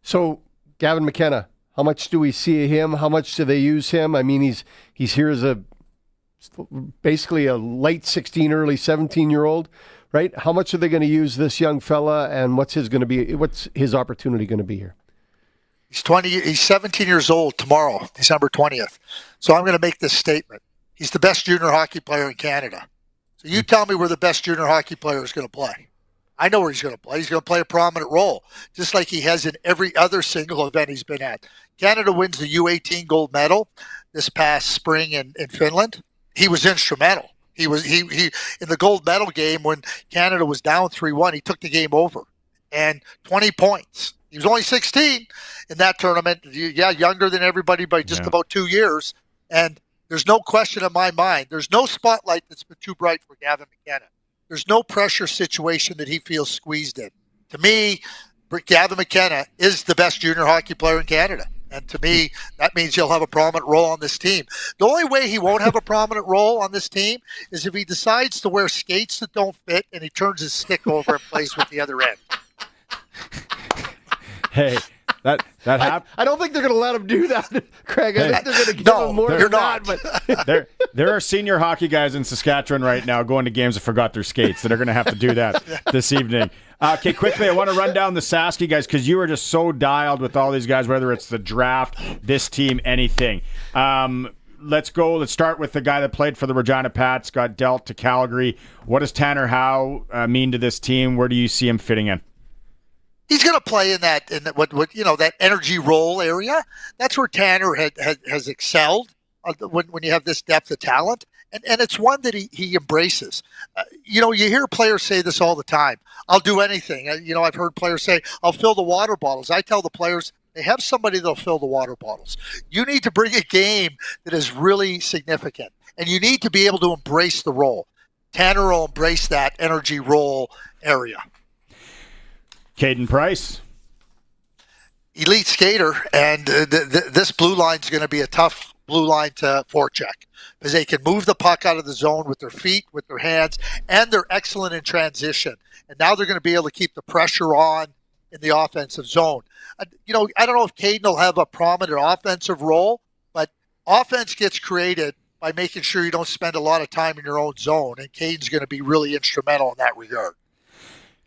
So, Gavin McKenna, how much do we see of him? How much do they use him? I mean, he's here as basically a late 16, early 17-year-old. Right? How much are they going to use this young fella, and what's his opportunity going to be here?
He's 17 years old tomorrow, December 20th. So I'm going to make this statement. He's the best junior hockey player in Canada. So you tell me where the best junior hockey player is going to play. I know where he's going to play. He's going to play a prominent role, just like he has in every other single event he's been at. Canada wins the U18 gold medal this past spring in Finland. He was instrumental. He in the gold medal game when Canada was down 3-1, he took the game over and 20 points. He was only 16 in that tournament. Yeah, younger than everybody by just about 2 years. And there's no question in my mind. There's no spotlight that's been too bright for Gavin McKenna. There's no pressure situation that he feels squeezed in. To me, Gavin McKenna is the best junior hockey player in Canada. And to me, that means he'll have a prominent role on this team. The only way he won't have a prominent role on this team is if he decides to wear skates that don't fit and he turns his stick over and plays with the other end.
Hey, that happened.
I don't think they're going to let him do that, Craig. I think they're going to give him more than that.
But there are senior hockey guys in Saskatchewan right now going to games that forgot their skates that are going to have to do that this evening. Okay, quickly, I want to run down the Sasky guys because you are just so dialed with all these guys, whether it's the draft, this team, anything. Let's go. Let's start with the guy that played for the Regina Pats, got dealt to Calgary. What does Tanner Howe mean to this team? Where do you see him fitting in?
He's going to play in that that energy role area. That's where Tanner has excelled when you have this depth of talent. And it's one that he embraces. You hear players say this all the time. I'll do anything. I've heard players say, I'll fill the water bottles. I tell the players, they have somebody that'll fill the water bottles. You need to bring a game that is really significant. And you need to be able to embrace the role. Tanner will embrace that energy role area.
Caden Price.
Elite skater, and this blue line is going to be a tough blue line to forecheck because they can move the puck out of the zone with their feet, with their hands, and they're excellent in transition. And now they're going to be able to keep the pressure on in the offensive zone. I don't know if Caden will have a prominent offensive role, but offense gets created by making sure you don't spend a lot of time in your own zone, and Caden's going to be really instrumental in that regard.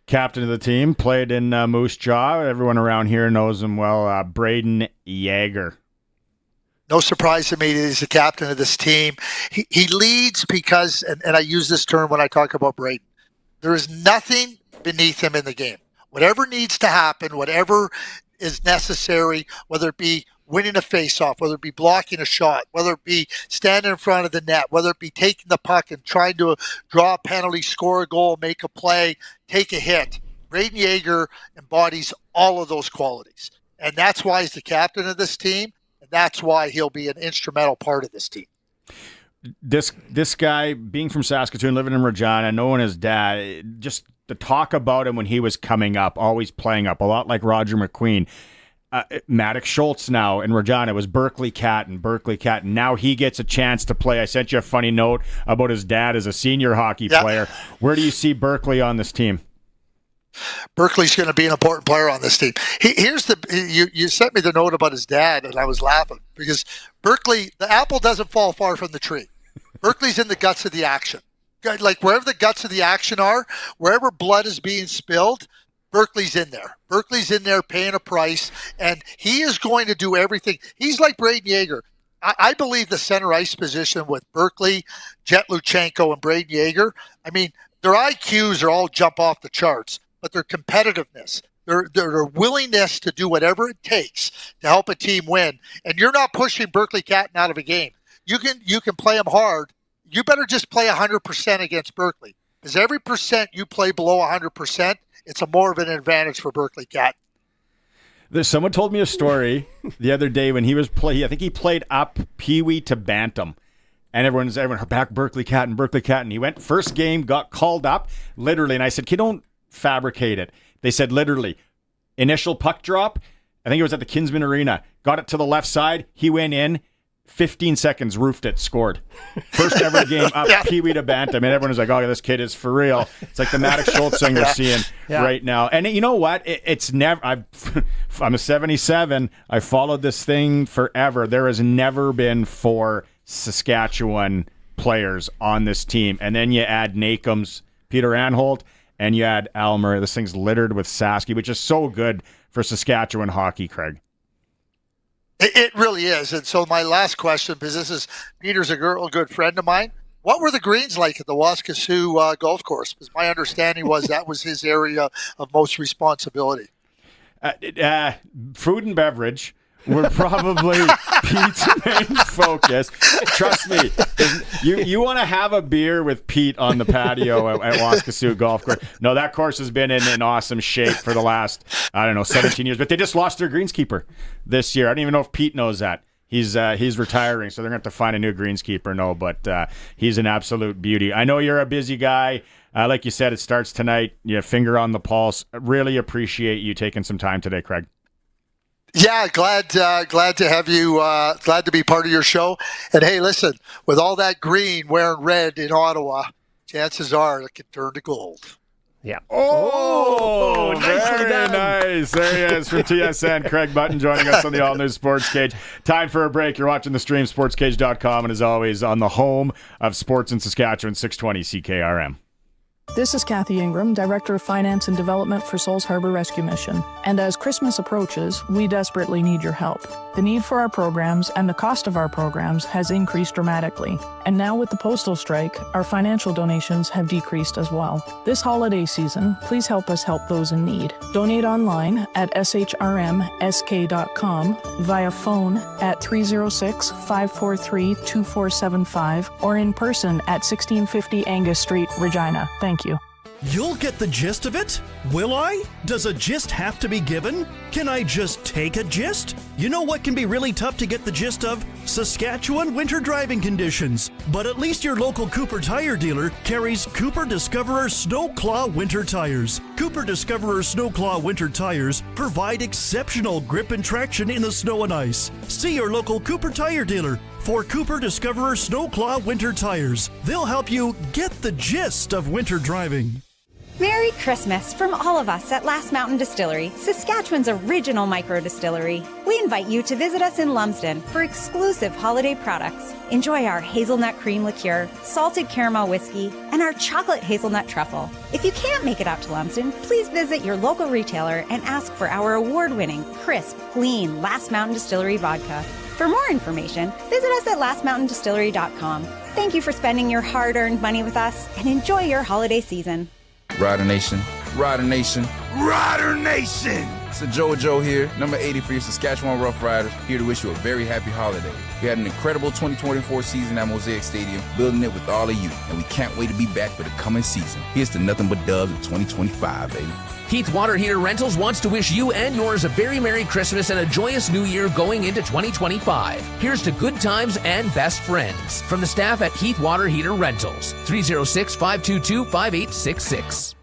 Captain of the team, played in Moose Jaw. Everyone around here knows him well. Braden Yeager.
No surprise to me that he's the captain of this team. He leads because, and I use this term when I talk about Braden, there is nothing beneath him in the game. Whatever needs to happen, whatever is necessary, whether it be winning a face-off, whether it be blocking a shot, whether it be standing in front of the net, whether it be taking the puck and trying to draw a penalty, score a goal, make a play, take a hit. Braden Yeager embodies all of those qualities. And that's why he's the captain of this team, and that's why he'll be an instrumental part of this team.
This guy, being from Saskatoon, living in Regina, knowing his dad, just the talk about him when he was coming up, always playing up, a lot like Roger McQueen. Maddox Schultz now in Regina was Berkeley Cat. Now he gets a chance to play. I sent you a funny note about his dad as a senior hockey player. Where do you see Berkeley on this team?
Berkeley's going to be an important player on this team. You sent me the note about his dad, and I was laughing because Berkeley, the apple doesn't fall far from the tree. Berkeley's in the guts of the action. Like wherever the guts of the action are, wherever blood is being spilled, Berkeley's in there. Berkeley's in there paying a price, and he is going to do everything. He's like Braden Yeager. I believe the center ice position with Berkeley, Jet Luchenko, and Braden Yeager, I mean, their IQs are all jump off the charts, but their competitiveness, their willingness to do whatever it takes to help a team win, and you're not pushing Berkeley Catton out of a game. You can play them hard. You better just play 100% against Berkeley, because every percent you play below 100%, it's more of an advantage for Berkeley Cat.
Someone told me a story the other day when he was I think he played up Pee-wee to Bantam. And everyone's back Berkeley Cat. And he went first game, got called up, literally. And I said, "You don't fabricate it." They said, literally, initial puck drop. I think it was at the Kinsman Arena. Got it to the left side. He went in. 15 seconds, roofed it, scored. First ever game up Pee-wee to Bantam. And everyone was like, "Oh, this kid is for real." It's like the Maddox Schultz thing we're seeing right now. And you know what? It's never. I'm a 77. I followed this thing forever. There has never been 4 Saskatchewan players on this team. And then you add Nakum's Peter Anholt, and you add Almer. This thing's littered with Sasky, which is so good for Saskatchewan hockey, Craig.
It really is. And so my last question, because Peter's a good friend of mine. What were the greens like at the Waskesiu golf course? Because my understanding was that was his area of most responsibility.
Food and beverage were probably Pete's main focus. Trust me, you want to have a beer with Pete on the patio at Waskesiu Golf Course. No, that course has been in awesome shape for the last, 17 years. But they just lost their greenskeeper this year. I don't even know if Pete knows that. He's retiring, so they're going to have to find a new greenskeeper. No, but he's an absolute beauty. I know you're a busy guy. Like you said, it starts tonight. Finger on the pulse. Really appreciate you taking some time today, Craig.
Yeah, glad to have you. Glad to be part of your show. And hey, listen, with all that green wearing red in Ottawa, chances are it can turn to gold.
Yeah.
Oh, very nice. There he is from TSN. Craig Button joining us on the All News Sportscage. Time for a break. You're watching the stream, sportscage.com, and as always, on the home of sports in Saskatchewan, 620 CKRM.
This is Kathy Ingram, Director of Finance and Development for Souls Harbor Rescue Mission. And as Christmas approaches, we desperately need your help. The need for our programs and the cost of our programs has increased dramatically. And now with the postal strike, our financial donations have decreased as well. This holiday season, please help us help those in need. Donate online at shrmsk.com, via phone at 306-543-2475, or in person at 1650 Angus Street, Regina. Thank you.
You'll get the gist of it? Will I? Does a gist have to be given? Can I just take a gist? You know what can be really tough to get the gist of? Saskatchewan winter driving conditions. But at least your local Cooper tire dealer carries Cooper Discoverer Snow Claw winter tires. Cooper Discoverer Snowclaw winter tires provide exceptional grip and traction in the snow and ice. See your local Cooper tire dealer for Cooper Discoverer Snowclaw winter tires. They'll help you get the gist of winter driving.
Merry Christmas from all of us at Last Mountain Distillery, Saskatchewan's original micro distillery. We invite you to visit us in Lumsden for exclusive holiday products. Enjoy our hazelnut cream liqueur, salted caramel whiskey, and our chocolate hazelnut truffle. If you can't make it out to Lumsden, please visit your local retailer and ask for our award-winning, crisp, clean Last Mountain Distillery vodka. For more information, visit us at lastmountaindistillery.com. Thank you for spending your hard-earned money with us, and enjoy your holiday season.
Rider Nation, Rider Nation, Rider Nation! It's Joe here, number 80 for your Saskatchewan Roughriders, here to wish you a very happy holiday. We had an incredible 2024 season at Mosaic Stadium, building it with all of you, and we can't wait to be back for the coming season. Here's to nothing but dubs in 2025, baby.
Heath Water Heater Rentals wants to wish you and yours a very Merry Christmas and a joyous New Year going into 2025. Here's to good times and best friends. From the staff at Heath Water Heater Rentals, 306-522-5866.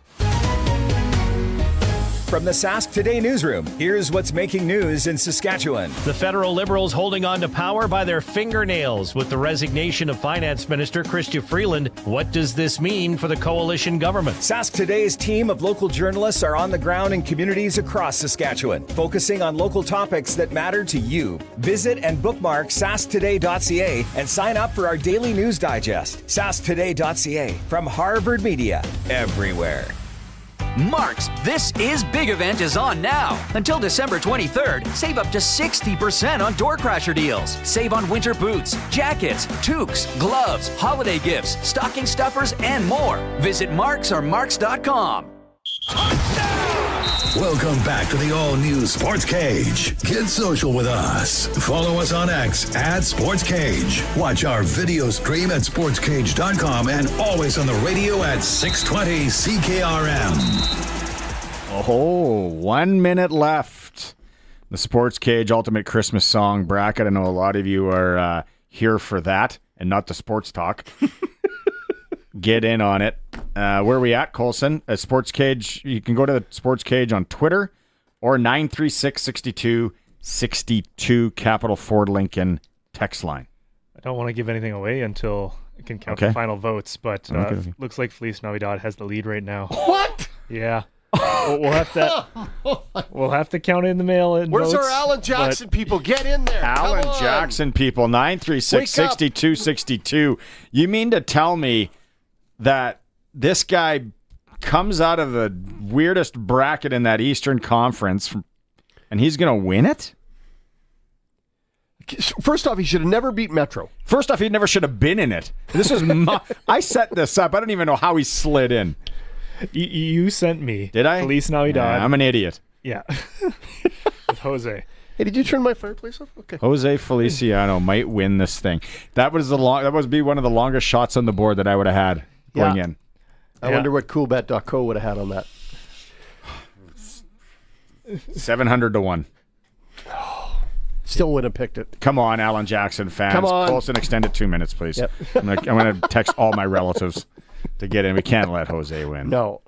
From the Sask Today newsroom, here's what's making news in Saskatchewan.
The federal Liberals holding on to power by their fingernails with the resignation of Finance Minister Chrystia Freeland. What does this mean for the coalition government?
Sask Today's team of local journalists are on the ground in communities across Saskatchewan, focusing on local topics that matter to you. Visit and bookmark sasktoday.ca and sign up for our daily news digest. sasktoday.ca from Harvard Media, everywhere.
Mark's This Is Big event is on now. Until December 23rd, save up to 60% on door crasher deals. Save on winter boots, jackets, toques, gloves, holiday gifts, stocking stuffers, and more. Visit Mark's or marks.com.
Welcome back to the all-new Sports Cage. Get social with us. Follow us on X at Sports Cage. Watch our video stream at sportscage.com and always on the radio at 620 CKRM.
Oh, 1 minute left. The Sports Cage Ultimate Christmas Song bracket. I know a lot of you are here for that and not the sports talk. Get in on it. Where are we at, Colson? Sports Cage. You can go to the Sports Cage on Twitter or 936-6262 Capital Ford Lincoln text line.
I don't want to give anything away until I can count the final votes, but looks like Feliz Navidad has the lead right now.
What?
Yeah. We'll have to count it in the mail.
Where's
votes,
our Alan Jackson people? Get in there.
Alan Jackson people, 936-6262. You mean to tell me that this guy comes out of the weirdest bracket in that Eastern Conference and he's going to win it?
First off, he should have never beat Metro.
First off, he never should have been in it. This was I set this up. I don't even know how he slid in.
You sent me.
Did I?
Feliz Navidad.
Yeah, I'm an idiot.
Yeah. With Jose.
Hey, did you turn my fireplace off? Okay.
Jose Feliciano might win this thing. That would be one of the longest shots on the board that I would have had going in.
I wonder what coolbet.co would have had on that.
700-1.
Still wouldn't have picked it.
Come on, Alan Jackson fans.
Come on.
Colson, extend it 2 minutes, please.
Yep.
I'm going to text all my relatives to get in. We can't let Jose win.
No.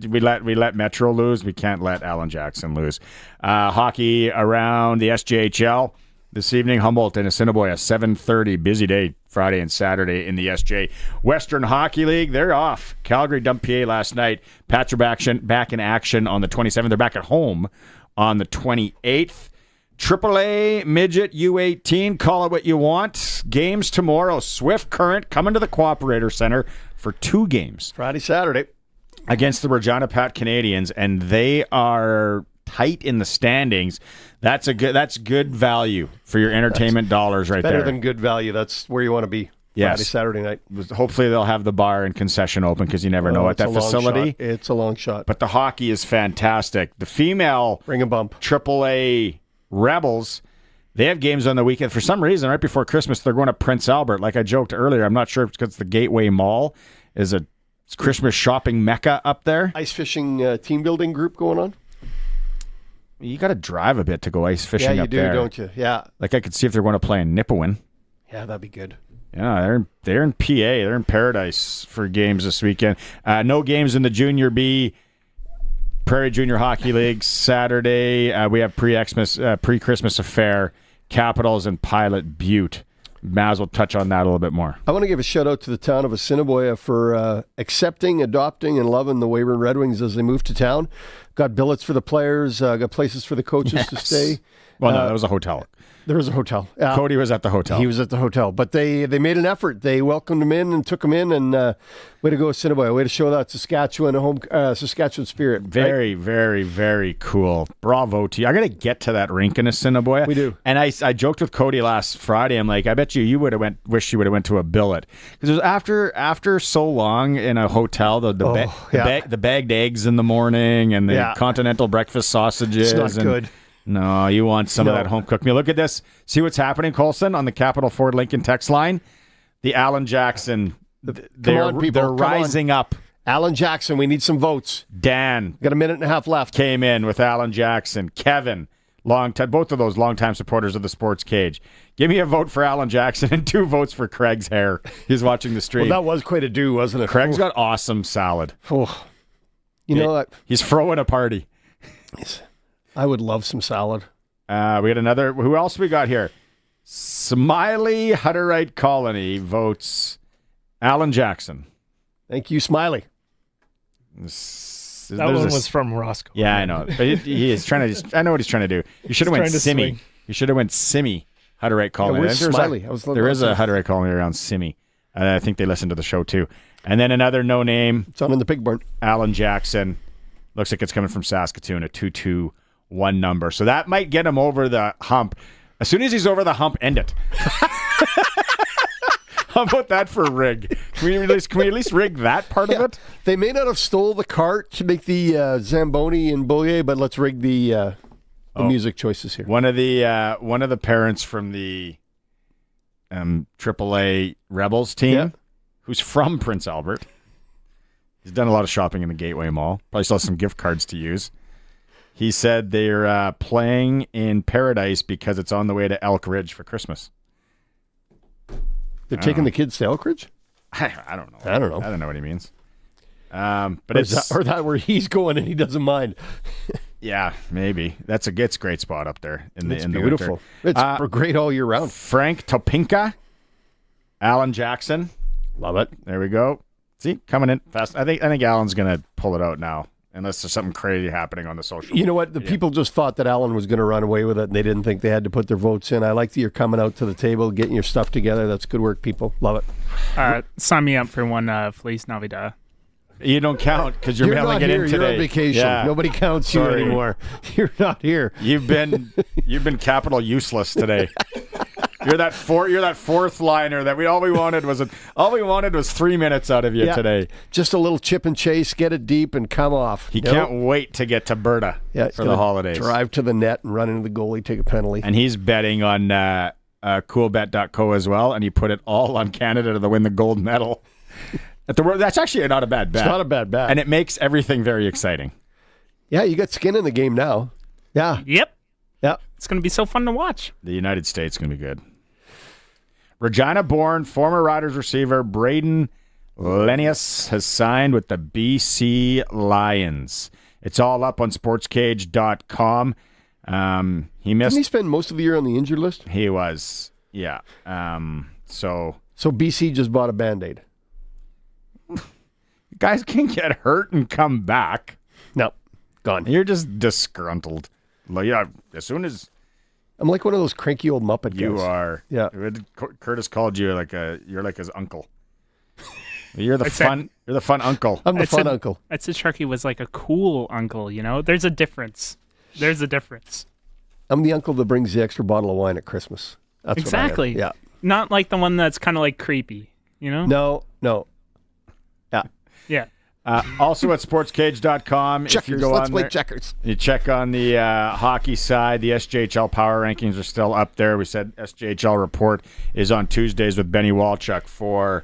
We let Metro lose. We can't let Alan Jackson lose. Hockey around the SJHL this evening. Humboldt and Assiniboia, 7:30. Busy day Friday and Saturday in the SJ. Western Hockey League, they're off. Calgary dumped PA last night. Pats are back in action on the 27th. They're back at home on the 28th. AAA Midget U18, call it what you want. Games tomorrow. Swift Current coming to the Cooperator Center for 2 games.
Friday, Saturday.
Against the Regina Pats Canadians, and they are tight in the standings. That's good value for your entertainment dollars right there.
Better than good value. That's where you want to be.
Yes.
Friday, Saturday night.
Hopefully they'll have the bar and concession open because you never know at that facility.
It's a long shot.
But the hockey is fantastic. The female
Ring a bump.
AAA Rebels, they have games on the weekend. For some reason, right before Christmas, they're going to Prince Albert. Like I joked earlier, I'm not sure if it's because the Gateway Mall is a Christmas shopping mecca up there.
Ice fishing team building group going on?
You got to drive a bit to go ice fishing up there.
Yeah, you do, don't you? Yeah.
Like I could see if they're going to play in Nipawin.
Yeah, that'd be good.
Yeah, they're in PA. They're in Paradise for games this weekend. No games in the Junior B Prairie Junior Hockey League Saturday. We have pre-Christmas affair, Capitals and Pilot Butte. Might as well touch on that a little bit more.
I want to give a shout out to the town of Assiniboia for accepting, adopting, and loving the Weyburn Red Wings as they move to town. Got billets for the players, got places for the coaches to stay.
Well, no, that was a hotel.
There was a hotel.
Cody was at the hotel.
He was at the hotel. But they made an effort. They welcomed him in and took him in. And way to go, Assiniboia. Way to show that Saskatchewan spirit.
Very, very, very cool. Bravo to you. I got to get to that rink in Assiniboia.
We do.
And I joked with Cody last Friday. I'm like, I bet you would have wish you would have went to a billet. Because it was after so long in a hotel, the bagged eggs in the morning and the continental breakfast sausages.
It's not good.
No, you want some of that home-cooked meal. Look at this. See what's happening, Colson, on the Capital Ford Lincoln text line? The Alan Jackson, they're rising up.
Alan Jackson, we need some votes.
Dan.
Got a minute and a half left.
Came in with Alan Jackson. Kevin, both of those longtime supporters of the Sports Cage. Give me a vote for Alan Jackson and 2 votes for Craig's hair. He's watching the stream.
Well, that was quite a do, wasn't it?
Craig's got awesome salad.
Oh. You know what?
He's throwing a party.
I would love some salad.
We had another. Who else we got here? Smiley Hutterite Colony votes Alan Jackson.
Thank you, Smiley.
That one was from Roscoe.
Yeah, I know. But he is trying to. I know what he's trying to do. You should have went Simi. You should have went Simi Hutterite Colony.
Yeah, where's Smiley?
There is a Hutterite Colony around Simi. I think they listen to the show too. And then another no name.
It's on in the pig barn.
Alan Jackson. Looks like it's coming from Saskatoon. A 2-2-1 number. So that might get him over the hump. As soon as he's over the hump, end it. How about that for rig? Can we at least rig that part of it?
They may not have stole the cart to make the Zamboni and Boulier, but let's rig the music choices here.
One of the parents from the AAA Rebels team, who's from Prince Albert. He's done a lot of shopping in the Gateway Mall. Probably still has some gift cards to use. He said they're playing in Paradise because it's on the way to Elk Ridge for Christmas.
They're taking the kids to Elk Ridge?
I don't know.
I don't know.
I don't know what he means. But it's
or that where he's going and he doesn't mind.
Yeah, maybe. It's a great spot up there in the
beautiful.
winter.
It's great all year round.
Frank Topinka, Alan Jackson.
Love it.
There we go. See, coming in fast. I think Alan's gonna pull it out now, unless there's something crazy happening on the social.
You know what? The people just thought that Alan was going to run away with it, and they didn't think they had to put their votes in. I like that you're coming out to the table, getting your stuff together. That's good work, people. Love it.
Sign me up for one Feliz Navidad.
You don't count because you're mailing it in today.
You're on vacation.
Yeah.
Nobody counts you anymore. You're not here.
You've been capital useless today. You're that fourth liner that all we wanted was 3 minutes out of you today.
Just a little chip and chase, get it deep, and come off.
He can't wait to get to Berta for the holidays.
Drive to the net and run into the goalie, take a penalty.
And he's betting on coolbet.co as well, and he put it all on Canada to win the gold medal. That's actually not a bad bet.
It's not a bad bet.
And it makes everything very exciting.
Yeah, you got skin in the game now. Yeah.
Yep.
Yeah.
It's going to be so fun to watch.
The United States is going to be good. Regina-born former Riders receiver Braden Lenius has signed with the BC Lions. It's all up on sportscage.com.
Didn't he spend most of the year on the injured list?
He was, yeah. So
BC just bought a Band-Aid.
Guys can get hurt and come back.
No, gone.
You're just disgruntled. Yeah, as soon as
I'm like one of those cranky old Muppet guys.
You are.
Yeah.
Curtis called you you're like his uncle. You're the fun uncle.
I'm the fun uncle.
I'd say Sharky was like a cool uncle, you know? There's a difference.
I'm the uncle that brings the extra bottle of wine at Christmas. That's
exactly.
What I am. Yeah.
Not like the one that's kind of like creepy, you know?
No. Yeah.
Yeah.
Also at sportscage.com.
Checkers.
If you go
Let's
on
play
there,
checkers.
You check on the hockey side. The SJHL power rankings are still up there. We said SJHL report is on Tuesdays with Benny Walchuk for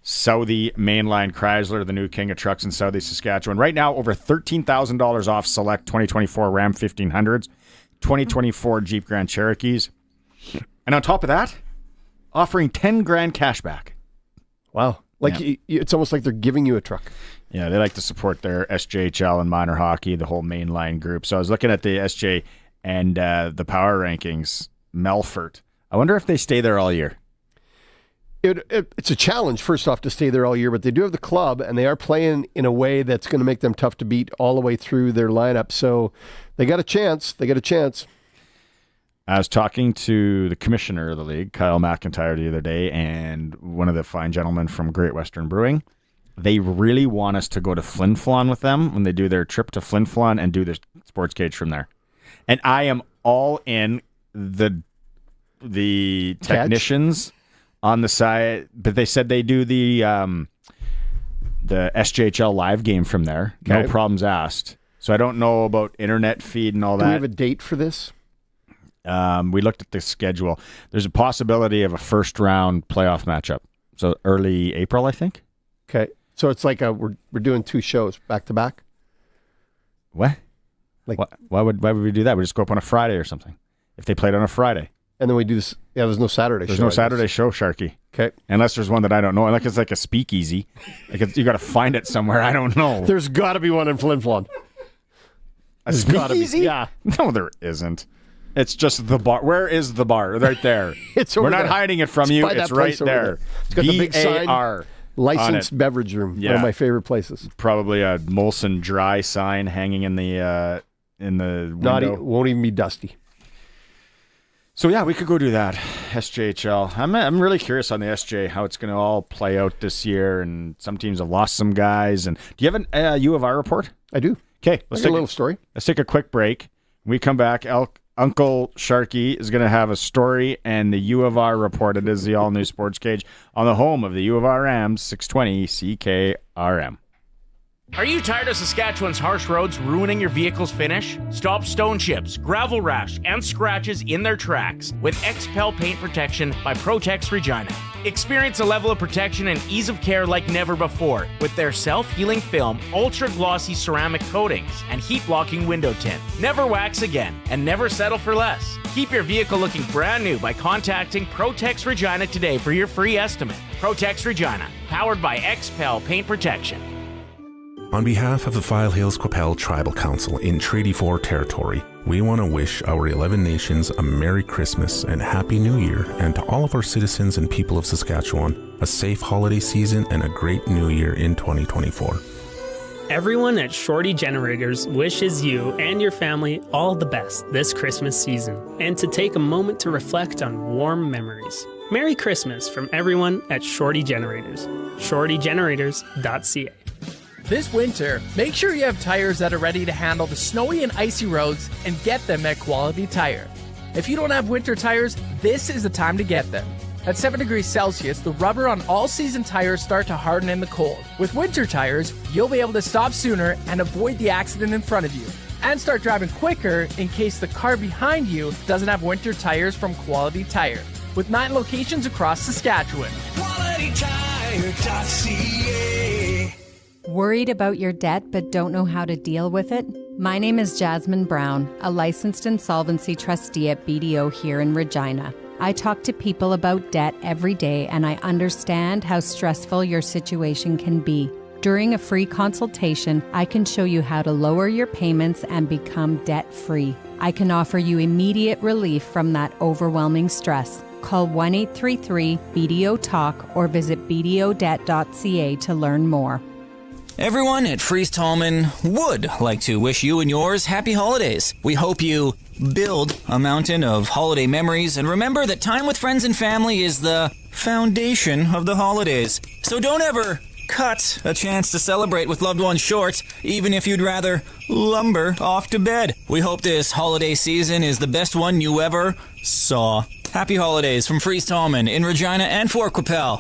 Southie Mainline Chrysler, the new king of trucks in Southie Saskatchewan. Right now, over $13,000 off select 2024 Ram 1500s, 2024 Jeep Grand Cherokees. And on top of that, offering $10,000 cash back.
Wow. It's almost like they're giving you a truck.
Yeah, they like to support their SJHL and minor hockey, the whole mainline group. So I was looking at the SJ and the power rankings. Melfort. I wonder if they stay there all year.
It's a challenge, first off, to stay there all year, but they do have the club, and they are playing in a way that's going to make them tough to beat all the way through their lineup. So they got a chance. I was talking to the commissioner of the league, Kyle McIntyre, the other day, and one of the fine gentlemen from Great Western Brewing. They really want us to go to Flin Flon with them when they do their trip to Flin Flon and do their Sportscage from there. And I am all in the technicians on the side, but they said they do the SJHL live game from there. Okay. No problems asked. So I don't know about internet feed and all that. Do we have a date for this?
We looked at the schedule. There's a possibility of a first round playoff matchup. So early April, I think.
Okay. So it's like we're doing 2 shows back to back.
What?
Like
why would we do that? We just go up on a Friday or something. If they played on a Friday.
And then we do this. Yeah, there's no Saturday show.
There's no Saturday show, Sharky.
Okay.
Unless there's one that I don't know. Like it's like a speakeasy. Like you got to find it somewhere. I don't know.
There's got to be one in Flin Flon.
There's got to be. Yeah. No, there isn't. It's just the bar. Where is the bar? Right there. We're not hiding it from you. It's right there.
It's got the big sign.
BAR.
Licensed beverage room. Yeah. One of my favorite places.
Probably a Molson Dry sign hanging in the window.
Won't even be dusty.
So yeah, we could go do that. SJHL. I'm really curious on the SJ, how it's going to all play out this year, and some teams have lost some guys. And do you have a U of R report?
I do.
Okay,
let's take a little story.
Let's take a quick break. When we come back, Uncle Sharky is going to have a story and the U of R report. It is the all-new Sportscage on the home of the U of R Rams, 620 CKRM.
Are you tired of Saskatchewan's harsh roads ruining your vehicle's finish? Stop stone chips, gravel rash, and scratches in their tracks with XPEL paint protection by Protex Regina. Experience a level of protection and ease of care like never before with their self-healing film, ultra-glossy ceramic coatings, and heat-blocking window tint. Never wax again, and never settle for less. Keep your vehicle looking brand new by contacting Protex Regina today for your free estimate. Protex Regina, powered by XPEL paint protection.
On behalf of the File Hills Qu'Appelle Tribal Council in Treaty 4 territory, we want to wish our 11 nations a Merry Christmas and Happy New Year, and to all of our citizens and people of Saskatchewan, a safe holiday season and a great new year in 2024.
Everyone at Shorty Generators wishes you and your family all the best this Christmas season, and to take a moment to reflect on warm memories. Merry Christmas from everyone at Shorty Generators. ShortyGenerators.ca.
This winter, make sure you have tires that are ready to handle the snowy and icy roads, and get them at Quality Tire. If you don't have winter tires, this is the time to get them. At 7 degrees Celsius, the rubber on all season tires start to harden in the cold. With winter tires, you'll be able to stop sooner and avoid the accident in front of you, and start driving quicker in case the car behind you doesn't have winter tires from Quality Tire. With 9 locations across Saskatchewan. QualityTire.ca.
Worried about your debt but don't know how to deal with it? My name is Jasmine Brown, a licensed insolvency trustee at BDO here in Regina. I talk to people about debt every day, and I understand how stressful your situation can be. During a free consultation, I can show you how to lower your payments and become debt-free. I can offer you immediate relief from that overwhelming stress. Call 1-833-BDO-TALK or visit bdodebt.ca to learn more.
Everyone at Fries Tallman would like to wish you and yours happy holidays. We hope you build a mountain of holiday memories, and remember that time with friends and family is the foundation of the holidays. So don't ever cut a chance to celebrate with loved ones short, even if you'd rather lumber off to bed. We hope this holiday season is the best one you ever saw. Happy holidays from Fries Tallman in Regina and Fort Qu'Appelle.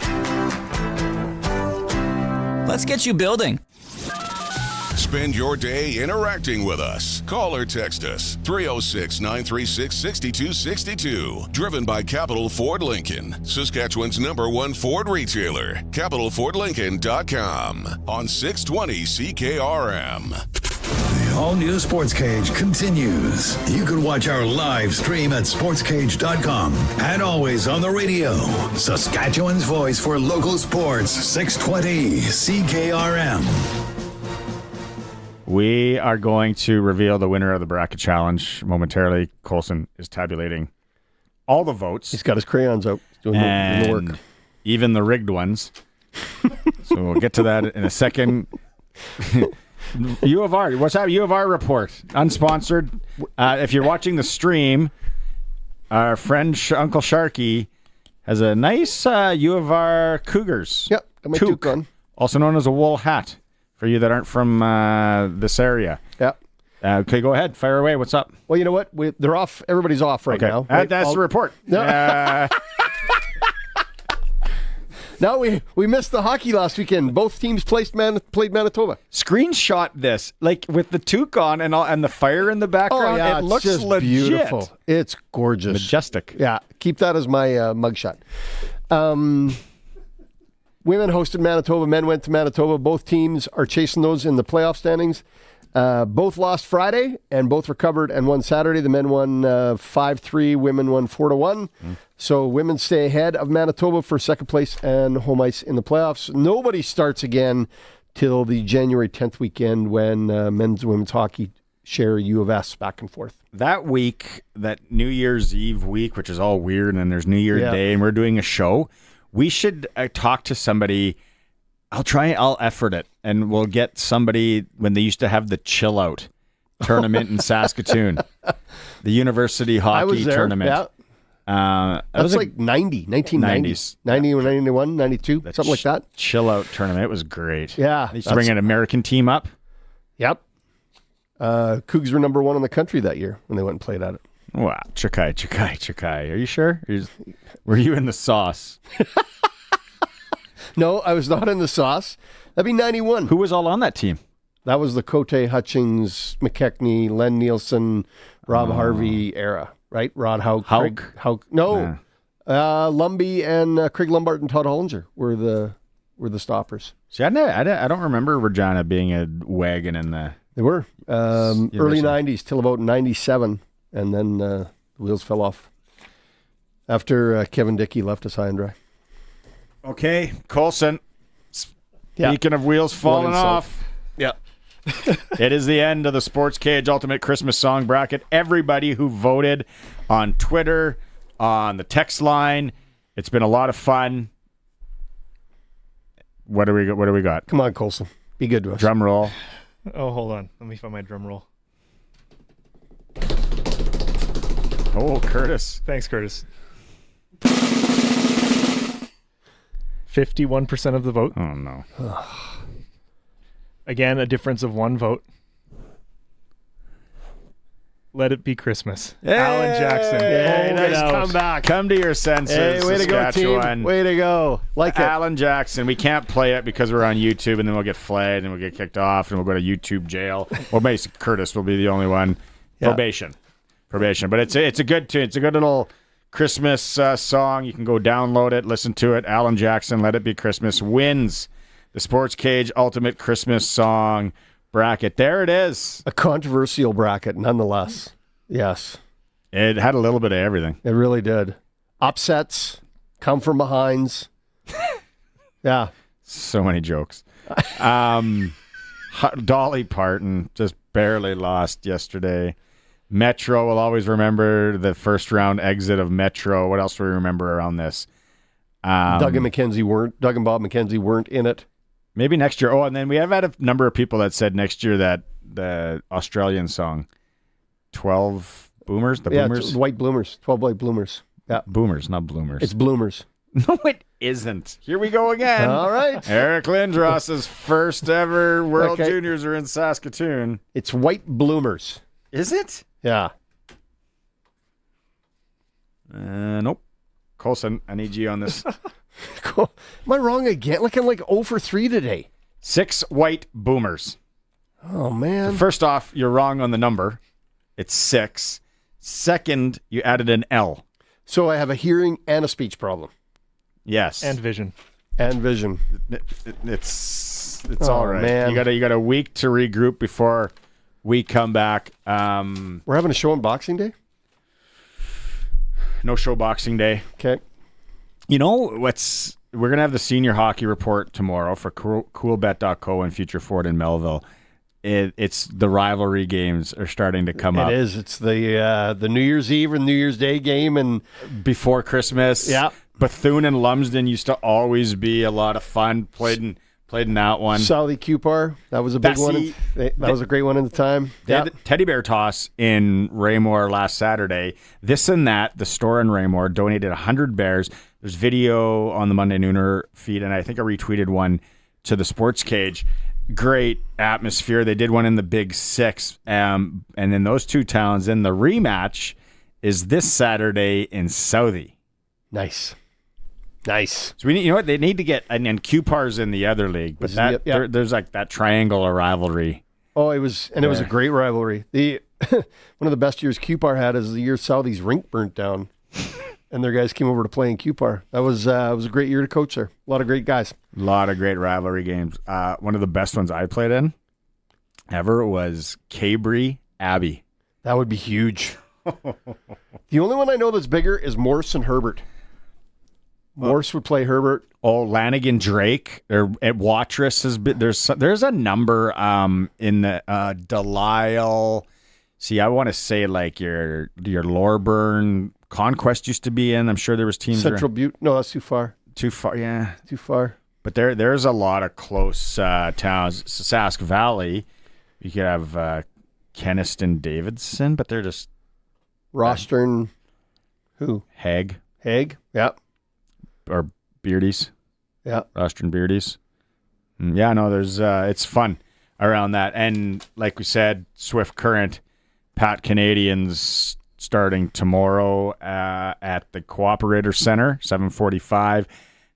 Let's get you building.
Spend your day interacting with us. Call or text us 306-936-6262. Driven by Capital Ford Lincoln, Saskatchewan's #1 Ford retailer. CapitalFordLincoln.com on 620 CKRM.
The all-new Sportscage continues. You can watch our live stream at sportscage.com and always on the radio. Saskatchewan's voice for local sports, 620 CKRM.
We are going to reveal the winner of the bracket challenge momentarily. Colson is tabulating all the votes.
He's got his crayons out. He's doing the work.
Even the rigged ones. So we'll get to that in a second. U of R. What's that? U of R report. Unsponsored. If you're watching the stream, our friend Uncle Sharky has a nice U of R Cougars.
Yep. Got my toque on.
Also known as a wool hat for you that aren't from this area.
Yep.
Okay, go ahead. Fire away. What's up?
Well, you know what? They're off. Everybody's off right now. Right?
That's the report.
No. Now we missed the hockey last weekend. Both teams played Manitoba.
Screenshot this, like with the toque on and the fire in the background.
Oh, yeah,
it looks
just
legit.
Beautiful. It's gorgeous,
majestic.
Yeah, keep that as my mugshot. Women hosted Manitoba. Men went to Manitoba. Both teams are chasing those in the playoff standings. Both lost Friday and both recovered and won Saturday. The men won 5-3. Women won 4-1. So women stay ahead of Manitoba for second place and home ice in the playoffs. Nobody starts again till the January 10th weekend when men's and women's hockey share U of S back and forth.
That week, that New Year's Eve week, which is all weird, and then there's New Year's Day, and we're doing a show. We should talk to somebody. I'll effort it, and we'll get somebody when they used to have the chill out tournament in Saskatoon, the university hockey tournament.
Yeah. That's like 1990s. 90 or 91, 92, something like that.
Chill out tournament. It was great.
Yeah.
They used to bring an American team up.
Yep. Cougs were number 1 in the country that year when they went and played at it.
Wow. Chikai. Are you sure? Were you in the sauce?
No, I was not in the sauce. That'd be 91.
Who was all on that team?
That was the Cote Hutchings, McKechnie, Len Nielsen, Rob Harvey era, right? Rod Hauk. No. Lumby and Craig Lombard and Todd Hollinger were the stoppers.
See, I don't remember Regina being a wagon in the...
They were. Early 90s till about 97, and then the wheels fell off after Kevin Dickey left us high and dry.
Okay, Colson. Speaking of wheels falling off.
Yeah.
It is the end of the Sportscage Ultimate Christmas Song Bracket. Everybody who voted on Twitter, on the text line, it's been a lot of fun. What do we got?
Come on, Colson. Be good to us.
Drum roll.
Oh, hold on. Let me find my drum roll.
Oh, Curtis.
Thanks, Curtis. 51% of the vote.
Oh, no.
Again, a difference of 1 vote. Let It Be Christmas.
Hey!
Alan Jackson.
Hey, nice comeback.
Come to your senses,
Hey, way to go,
Saskatchewan.
team. Way to go. Like
Alan Jackson. We can't play it because we're on YouTube, and then we'll get flagged, and we'll get kicked off, and we'll go to YouTube jail. Well, basically, Curtis will be the only one.
Yeah.
Probation. But it's a good tune. It's a good little Christmas song. You can go download it, listen to it. Alan Jackson, Let It Be Christmas, wins the Sportscage Ultimate Christmas Song Bracket. There it is.
A controversial bracket, nonetheless. Yes.
It had a little bit of everything.
It really did. Upsets, come from behinds. Yeah.
So many jokes. Dolly Parton just barely lost yesterday. Metro will always remember the first round exit of Metro. What else do we remember around this?
Doug and Bob McKenzie weren't in it.
Maybe next year. Oh, and then we have had a number of people that said next year that the Australian song, 12 Boomers? Boomers?
White Bloomers. 12 White Bloomers. Yeah.
Boomers, not Bloomers.
It's Bloomers.
No, it isn't. Here we go again.
All right.
Eric Lindros's first ever World Juniors are in Saskatoon.
It's White Bloomers.
Is it?
Yeah.
Nope. Colson, I need you on this.
Cool. Am I wrong again? I'm 0 for 3 today.
6 white boomers.
Oh, man.
So first off, you're wrong on the number. It's 6. Second, you added an L.
So I have a hearing and a speech problem.
Yes.
And vision.
It's all right.
Man.
You got a week to regroup before we come back.
We're having a show on Boxing Day?
No show Boxing Day.
Okay.
You know what's? We're gonna have the senior hockey report tomorrow for coolbet.co and Future Ford in Melville. it's the rivalry games are starting to come up.
It is. It's the New Year's Eve and New Year's Day game, and
before Christmas.
Yeah.
Bethune and Lumsden used to always be a lot of fun. Played in that one.
Southie Cupar, that was a big one. That was a great one at the time.
They had the teddy bear toss in Raymore last Saturday. This and that, the store in Raymore donated 100 bears. There's video on the Monday Nooner feed, and I think I retweeted one to the Sportscage. Great atmosphere. They did one in the Big Six, and in those two towns. Then the rematch is this Saturday in Southie.
Nice.
So we need, what they need to get, and Cupar's in the other league, but there's like that triangle of rivalry.
Oh, it was a great rivalry. The one of the best years Cupar had is the year Southie's rink burnt down, and their guys came over to play in Cupar. That was a great year to coach there. A lot of great guys.
A lot of great rivalry games. One of the best ones I played in ever was Cabry Abbey.
That would be huge. The only one I know that's bigger is Morse and Herbert. Morse would play Herbert.
Oh, Lanigan Drake or at Watrous has been there's a number in the Delisle. See, I want to say like your Lorburn Conquest used to be in. I'm sure there was teams.
Central Butte. No, that's too far.
Too far, yeah.
Too far.
But there's a lot of close towns. Sask Valley, you could have Kenniston Davidson, but they're just
Rostern. Who?
Hague,
yeah.
Or Beardies.
Yeah.
Rostern Beardies. Yeah, no, there's it's fun around that. And like we said, Swift Current, Pat Canadians starting tomorrow at the Cooperator Center, 7:45.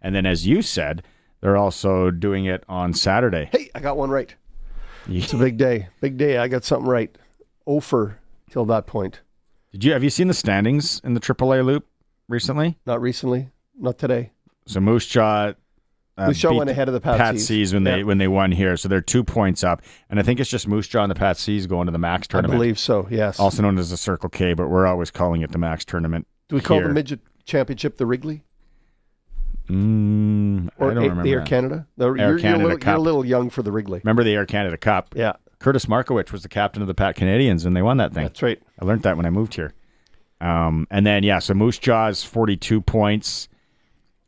And then as you said, they're also doing it on Saturday.
Hey, I got one right. It's a big day. Big day. I got something right. Ofer till that point.
Have you seen the standings in the AAA loop recently?
Not recently. Not today.
So Moose Jaw
went ahead of the
Patsies when they won here. So they're 2 points up. And I think it's just Moose Jaw and the Patsies going to the Max tournament.
I believe so, yes.
Also known as the Circle K, but we're always calling it the Max tournament.
Do we call the Midget Championship the Wrigley?
I don't remember.
The Air Canada? You're a little young for the Wrigley.
Remember the Air Canada Cup?
Yeah.
Curtis Markowicz was the captain of the Pat Canadians, and they won that thing.
That's right.
I learned that when I moved here. And then, so Moose Jaw's 42 points,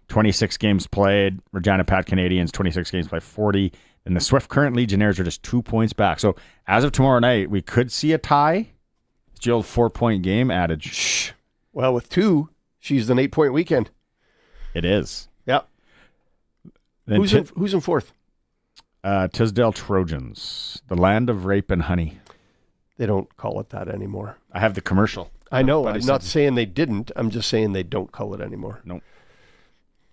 26 games played. Regina Pat Canadians, 26 games played, 40. And the Swift Current Legionnaires are just 2 points back. So as of tomorrow night, we could see a tie. It's the old 4-point game adage.
Shh. Well, with 2, she's an 8-point weekend.
It is.
Yep. Who's in fourth?
Tisdale Trojans, the land of rape and honey.
They don't call it that anymore.
I have the commercial.
I know. I'm not saying they didn't. I'm just saying they don't call it anymore.
Nope.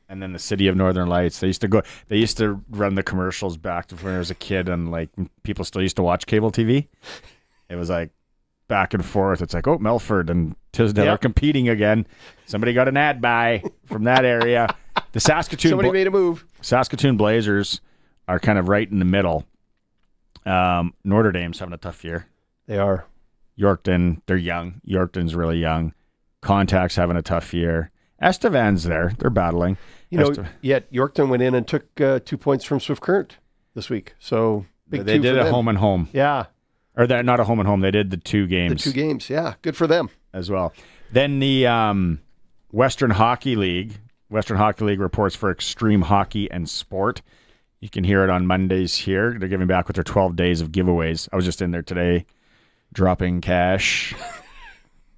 And then the City of Northern Lights. They used to run the commercials back to when I was a kid, and like people still used to watch cable TV. It was like back and forth. It's like, Melford and Tisdale are competing again. Somebody got an ad buy from that area. The Saskatoon.
Somebody made a move.
Saskatoon Blazers are kind of right in the middle. Notre Dame's having a tough year.
They are.
Yorkton, they're young. Yorkton's really young. Contact's having a tough year. Estevan's there. They're battling.
Yet Yorkton went in and took 2 points from Swift Current this week. So
they did a home and home.
Yeah.
Or they're not a home and home. They did the 2 games.
The 2 games, yeah. Good for them.
As well. Then the Western Hockey League. Western Hockey League reports for Extreme Hockey and Sport. You can hear it on Mondays here. They're giving back with their 12 days of giveaways. I was just in there today dropping cash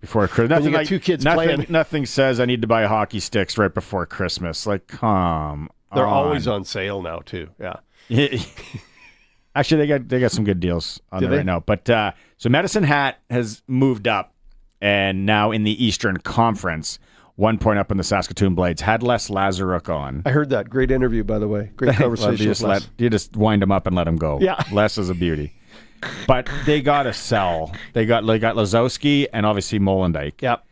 before Christmas.
You got 2 kids playing.
Nothing says I need to buy hockey sticks right before Christmas. Like, come
They're
on.
always on sale now, too. Yeah.
Actually, they got some good deals on there right now. But so Medicine Hat has moved up, and now in the Eastern Conference, 1 point up in the Saskatoon Blades. Had Les Lazaruk on.
I heard that. Great interview, by the way. Great conversation.
You just wind him up and let him go.
Yeah.
Les is a beauty. But they got to sell. They got Lazowski and obviously Molendijk.
Yep.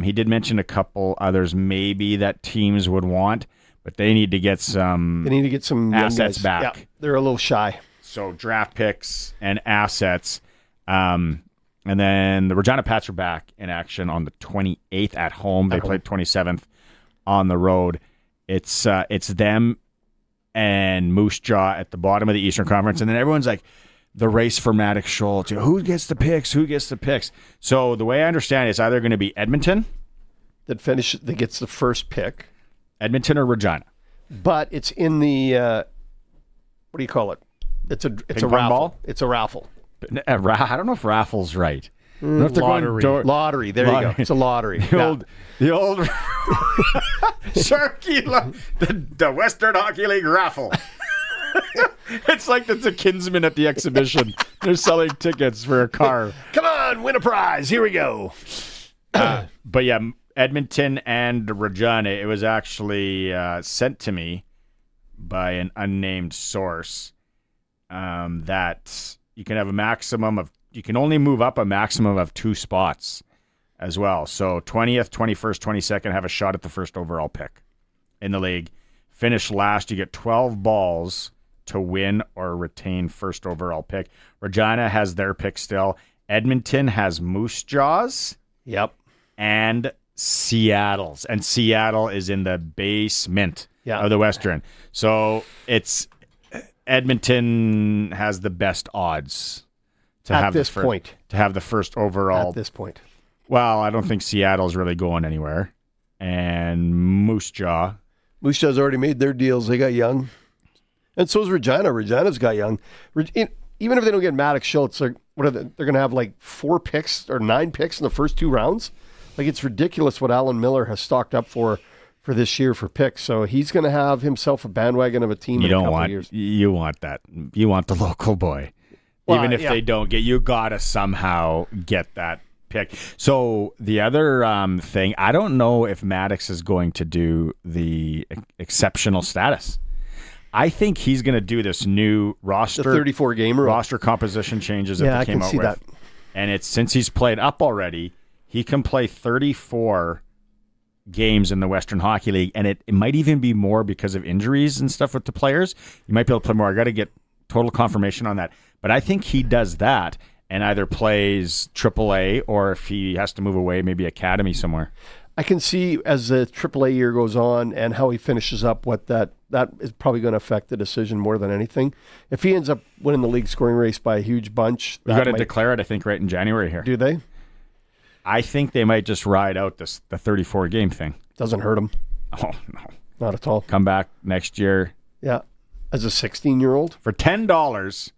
He did mention a couple others maybe that teams would want, but they need to get some.
They need to get some
assets back.
Yeah, they're a little shy.
So draft picks and assets. And then the Regina Pats are back in action on the 28th at home. They played 27th on the road. It's them and Moose Jaw at the bottom of the Eastern Conference. And then everyone's like, the race for Maddox Schultz. Who gets the picks? Who gets the picks? So the way I understand it, it's either going to be Edmonton
that gets the first pick,
Edmonton or Regina.
But it's in the what do you call it? It's a raffle.
Ball?
It's a raffle.
I don't know if raffle's right. I don't know if they're
Lottery.
going
Lottery. There you go. It's a lottery.
The old Sharky, the Western Hockey League raffle. It's like it's a kinsman at the exhibition. They're selling tickets for a car.
Come on, win a prize. Here we go.
But yeah, Edmonton and Regina, it was actually sent to me by an unnamed source that you can have you can only move up a maximum of 2 spots as well. So 20th, 21st, 22nd have a shot at the first overall pick in the league. Finish last, you get 12 balls to win or retain first overall pick. Regina has their pick still. Edmonton has Moose Jaws.
Yep.
And Seattle's. And Seattle is in the basement of the Western. So it's Edmonton has the best odds to have the first overall.
At this point.
Well, I don't think Seattle's really going anywhere. And Moose Jaw's
already made their deals. They got young. And so is Regina. Regina's got young. Even if they don't get Maddox Schultz, they're going to have like 4 picks or 9 picks in the first 2 rounds. Like, it's ridiculous what Alan Miller has stocked up for this year for picks. So he's going to have himself a bandwagon of a team in a couple of years.
You want that. You want the local boy. Well, even if they don't get, you got to somehow get that pick. So the other thing, I don't know if Maddox is going to do the exceptional status. I think he's going to do this new roster.
The 34-game
roster composition changes that they came out with. That. And it's since he's played up already, he can play 34 games in the Western Hockey League, and it might even be more because of injuries and stuff with the players. You might be able to play more. I got to get total confirmation on that. But I think he does that and either plays AAA or if he has to move away, maybe academy somewhere.
I can see as the AAA year goes on and how he finishes up, what that is probably going to affect the decision more than anything. If he ends up winning the league scoring race by a huge bunch,
you got to declare it, I think, right in January here.
Do they?
I think they might just ride out the 34-game thing.
Doesn't hurt him.
Oh, no.
Not at all.
Come back next year.
Yeah. As a 16-year-old.
For $10,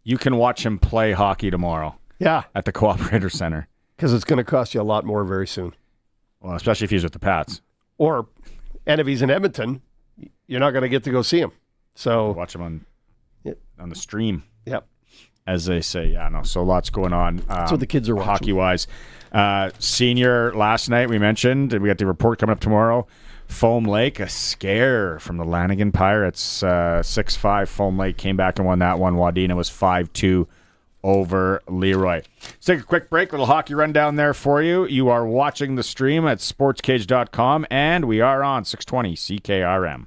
you can watch him play hockey tomorrow.
Yeah.
At the Cooperator Center.
Because it's going to cost you a lot more very soon.
Well, especially if he's with the Pats.
And if he's in Edmonton, you're not going to get to go see him. So
watch him on the stream.
Yep.
As they say. Yeah, no. So lots going on.
That's what the kids are watching.
Hockey-wise. Senior last night, we mentioned, and we got the report coming up tomorrow. Foam Lake, a scare from the Lanigan Pirates. 6-5. Foam Lake came back and won that one. Wadena was 5-2 over Leroy. Let's take a quick break. A little hockey rundown there for you. You are watching the stream at sportscage.com, and we are on 620 CKRM.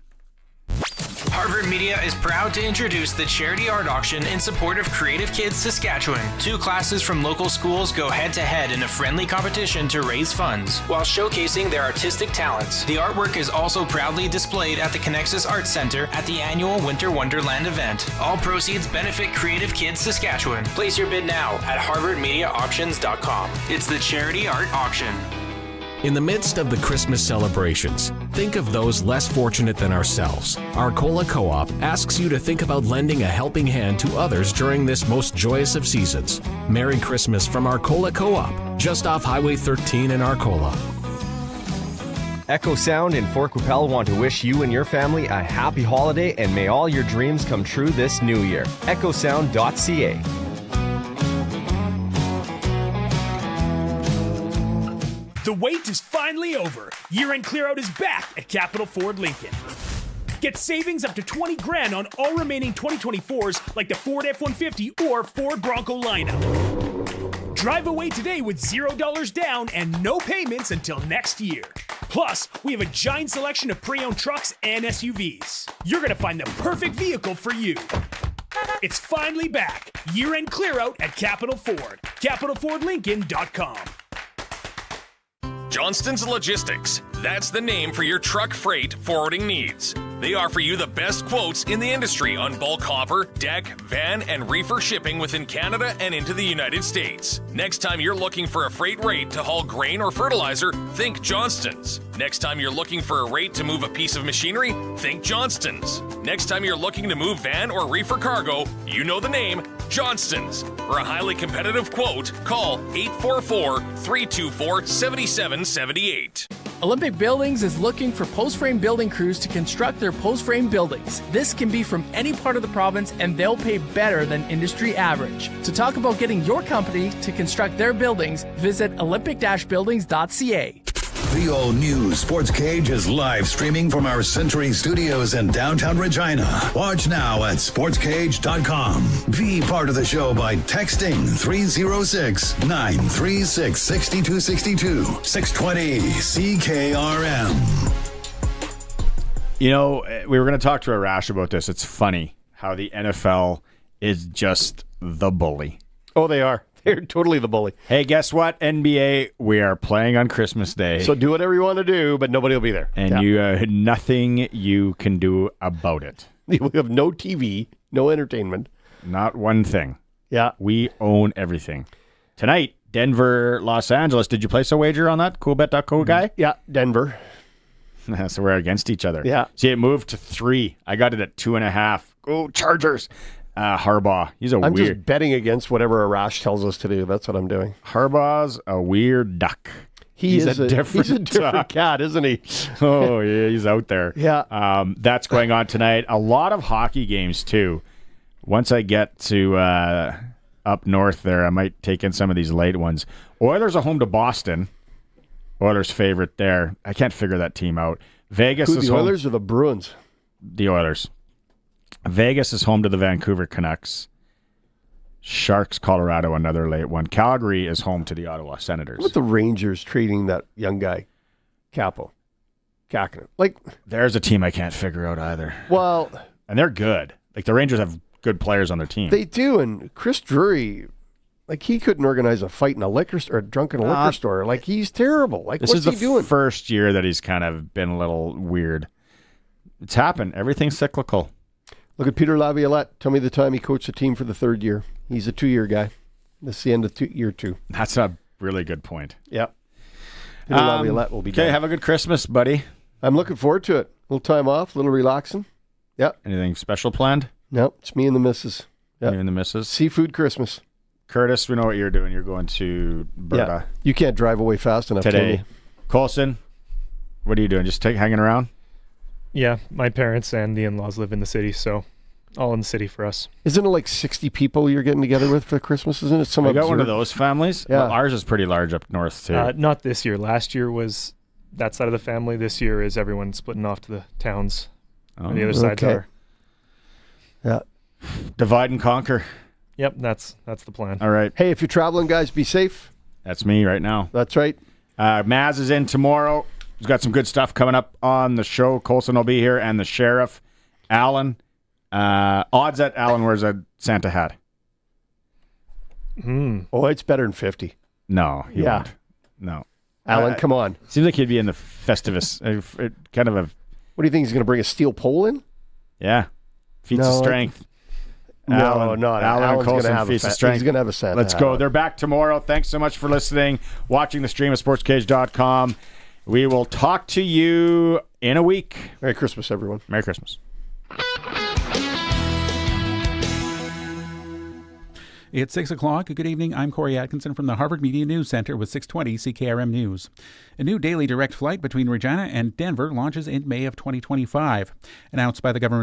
Harvard Media is proud to introduce the Charity Art Auction in support of Creative Kids Saskatchewan. 2 classes from local schools go head-to-head in a friendly competition to raise funds while showcasing their artistic talents. The artwork is also proudly displayed at the Connexus Arts Center at the annual Winter Wonderland event. All proceeds benefit Creative Kids Saskatchewan. Place your bid now at harvardmediaauctions.com. It's the Charity Art Auction.
In the midst of the Christmas celebrations, think of those less fortunate than ourselves. Arcola Co-op asks you to think about lending a helping hand to others during this most joyous of seasons. Merry Christmas from Arcola Co-op, just off Highway 13 in Arcola.
Echo Sound in Fort Qu'Appelle want to wish you and your family a happy holiday, and may all your dreams come true this new year. echosound.ca.
The wait is finally over. Year-end clear-out is back at Capital Ford Lincoln. Get savings up to $20,000 on all remaining 2024s like the Ford F-150 or Ford Bronco lineup. Drive away today with $0 down and no payments until next year. Plus, we have a giant selection of pre-owned trucks and SUVs. You're going to find the perfect vehicle for you. It's finally back. Year-end clear-out at Capital Ford. CapitalFordLincoln.com.
Johnston's Logistics. That's the name for your truck freight forwarding needs. They offer you the best quotes in the industry on bulk hopper, deck, van, and reefer shipping within Canada and into the United States. Next time you're looking for a freight rate to haul grain or fertilizer, think Johnston's. Next time you're looking for a rate to move a piece of machinery, think Johnston's. Next time you're looking to move van or reefer cargo, you know the name, Johnston's. For a highly competitive quote, call 844-324-7778.
Olympic Buildings is looking for post-frame building crews to construct their post-frame buildings. This can be from any part of the province, and they'll pay better than industry average. To talk about getting your company to construct their buildings, visit olympic-buildings.ca.
The all-new Sportscage is live streaming from our Century Studios in downtown Regina. Watch now at sportscage.com. Be part of the show by texting 306-936-6262. 620 CKRM.
You know, we were going to talk to Arash about this. It's funny how the NFL is just the bully.
Oh, they are. They're totally the bully.
Hey, guess what, NBA? We are playing on Christmas Day.
So do whatever you want to do, but nobody will be there.
And you nothing you can do about it.
We have no TV, no entertainment.
Not one thing.
Yeah.
We own everything. Tonight, Denver, Los Angeles. Did you place a wager on that? Coolbet.co guy?
Yeah, Denver.
So we're against each other.
Yeah.
See, it moved to 3. I got it at 2.5. Go Chargers. Harbaugh. I'm
just betting against whatever Arash tells us to do. That's what I'm doing.
Harbaugh's a weird duck.
He's a different cat, isn't he?
Oh, yeah, he's out there.
Yeah.
That's going on tonight. A lot of hockey games, too. Once I get to up north there, I might take in some of these late ones. Oilers are home to Boston. Oilers' favorite there. I can't figure that team out. Vegas is
the
home.
Oilers or the Bruins?
The Oilers. Vegas is home to the Vancouver Canucks. Sharks, Colorado, another late one. Calgary is home to the Ottawa Senators.
What about the Rangers trading that young guy, Kakkonen? Like,
there's a team I can't figure out either.
Well,
and they're good. Like, the Rangers have good players on their team.
They do, and Chris Drury, like, he couldn't organize a fight in a liquor store, drunk in a liquor store. Like, he's terrible. Like,
this
what's
is
he doing?
The first year that he's kind of been a little weird. It's happened. Everything's cyclical.
Look at Peter Laviolette. Tell me the time he coached a team for the 3rd year. He's a 2-year guy. This is the end of year 2.
That's a really good point.
Yep. Peter Laviolette will be done.
Okay, have a good Christmas, buddy.
I'm looking forward to it. A little time off, a little relaxing. Yep.
Anything special planned?
No, it's me and the missus. Yep.
You and the missus?
Seafood Christmas.
Curtis, we know what you're doing. You're going to Berta.
Yeah. You can't drive away fast enough
today. Colson, what are you doing? Just hanging around?
Yeah, my parents and the in-laws live in the city, so all in the city for us.
Isn't it like 60 people you're getting together with for Christmas? Isn't it?
I got one of those families.
Yeah.
Well, ours is pretty large up north, too.
Not this year. Last year was that side of the family. This year is everyone splitting off to the towns where the other sides are.
Yeah.
Divide and conquer.
Yep, that's the plan.
All right.
Hey, if you're traveling, guys, be safe.
That's me right now.
That's right.
Maz is in tomorrow. He's got some good stuff coming up on the show. Colson will be here, and the sheriff, Alan. Odds that Alan wears a Santa hat.
Oh, it's better than 50.
No, he won't. No.
Alan, come on.
Seems like he'd be in the Festivus. Kind of a...
What do you think? He's going to bring a steel pole in?
Yeah. Feats of strength.
Alan
Colson, feats of strength.
He's going to have a Santa
Let's
hat
go.
on.
They're back tomorrow. Thanks so much for listening, watching the stream at sportscage.com. We will talk to you in a week.
Merry Christmas, everyone.
Merry Christmas.
It's 6 o'clock. Good evening. I'm Corey Atkinson from the Harvard Media News Center with 620 CKRM News. A new daily direct flight between Regina and Denver launches in May of 2025. Announced by the government